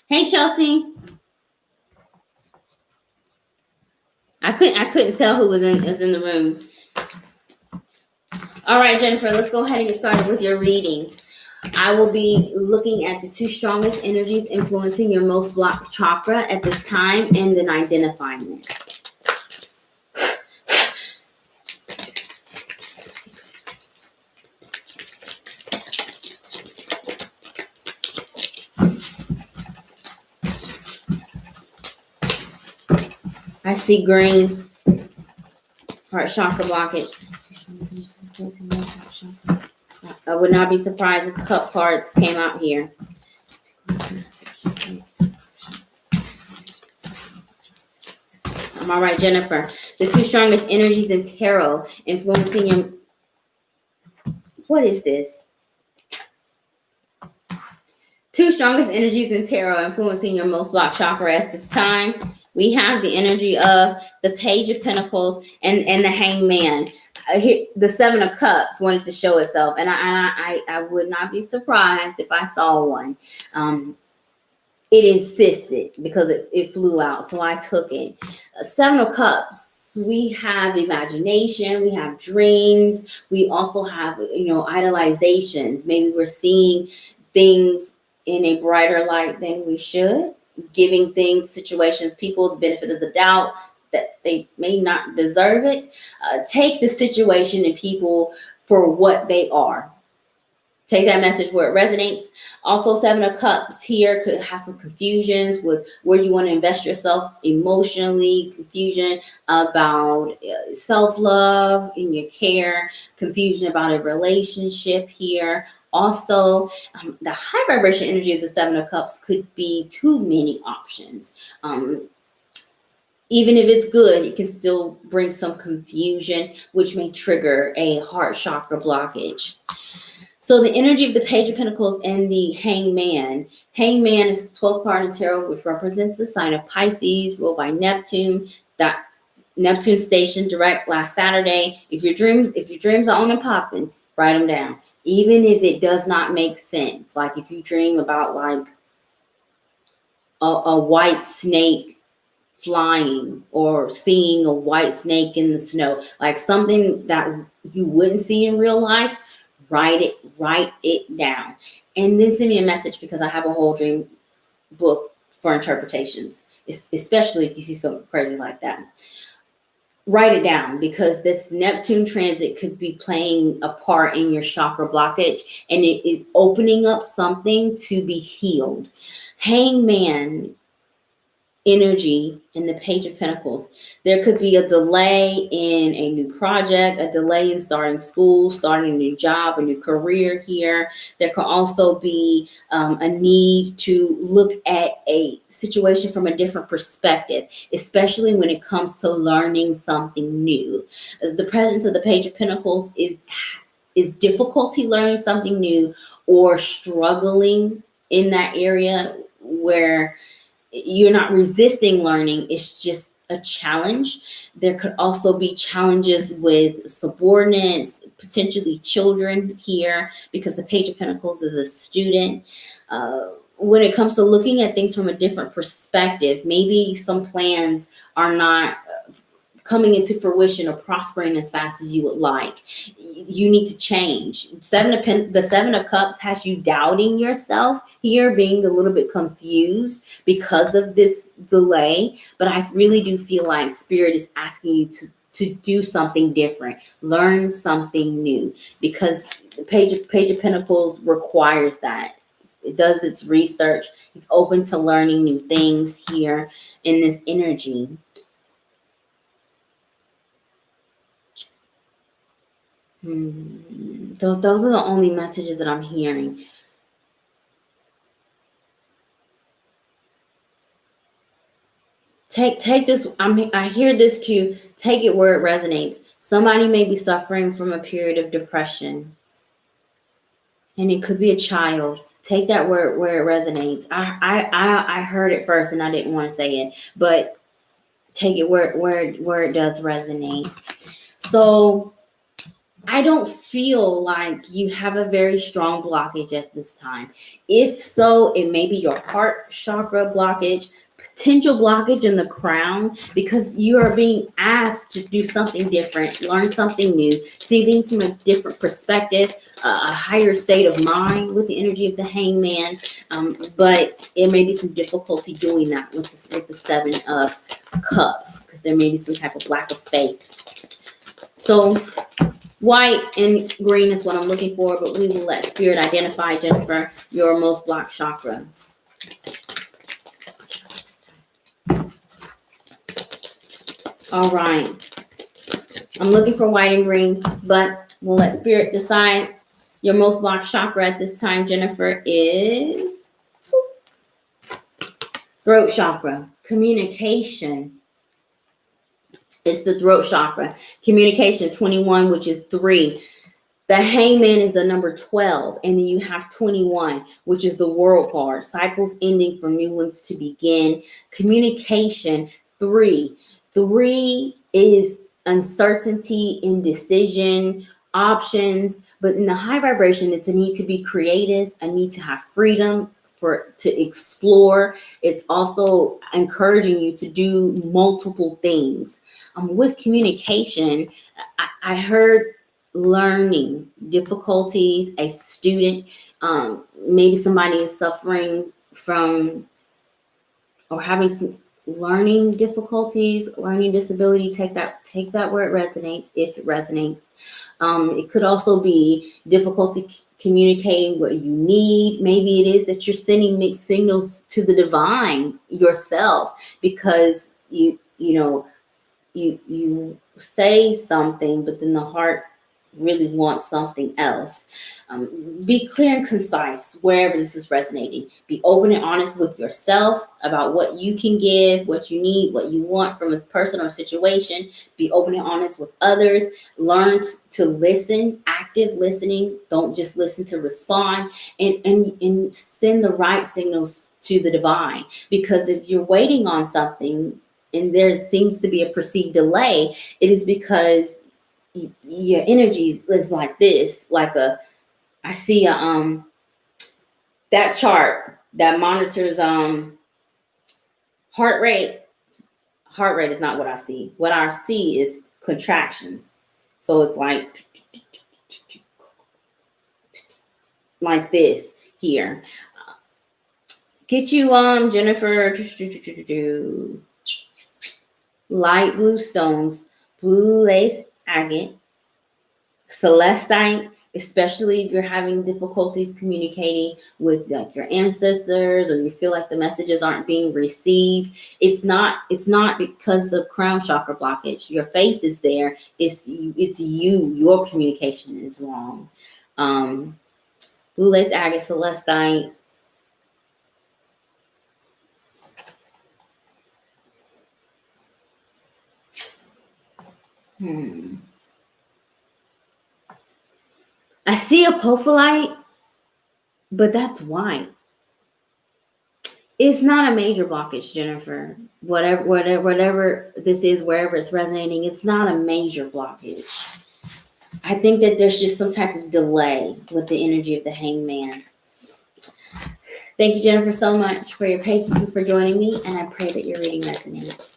Hey, Chelsea. I couldn't tell who was in the room. All right, Jennifer, let's go ahead and get started with your reading. I will be looking at the 2 strongest energies influencing your most blocked chakra at this time and then identifying it. I see green, heart chakra blockage. I would not be surprised if cup cards came out here. I'm all right, Jennifer. The 2 strongest energies in tarot influencing your... What is this? 2 strongest energies in tarot influencing your most blocked chakra at this time. We have the energy of the Page of Pentacles and the Hangman. The 7 of Cups wanted to show itself, and I would not be surprised if I saw one. It insisted because it flew out, so I took it. 7 of Cups, we have imagination, we have dreams, we also have, idolizations. Maybe we're seeing things in a brighter light than we should, giving things, situations, people the benefit of the doubt that they may not deserve it. Take the situation and people for what they are. Take that message where it resonates. Also, 7 of Cups here could have some confusions with where you want to invest yourself emotionally, confusion about self-love in your care, confusion about a relationship here. Also, the high vibration energy of the 7 of Cups could be too many options. Even if it's good, it can still bring some confusion, which may trigger a heart chakra blockage. So the energy of the Page of Pentacles and the Hangman. Hangman is the 12th card in the tarot, which represents the sign of Pisces, ruled by Neptune. That Neptune station direct last Saturday. If your dreams are on and popping, write them down. Even if it does not make sense. Like if you dream about like a white snake flying, or seeing a white snake in the snow, like something that you wouldn't see in real life, write it down. And then send me a message, because I have a whole dream book for interpretations, especially if you see something crazy like that. Write it down, because this Neptune transit could be playing a part in your chakra blockage, and it is opening up something to be healed. Hangman energy in the Page of Pentacles. There could be a delay in a new project, a delay in starting school, starting a new job, a new career here. There could also be a need to look at a situation from a different perspective, especially when it comes to learning something new. The presence of the Page of Pentacles is difficulty learning something new, or struggling in that area where you're not resisting learning, it's just a challenge. There could also be challenges with subordinates, potentially children here, because the Page of Pentacles is a student. When it comes to looking at things from a different perspective, maybe some plans are not coming into fruition or prospering as fast as you would like. You need to change. The Seven of Cups has you doubting yourself here, being a little bit confused because of this delay. But I really do feel like Spirit is asking you to do something different, learn something new, because the Page of Pentacles requires that. It does its research. It's open to learning new things here in this energy. Those are the only messages that I'm hearing. Take this. I hear this too. Take it where it resonates. Somebody may be suffering from a period of depression, and it could be a child. Take that where it resonates. I heard it first, and I didn't want to say it, but take it where it does resonate. So I don't feel like you have a very strong blockage at this time. If so, it may be your heart chakra blockage, potential blockage in the crown, because you are being asked to do something different, learn something new, see things from a different perspective, a higher state of mind with the energy of the Hangman. But it may be some difficulty doing that with the Seven of Cups, because there may be some type of lack of faith. So white and green is what I'm looking for, but we will let Spirit identify, Jennifer, your most blocked chakra. All right. I'm looking for white and green, but we'll let Spirit decide. Your most blocked chakra at this time, Jennifer, is throat chakra, communication. It's the throat chakra. Communication 21, which is 3. The Hangman is the number 12. And then you have 21, which is the World card. Cycles ending for new ones to begin. Communication 3. 3 is uncertainty, indecision, options. But in the high vibration, it's a need to be creative, a need to have freedom to explore. It's also encouraging you to do multiple things. With communication, I heard learning difficulties, a student, maybe somebody is suffering from or having some learning difficulties, learning disability. Take that where it resonates, if it resonates. It could also be difficulty communicating what you need. Maybe it is that you're sending mixed signals to the divine yourself, because you say something, but then the heart really want something else. Be clear and concise wherever this is resonating. Be open and honest with yourself about what you can give, what you need, what you want from a person or situation. Be open and honest with others. Learn to listen, active listening. Don't just listen to respond, and send the right signals to the divine. Because if you're waiting on something and there seems to be a perceived delay, it is because your energy is like this, I see that chart that monitors heart rate. Heart rate is not what I see. What I see is contractions. So it's like this here. Get you Jennifer, light blue stones, blue lace agate, celestite, especially if you're having difficulties communicating with like your ancestors, or you feel like the messages aren't being received. It's not because of crown chakra blockage. Your faith is there. It's you. Your communication is wrong. Blue lace agate, celestite. I see apophyllite, but that's white. It's not a major blockage, Jennifer. Whatever this is, wherever it's resonating, it's not a major blockage. I think that there's just some type of delay with the energy of the hangman. Thank you, Jennifer, so much for your patience and for joining me, and I pray that your reading resonates.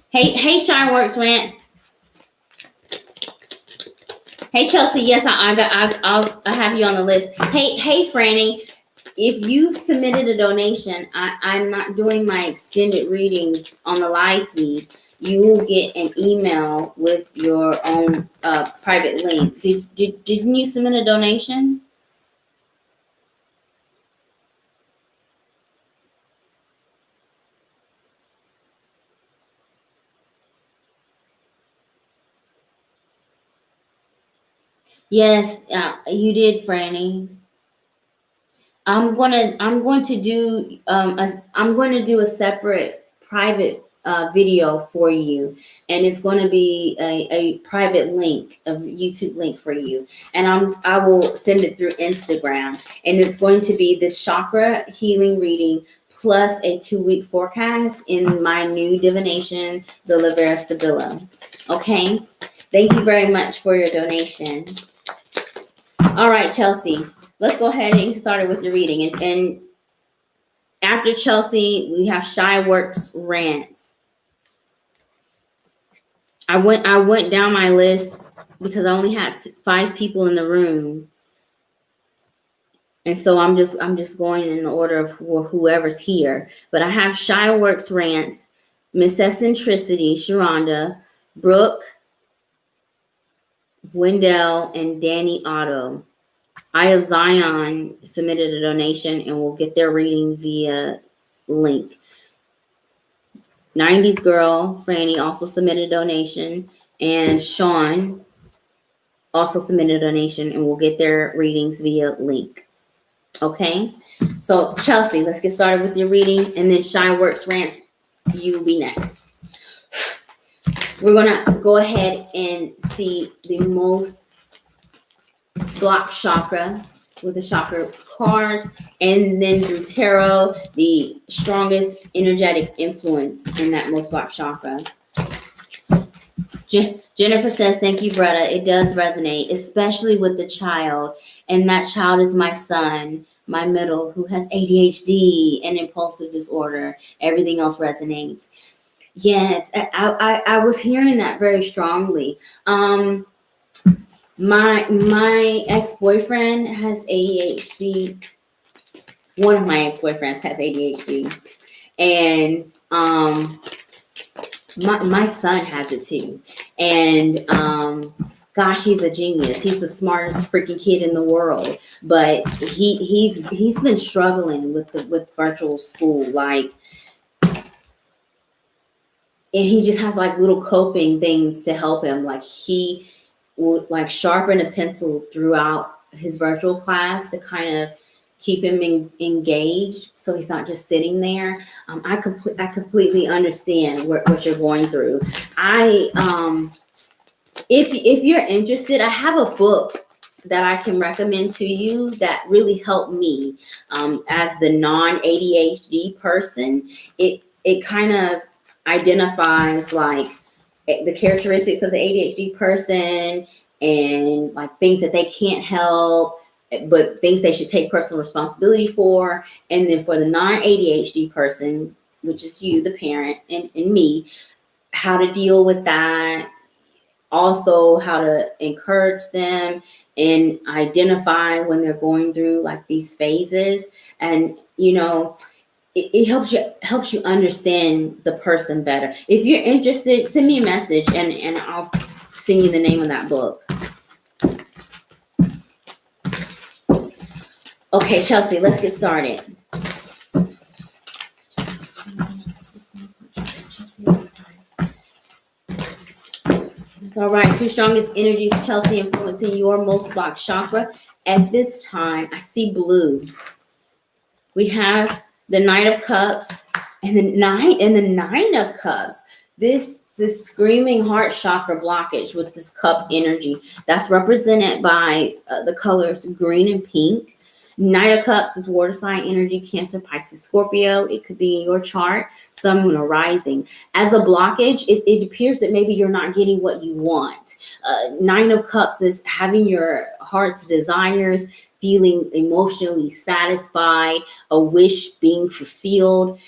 Hey, Shineworks Rants. Hey, Chelsea. Yes, I'll have you on the list. Hey, Franny. If you submitted a donation, I'm not doing my extended readings on the live feed. You will get an email with your own private link. Didn't you submit a donation? Yes, you did, Franny. I'm going to do a separate private video for you, and it's going to be a private link, a YouTube link for you, and I will send it through Instagram, and it's going to be this chakra healing reading plus a 2-week forecast in my new divination, the 𝘾𝙤𝙣𝙞𝙬𝙪. Okay, thank you very much for your donation. All right, Chelsea, let's go ahead and get started with the reading. And after Chelsea, we have Shyworks Rants. I went down my list because I only had 5 people in the room, and so I'm just going in the order of whoever's here. But I have Shyworks Rants, Miss Eccentricity, Sharonda, Brooke, Wendell, and Danny Otto. Eye of Zion submitted a donation and will get their reading via link. 90s Girl, Franny, also submitted a donation. And Sean also submitted a donation and will get their readings via link. Okay? So, Chelsea, let's get started with your reading. And then Shyworks Rants, you will be next. We're going to go ahead and see the most block chakra with the chakra cards, and then through tarot, the strongest energetic influence in that most block chakra. Jennifer says, thank you, Bretta. It does resonate, especially with the child. And that child is my son, my middle, who has ADHD and impulsive disorder. Everything else resonates. Yes, I was hearing that very strongly. My ex-boyfriend has ADHD. One of my ex-boyfriends has ADHD, and my son has it too. And gosh, he's a genius. He's the smartest freaking kid in the world. But he's been struggling with virtual school. Like, he just has like little coping things to help him. Like he would like sharpen a pencil throughout his virtual class to kind of keep him engaged, so he's not just sitting there. I completely understand what you're going through. If you're interested, I have a book that I can recommend to you that really helped me as the non-ADHD person. It kind of identifies like the characteristics of the ADHD person and like things that they can't help, but things they should take personal responsibility for. And then for the non-ADHD person, which is you, the parent, and me, how to deal with that. Also, how to encourage them and identify when they're going through like these phases. And, you know, it helps you understand the person better. If you're interested, send me a message and I'll send you the name of that book. Okay, Chelsea, let's get started. It's all right. Two strongest energies, Chelsea, influencing your most blocked chakra. At this time, I see blue. We have the Knight of Cups and the Nine of Cups. This screaming heart chakra blockage with this cup energy that's represented by the colors green and pink. Knight of Cups is water sign energy, Cancer, Pisces, Scorpio. It could be in your chart, Sun, Moon, or Rising. As a blockage, it appears that maybe you're not getting what you want. Nine of Cups is having your heart's desires, feeling emotionally satisfied, a wish being fulfilled.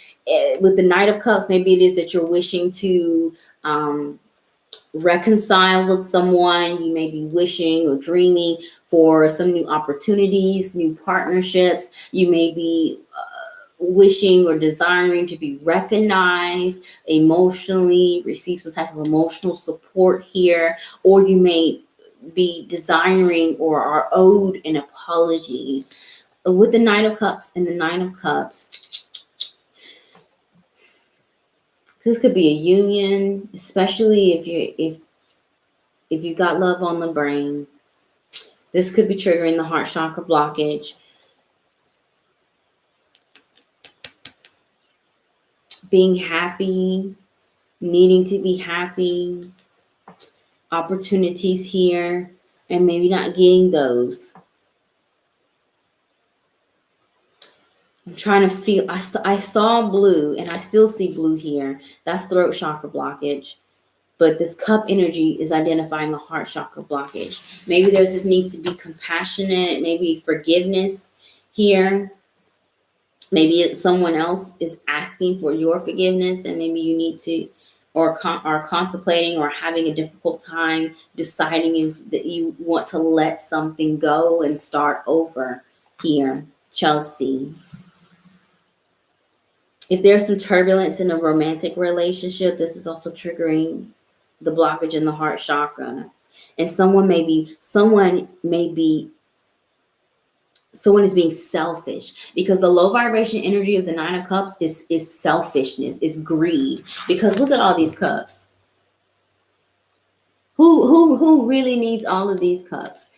With the Knight of Cups, maybe it is that you're wishing to reconcile with someone. You may be wishing or dreaming for some new opportunities, new partnerships. You may be wishing or desiring to be recognized emotionally, receive some type of emotional support here, or you may be desiring or are owed an apology. With the Knight of Cups and the Nine of Cups, this could be a union, especially if you got love on the brain. This could be triggering the heart chakra blockage. Being happy, needing to be happy, opportunities here, and maybe not getting those. I'm trying to feel, I saw blue and I still see blue here. That's throat chakra blockage. But this cup energy is identifying a heart chakra blockage. Maybe there's this need to be compassionate, maybe forgiveness here. Maybe it's someone else is asking for your forgiveness and maybe you need to, or are contemplating or having a difficult time deciding if that you want to let something go and start over here, Chelsea. If there's some turbulence in a romantic relationship, this is also triggering the blockage in the heart chakra. And someone is being selfish, because the low vibration energy of the Nine of Cups is selfishness, is greed. Because look at all these cups. Who really needs all of these cups?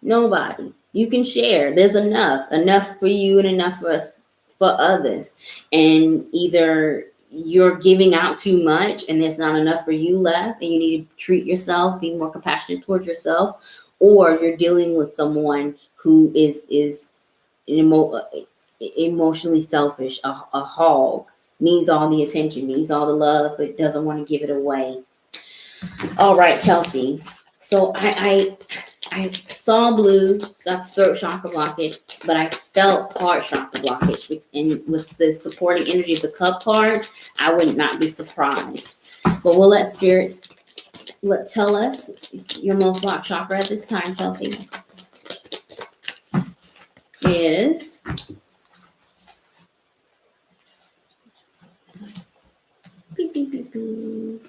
Nobody. You can share. There's enough for you and enough for us, for others. And either you're giving out too much and there's not enough for you left and you need to treat yourself, be more compassionate towards yourself, or you're dealing with someone who is emotionally selfish, a hog, needs all the attention, needs all the love, but doesn't want to give it away. All right, Chelsea. So I saw blue, so that's throat chakra blockage, but I felt heart chakra blockage. And with the supporting energy of the cup cards, I would not be surprised. But we'll let spirits tell us your most blocked chakra at this time, Chelsea. Is beep, beep, beep, beep.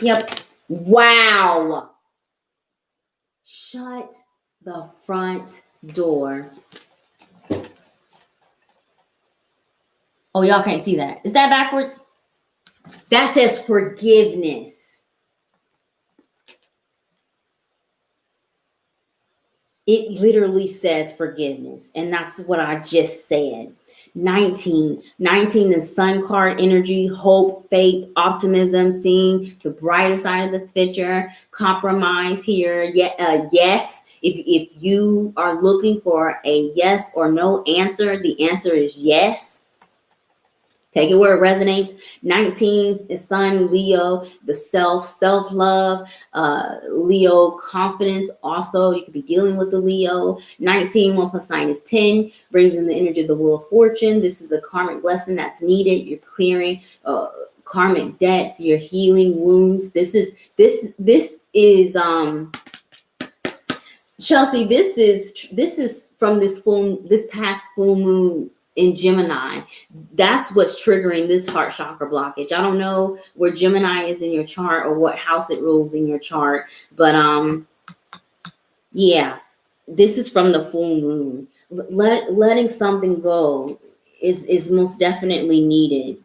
Yep. Wow. Shut the front door. Oh, y'all can't see that. Is that backwards? That says forgiveness. It literally says forgiveness. And that's what I just said. 19 is sun card energy, hope, faith, optimism, seeing the brighter side of the picture, compromise here. Yes. If you are looking for a yes or no answer, the answer is yes. Take it where it resonates. 19 is sun, Leo, the self-love, Leo confidence. Also, you could be dealing with the Leo. 19, 1 plus 9 is 10, brings in the energy of the Wheel of Fortune. This is a karmic lesson that's needed. You're clearing karmic debts. You're healing wounds. This is Chelsea. This is from this past full moon in Gemini. That's what's triggering this heart chakra blockage. I don't know where Gemini is in your chart or what house it rules in your chart, but yeah, this is from the full moon. Letting something go is most definitely needed.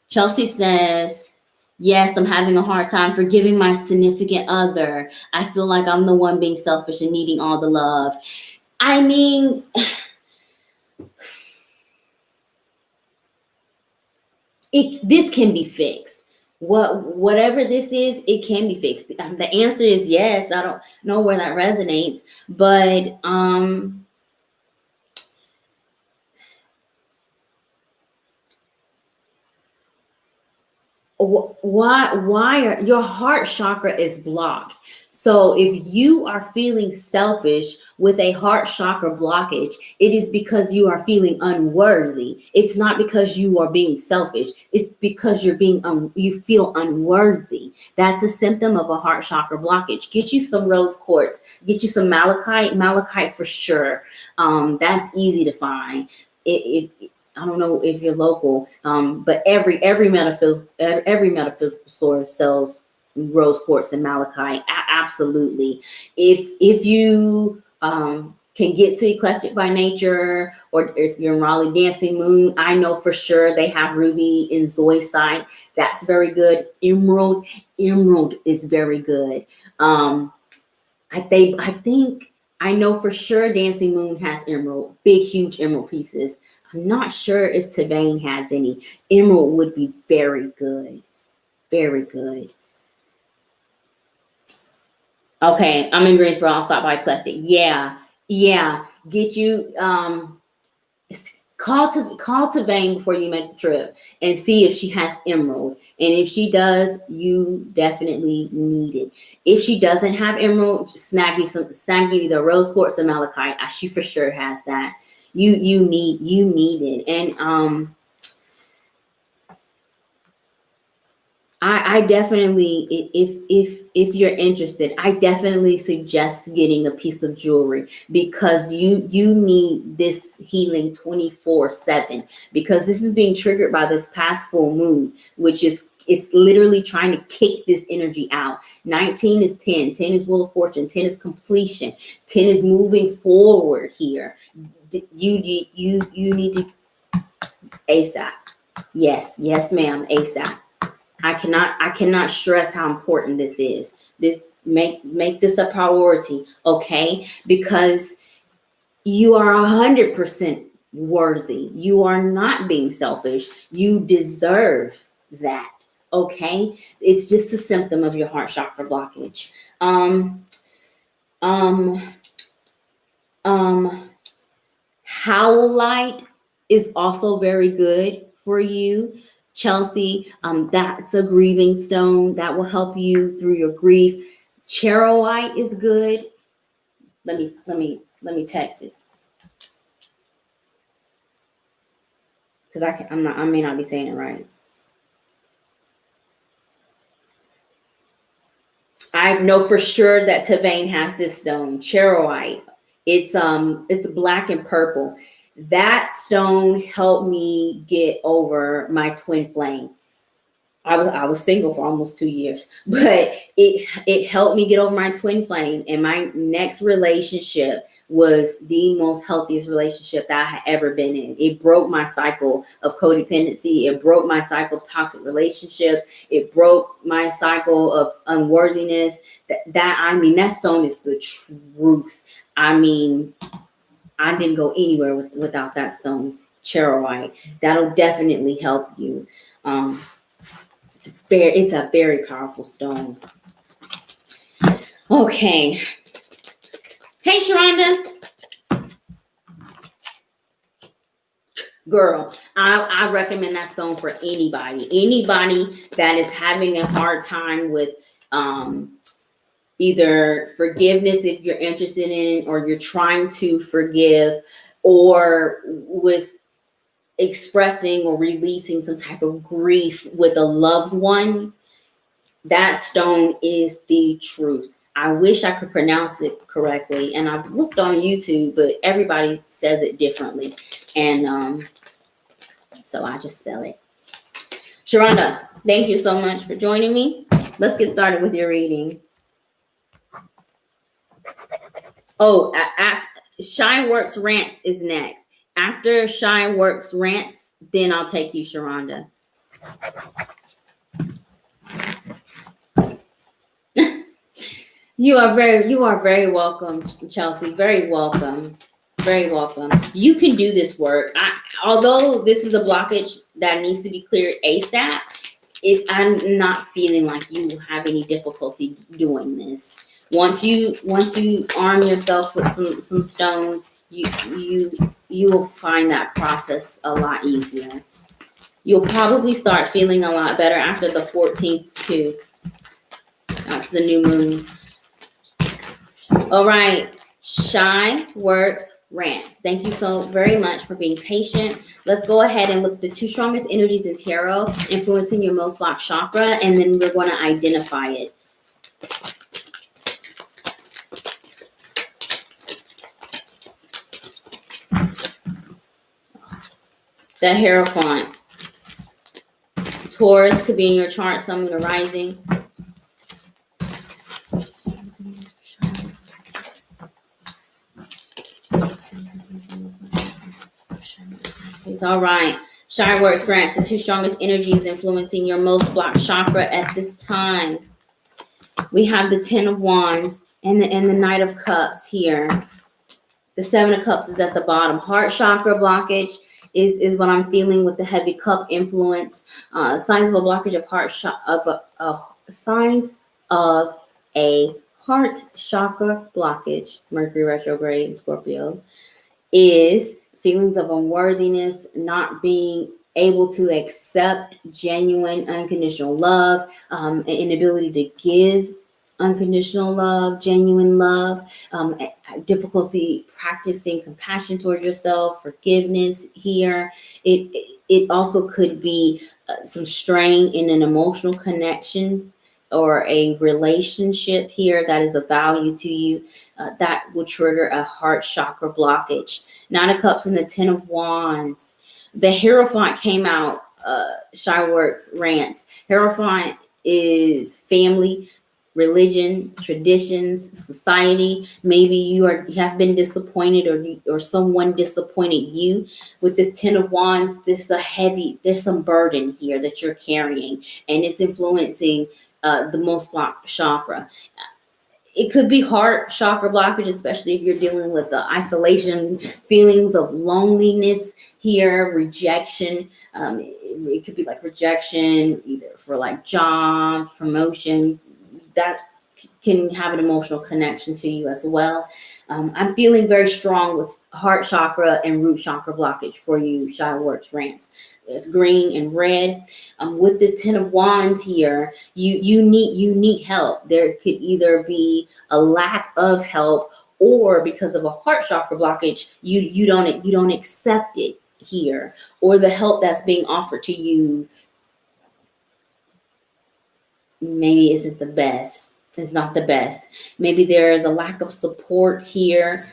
Chelsea says, yes, I'm having a hard time forgiving my significant other. I feel like I'm the one being selfish and needing all the love. I mean, this can be fixed. Whatever this is, it can be fixed. The answer is yes. I don't know where that resonates, but why are your heart chakra is blocked? So if you are feeling selfish with a heart chakra blockage, it is because you are feeling unworthy. It's not because you are being selfish. It's because you're you feel unworthy. That's a symptom of a heart chakra blockage. Get you some rose quartz. Get you some malachite for sure. That's easy to find. I don't know if you're local, but every metaphysical store sells rose quartz and malachite. Absolutely. If you can get to Eclectic by Nature, or if you're in Raleigh Dancing Moon, I know for sure they have ruby and zoisite. That's very good. Emerald is very good. I think I know for sure Dancing Moon has emerald, big, huge emerald pieces. I'm not sure if 𝘾𝙤𝙣𝙨 has any. Emerald would be very good. Very good. Okay, I'm in Greensboro. I'll stop by Eclectic. Yeah. Get you call 𝘾𝙤𝙣𝙨 before you make the trip and see if she has emerald. And if she does, you definitely need it. If she doesn't have emerald, snag you either rose quartz or malachite. She for sure has that. You need it. And I definitely, if you're interested, I definitely suggest getting a piece of jewelry, because you need this healing 24/7, because this is being triggered by this past full moon, which is, it's literally trying to kick this energy out. 19 is 10 is Wheel of Fortune, 10 is completion, 10 is moving forward here. You need to ASAP. Yes, ma'am, ASAP. I cannot stress how important this is. This make this a priority, okay? Because you are 100% worthy. You are not being selfish. You deserve that, okay? It's just a symptom of your heart chakra blockage. Howlite is also very good for you, Chelsea. That's a grieving stone that will help you through your grief. Charoite is good. Let me text it, because I may not be saying it right. I know for sure that 𝘾𝙤𝙣𝙨 has this stone, charoite. It's black and purple. That stone helped me get over my twin flame. I was single for almost 2 years, but it helped me get over my twin flame. And my next relationship was the most healthiest relationship that I had ever been in. It broke my cycle of codependency. It broke my cycle of toxic relationships. It broke my cycle of unworthiness. That stone is the truth. I mean, I didn't go anywhere without that stone, charoite. That'll definitely help you. It's a very powerful stone. Okay. Hey, Sharonda. Girl, I recommend that stone for anybody. Anybody that is having a hard time with either forgiveness, if you're interested in it, or you're trying to forgive, or with expressing or releasing some type of grief with a loved one, that stone is the truth. I wish I could pronounce it correctly, and I've looked on YouTube, but everybody says it differently, and so I just spell it. Sharonda, thank you so much for joining me. Let's get started with your reading. Oh, 𝘾𝙤𝙣𝙞𝙤𝙪𝙨 Rants is next. After 𝘾𝙤𝙣𝙞𝙤 Rants, then I'll take you, Sharonda. You are very welcome, Chelsea. Very welcome. Very welcome. You can do this work. Although this is a blockage that needs to be cleared ASAP, I'm not feeling like you have any difficulty doing this. Once you arm yourself with some stones, you will find that process a lot easier. You'll probably start feeling a lot better after the 14th too. That's the new moon. All right, 𝘾𝙤𝙣𝙞𝙤. Thank you so very much for being patient. Let's go ahead and look at the 2 strongest energies in tarot influencing your most blocked chakra, and then we're going to identify it. The Hierophant. Taurus could be in your chart, sun, moon, or rising. It's all right. 𝘾𝙤𝙣𝙞𝙤, the 2 strongest energies influencing your most blocked chakra at this time. We have the 10 of Wands and the Knight of Cups here. The 7 of Cups is at the bottom. Heart chakra blockage is what I'm feeling with the heavy cup influence. Signs of a blockage of signs of a heart chakra blockage, Mercury retrograde in Scorpio, is feelings of unworthiness, not being able to accept genuine unconditional love, an inability to give unconditional love, genuine love, difficulty practicing compassion towards yourself, forgiveness here. It also could be some strain in an emotional connection or a relationship here that is of value to you, that will trigger a heart chakra blockage. 9 of Cups and the 10 of Wands. The Hierophant came out, 𝘾𝙤𝙣𝙞𝙤. Hierophant is family, religion, traditions, society. Maybe you have been disappointed, or someone disappointed you. With this 10 of Wands, there's some burden here that you're carrying, and it's influencing the most blocked chakra. It could be heart chakra blockage, especially if you're dealing with the isolation, feelings of loneliness here, rejection. It could be like rejection, either for like jobs, promotion. That can have an emotional connection to you as well. I'm feeling very strong with heart chakra and root chakra blockage for you, 𝘾𝙤𝙣𝙞𝙤. It's green and red. With this 10 of Wands here, you need help. There could either be a lack of help, or because of a heart chakra blockage, you don't accept it here, or the help that's being offered to you maybe isn't the best. It's not the best. Maybe there is a lack of support here,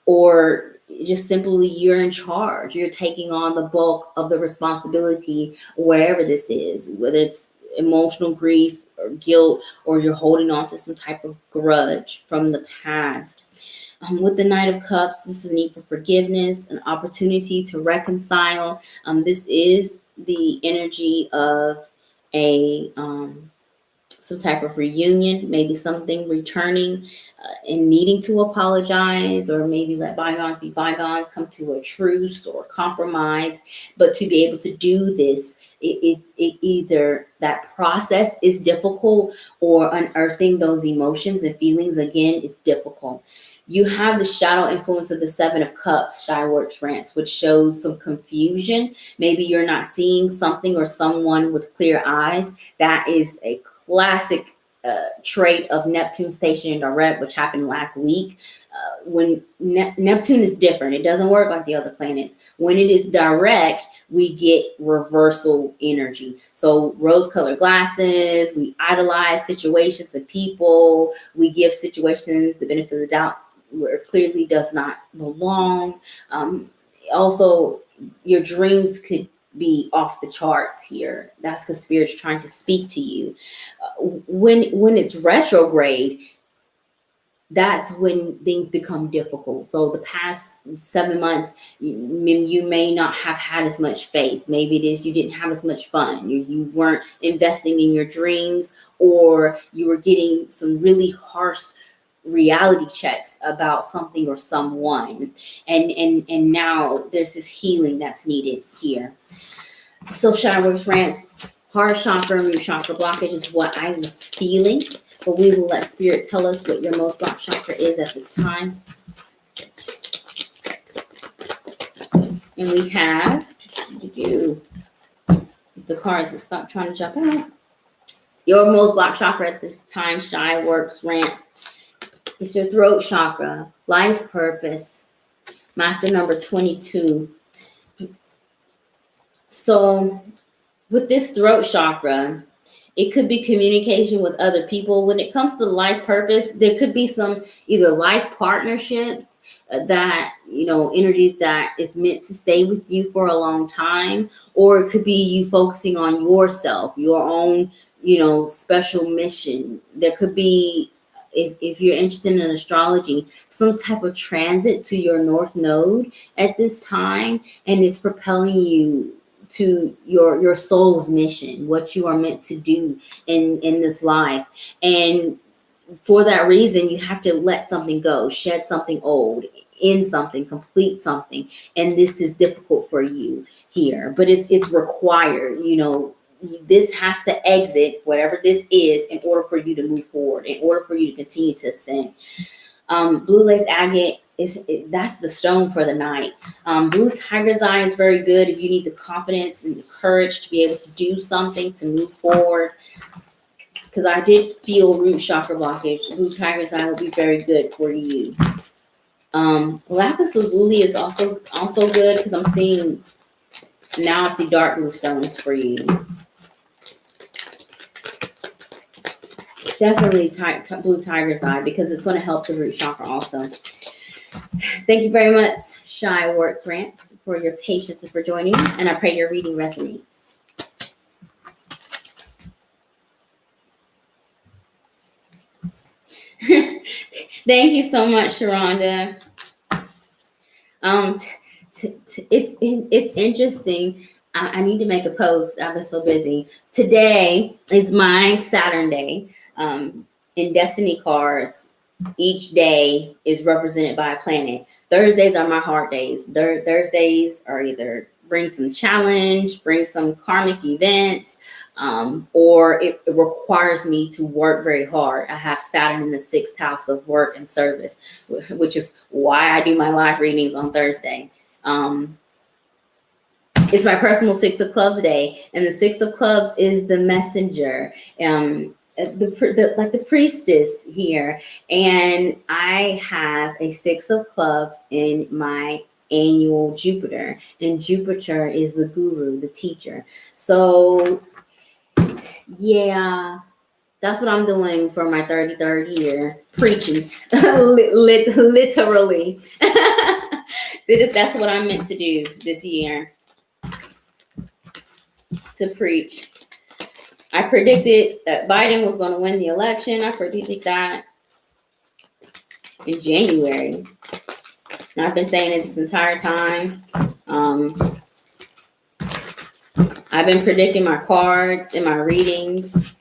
or just simply you're in charge. You're taking on the bulk of the responsibility wherever this is, whether it's emotional grief or guilt, or you're holding on to some type of grudge from the past. With the Knight of Cups, this is a need for forgiveness, an opportunity to reconcile. This is the energy of a some type of reunion, maybe something returning and needing to apologize, or maybe let bygones be bygones, come to a truce or compromise. But to be able to do this, it either that process is difficult, or unearthing those emotions and feelings again is difficult. You have the shadow influence of the Seven of Cups, 𝘾𝙤𝙣𝙨, which shows some confusion. Maybe you're not seeing something or someone with clear eyes. That is a classic trait of Neptune stationed direct, which happened last week. When Neptune is different, it doesn't work like the other planets. When it is direct, we get reversal energy. So rose-colored glasses, we idolize situations and people, we give situations the benefit of the doubt where it clearly does not belong. Also, your dreams could be off the charts here. That's because Spirit's trying to speak to you. When it's retrograde, that's when things become difficult. So the past 7 months, you may not have had as much faith. Maybe it is you didn't have as much fun. You weren't investing in your dreams, or you were getting some really harsh reality checks about something or someone. And now there's this healing that's needed here. So 𝘾𝙤𝙣𝙨, heart chakra, root chakra blockage is what I was feeling. But we will let Spirit tell us what your most blocked chakra is at this time. And we have, if the cards will stop trying to jump out. Your most blocked chakra at this time, 𝘾𝙤𝙣𝙨, it's your throat chakra, life purpose, master number 22. So with this throat chakra, it could be communication with other people. When it comes to life purpose, there could be some either life partnerships that, energy that is meant to stay with you for a long time, or it could be you focusing on yourself, your own, special mission. There could be, if you're interested in astrology, some type of transit to your North Node at this time, and it's propelling you to your soul's mission, what you are meant to do in this life. And for that reason, you have to let something go, shed something old, end something, complete something. And this is difficult for you here, but it's required. This has to exit whatever this is in order for you to move forward, in order for you to continue to ascend. Blue lace agate, that's the stone for the night. Blue tiger's eye is very good if you need the confidence and the courage to be able to do something, to move forward. Because I did feel root chakra blockage. Blue tiger's eye will be very good for you. Lapis lazuli is also good, because I'm seeing now, I see dark blue stones for you. Definitely blue tiger's eye, because it's going to help the root chakra also. Thank you very much, 𝘾𝙤𝙣𝙨, for your patience and for joining me. And I pray your reading resonates. Thank you so much, Sharonda. It's interesting. I need to make a post. I've been so busy. Today is my Saturn day. In Destiny cards, each day is represented by a planet. Thursdays are my hard days. Thursdays are either bring some challenge, bring some karmic events, or it requires me to work very hard. I have Saturn in the 6th house of work and service, which is why I do my live readings on Thursday. It's my personal 6 of Clubs day, and the 6 of Clubs is the messenger, like the priestess here. And I have a 6 of Clubs in my annual Jupiter, and Jupiter is the guru, the teacher. So yeah, that's what I'm doing for my 33rd year, preaching, literally. That's what I'm meant to do this year, to preach. I predicted that Biden was going to win the election. I predicted that in January. And I've been saying it this entire time. I've been predicting my cards and my readings.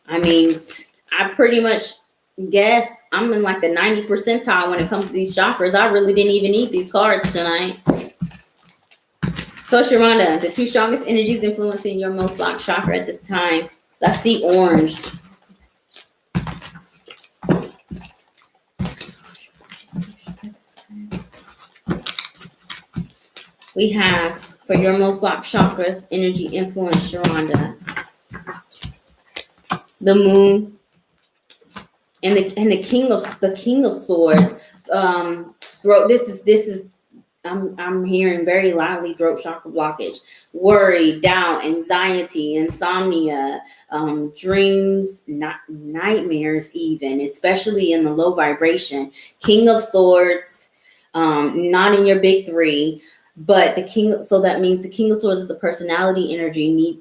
I mean, I pretty much guess I'm in like the 90th percentile when it comes to these chakras. I really didn't even need these cards tonight. So, Sharonda, the two strongest energies influencing your most blocked chakra at this time. I see orange. We have, for your most blocked chakras, energy influence, Sharonda, the moon, and the king of swords. Throat. This is. I'm hearing very loudly throat chakra blockage, worry, doubt, anxiety, insomnia, dreams, nightmares, even, especially in the low vibration. King of swords, not in your big three, but the king. So that means the king of swords is the personality energy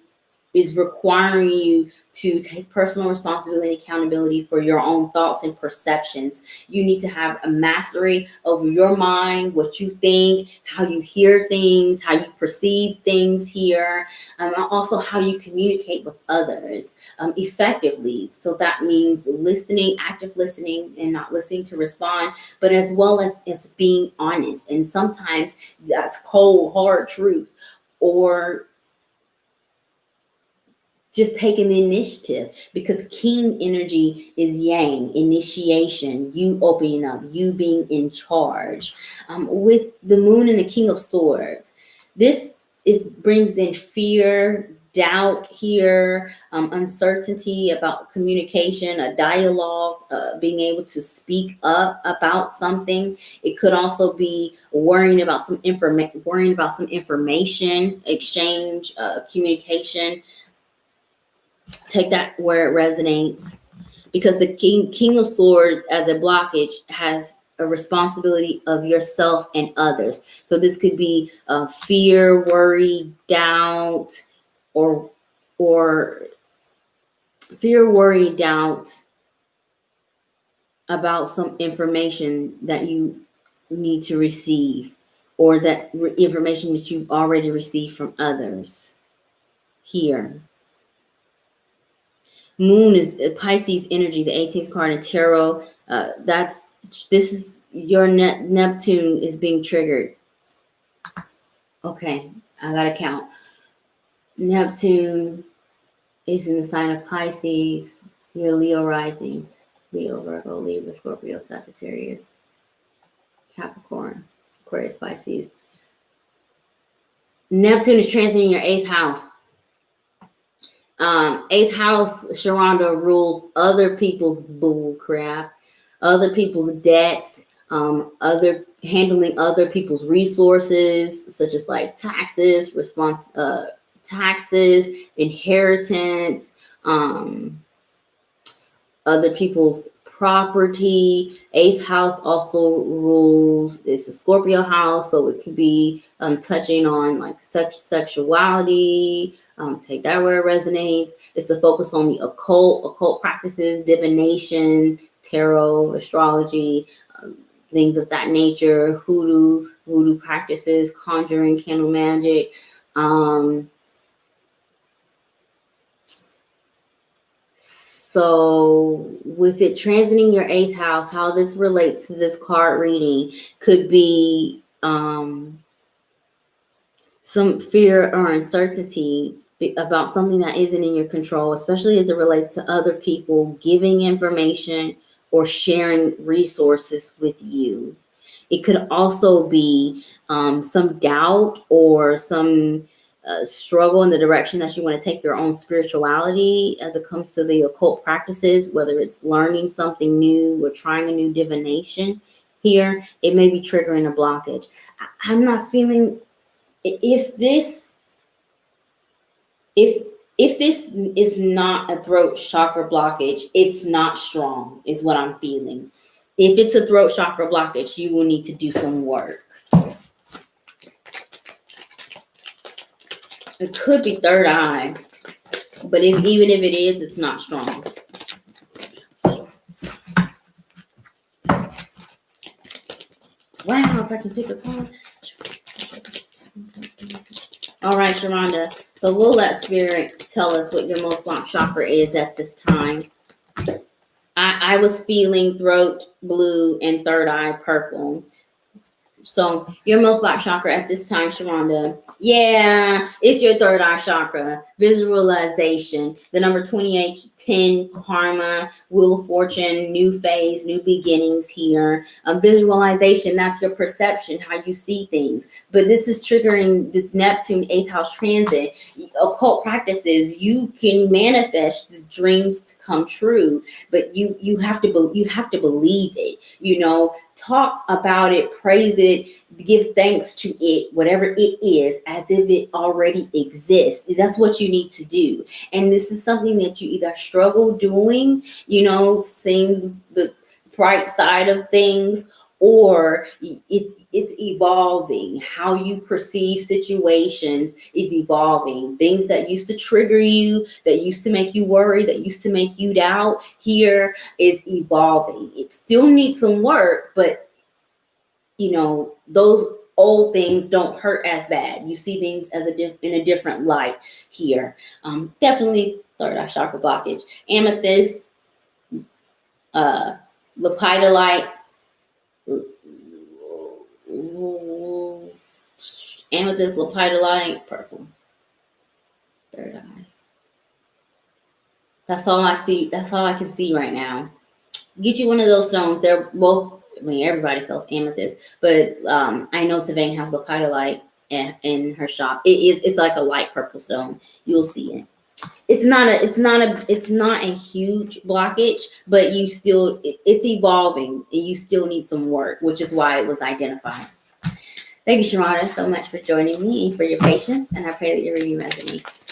is requiring you to take personal responsibility and accountability for your own thoughts and perceptions. You need to have a mastery over your mind, what you think, how you hear things, how you perceive things here, and also how you communicate with others effectively. So that means listening, active listening, and not listening to respond, but as well as being honest. And sometimes that's cold, hard truth, or just taking the initiative, because king energy is yang, initiation, you opening up, you being in charge. With the moon and the king of swords, this brings in fear, doubt here, uncertainty about communication, a dialogue, being able to speak up about something. It could also be worrying about some information exchange, communication. Take that where it resonates, because the king of swords as a blockage has a responsibility of yourself and others. So this could be fear, worry, doubt, or fear, worry, doubt about some information that you need to receive, or that information that you've already received from others here. Moon is Pisces energy, the 18th card in tarot. This is your Neptune is being triggered. Okay, I gotta count. Neptune is in the sign of Pisces. You're Leo rising. Leo, Virgo, Libra, Scorpio, Sagittarius, Capricorn, Aquarius, Pisces. Neptune is transiting your 8th house. 8th house, Sharonda, rules other people's bull crap, other people's debts, handling other people's resources, such as like taxes, taxes, inheritance, other people's property. 8th house also rules, it's a Scorpio house, so it could be touching on like sexuality. Take that where it resonates. It's the focus on the occult practices, divination, tarot, astrology, things of that nature, voodoo practices, conjuring, candle magic. So with it transiting your 8th house, how this relates to this card reading could be some fear or uncertainty about something that isn't in your control, especially as it relates to other people giving information or sharing resources with you. It could also be some doubt or some struggle in the direction that you want to take your own spirituality as it comes to the occult practices, whether it's learning something new or trying a new divination here. It may be triggering a blockage. I'm not feeling, if this is not a throat chakra blockage, it's not strong, is what I'm feeling. If it's a throat chakra blockage, you will need to do some work. It could be third eye, But even if it is, it's not strong. Wow, if I can pick a card. All right, Sharonda. So we'll let Spirit tell us what your most blocked chakra is at this time. I was feeling throat blue and third eye purple. So your most blocked chakra at this time, Sharonda, yeah, it's your third eye chakra, visualization, the number 2810, karma, wheel of fortune, new phase, new beginnings here. Visualization, that's your perception, how you see things. But this is triggering this Neptune 8th house transit. Occult practices, you can manifest dreams to come true, but you have to believe it, you know. Talk about it, praise it, give thanks to it, whatever it is, as if it already exists. That's what you need to do. And this is something that you either struggle doing, you know, seeing the bright side of things, or it's evolving. How you perceive situations is evolving. Things that used to trigger you, that used to make you worry, that used to make you doubt, here is evolving. It still needs some work, but you know, those old things don't hurt as bad. You see things as in a different light here. Definitely third eye chakra blockage. Amethyst, lepidolite, amethyst, lepidolite, purple. Third eye. That's all I see. That's all I can see right now. Get you one of those stones. They're both, I mean, everybody sells amethyst, but I know Sylvain has lepidolite in her shop. It's like a light purple stone. You'll see it. It's not a huge blockage, but it's evolving, and you still need some work, which is why it was identified. Thank you, Sharonda, so much for joining me and for your patience, and I pray that your reading resonates.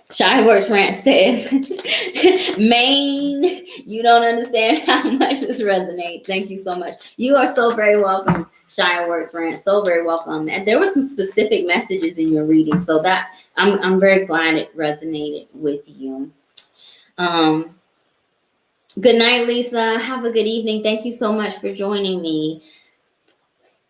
Shyworks Rant says, Maine, you don't understand how much this resonates. Thank you so much. You are so very welcome, Shyworks Rant. So very welcome. And there were some specific messages in your reading, so that I'm very glad it resonated with you. Good night, Lisa. Have a good evening. Thank you so much for joining me.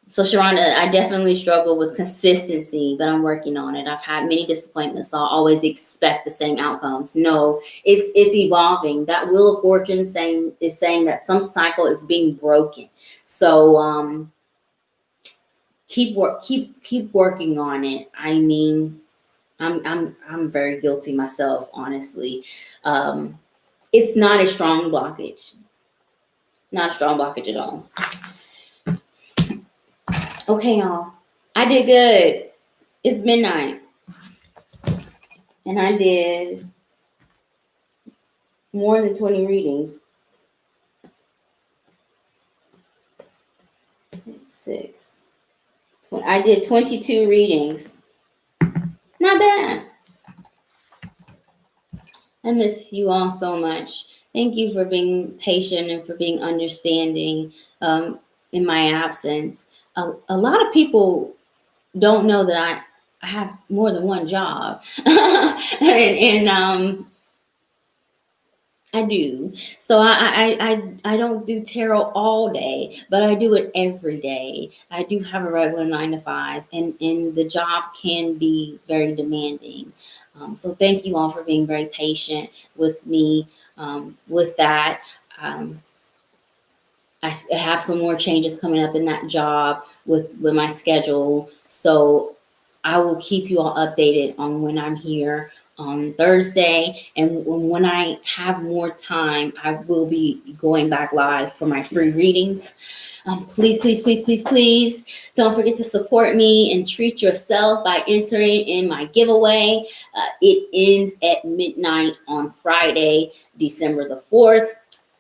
So Sharonda, I definitely struggle with consistency, but I'm working on it. I've had many disappointments, so I always expect the same outcomes. No, it's evolving. That wheel of fortune is saying that some cycle is being broken. So keep working on it. I mean, I'm very guilty myself, honestly. It's not a strong blockage. Not a strong blockage at all. Okay, y'all. I did good. It's midnight. And I did more than 20 readings. I did 22 readings. Not bad. I miss you all so much. Thank you for being patient and for being understanding in my absence. A lot of people don't know that I have more than one job. and I do. So I don't do tarot all day, but I do it every day. I do have a regular 9 to 5, and the job can be very demanding. So thank you all for being very patient with me with that. I have some more changes coming up in that job with my schedule. So I will keep you all updated on when I'm here on Thursday. And when I have more time, I will be going back live for my free readings. Please, please, please, please, please don't forget to support me and treat yourself by entering in my giveaway. It ends at midnight on Friday, December the 4th.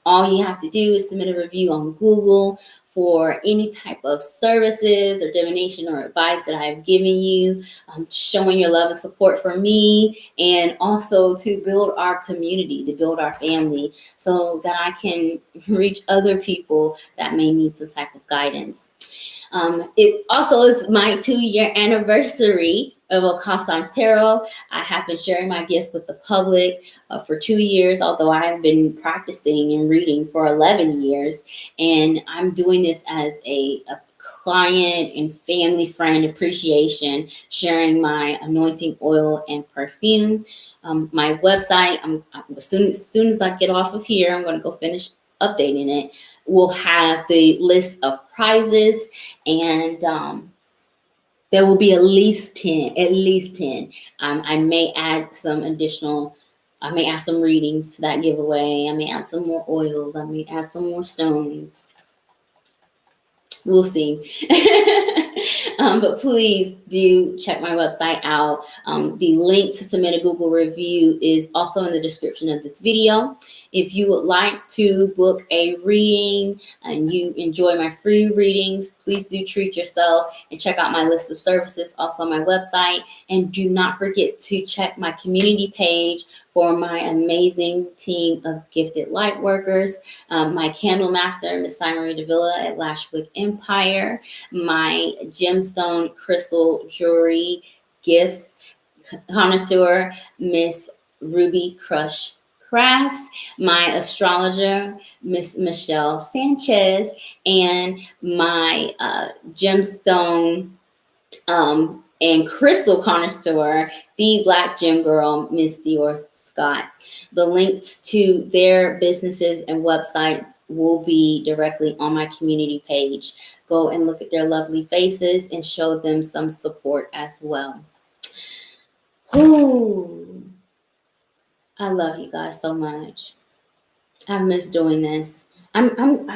All you have to do is submit a review on Google for any type of services or divination or advice that I've given you, showing your love and support for me, and also to build our community, to build our family, so that I can reach other people that may need some type of guidance. It also is my 2-year anniversary of 𝘾𝙤𝙤𝙞𝙤𝙪𝙨 Tarot. I have been sharing my gift with the public for 2 years, although I have been practicing and reading for 11 years. And I'm doing this as a client and family friend appreciation, sharing my anointing oil and perfume. My website, as soon as I get off of here, I'm going to go finish updating it. We'll have the list of prizes, and there will be at least 10. I may add some readings to that giveaway. I may add some more oils. I may add some more stones. We'll see. But please do check my website out. The link to submit a Google review is also in the description of this video. If you would like to book a reading and you enjoy my free readings, please do treat yourself and check out my list of services also on my website. And do not forget to check my community page for my amazing team of gifted light workers. My candle master, Miss Marie Davila at Lashwick Empire. My gemstone crystal jewelry gifts connoisseur, Miss Ruby Crush Crafts, my astrologer, Miss Michelle Sanchez, and my gemstone and crystal connoisseur, the Black Gem Girl, Miss Dior Scott. The links to their businesses and websites will be directly on my community page. Go and look at their lovely faces and show them some support as well. Ooh, I love you guys so much. I miss doing this. I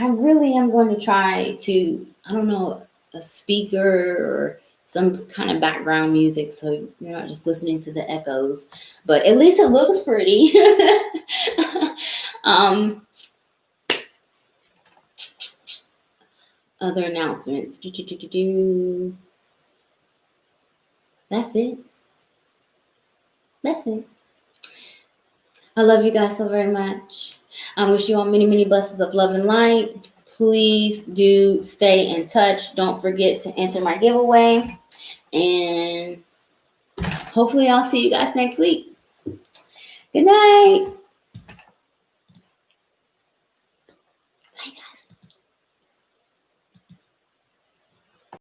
really am going to try to, I don't know, a speaker or some kind of background music so you're not just listening to the echoes, but at least it looks pretty. Other announcements. That's it. That's it. I love you guys so very much. I wish you all many, many blessings of love and light. Please do stay in touch. Don't forget to enter my giveaway. And hopefully I'll see you guys next week. Good night.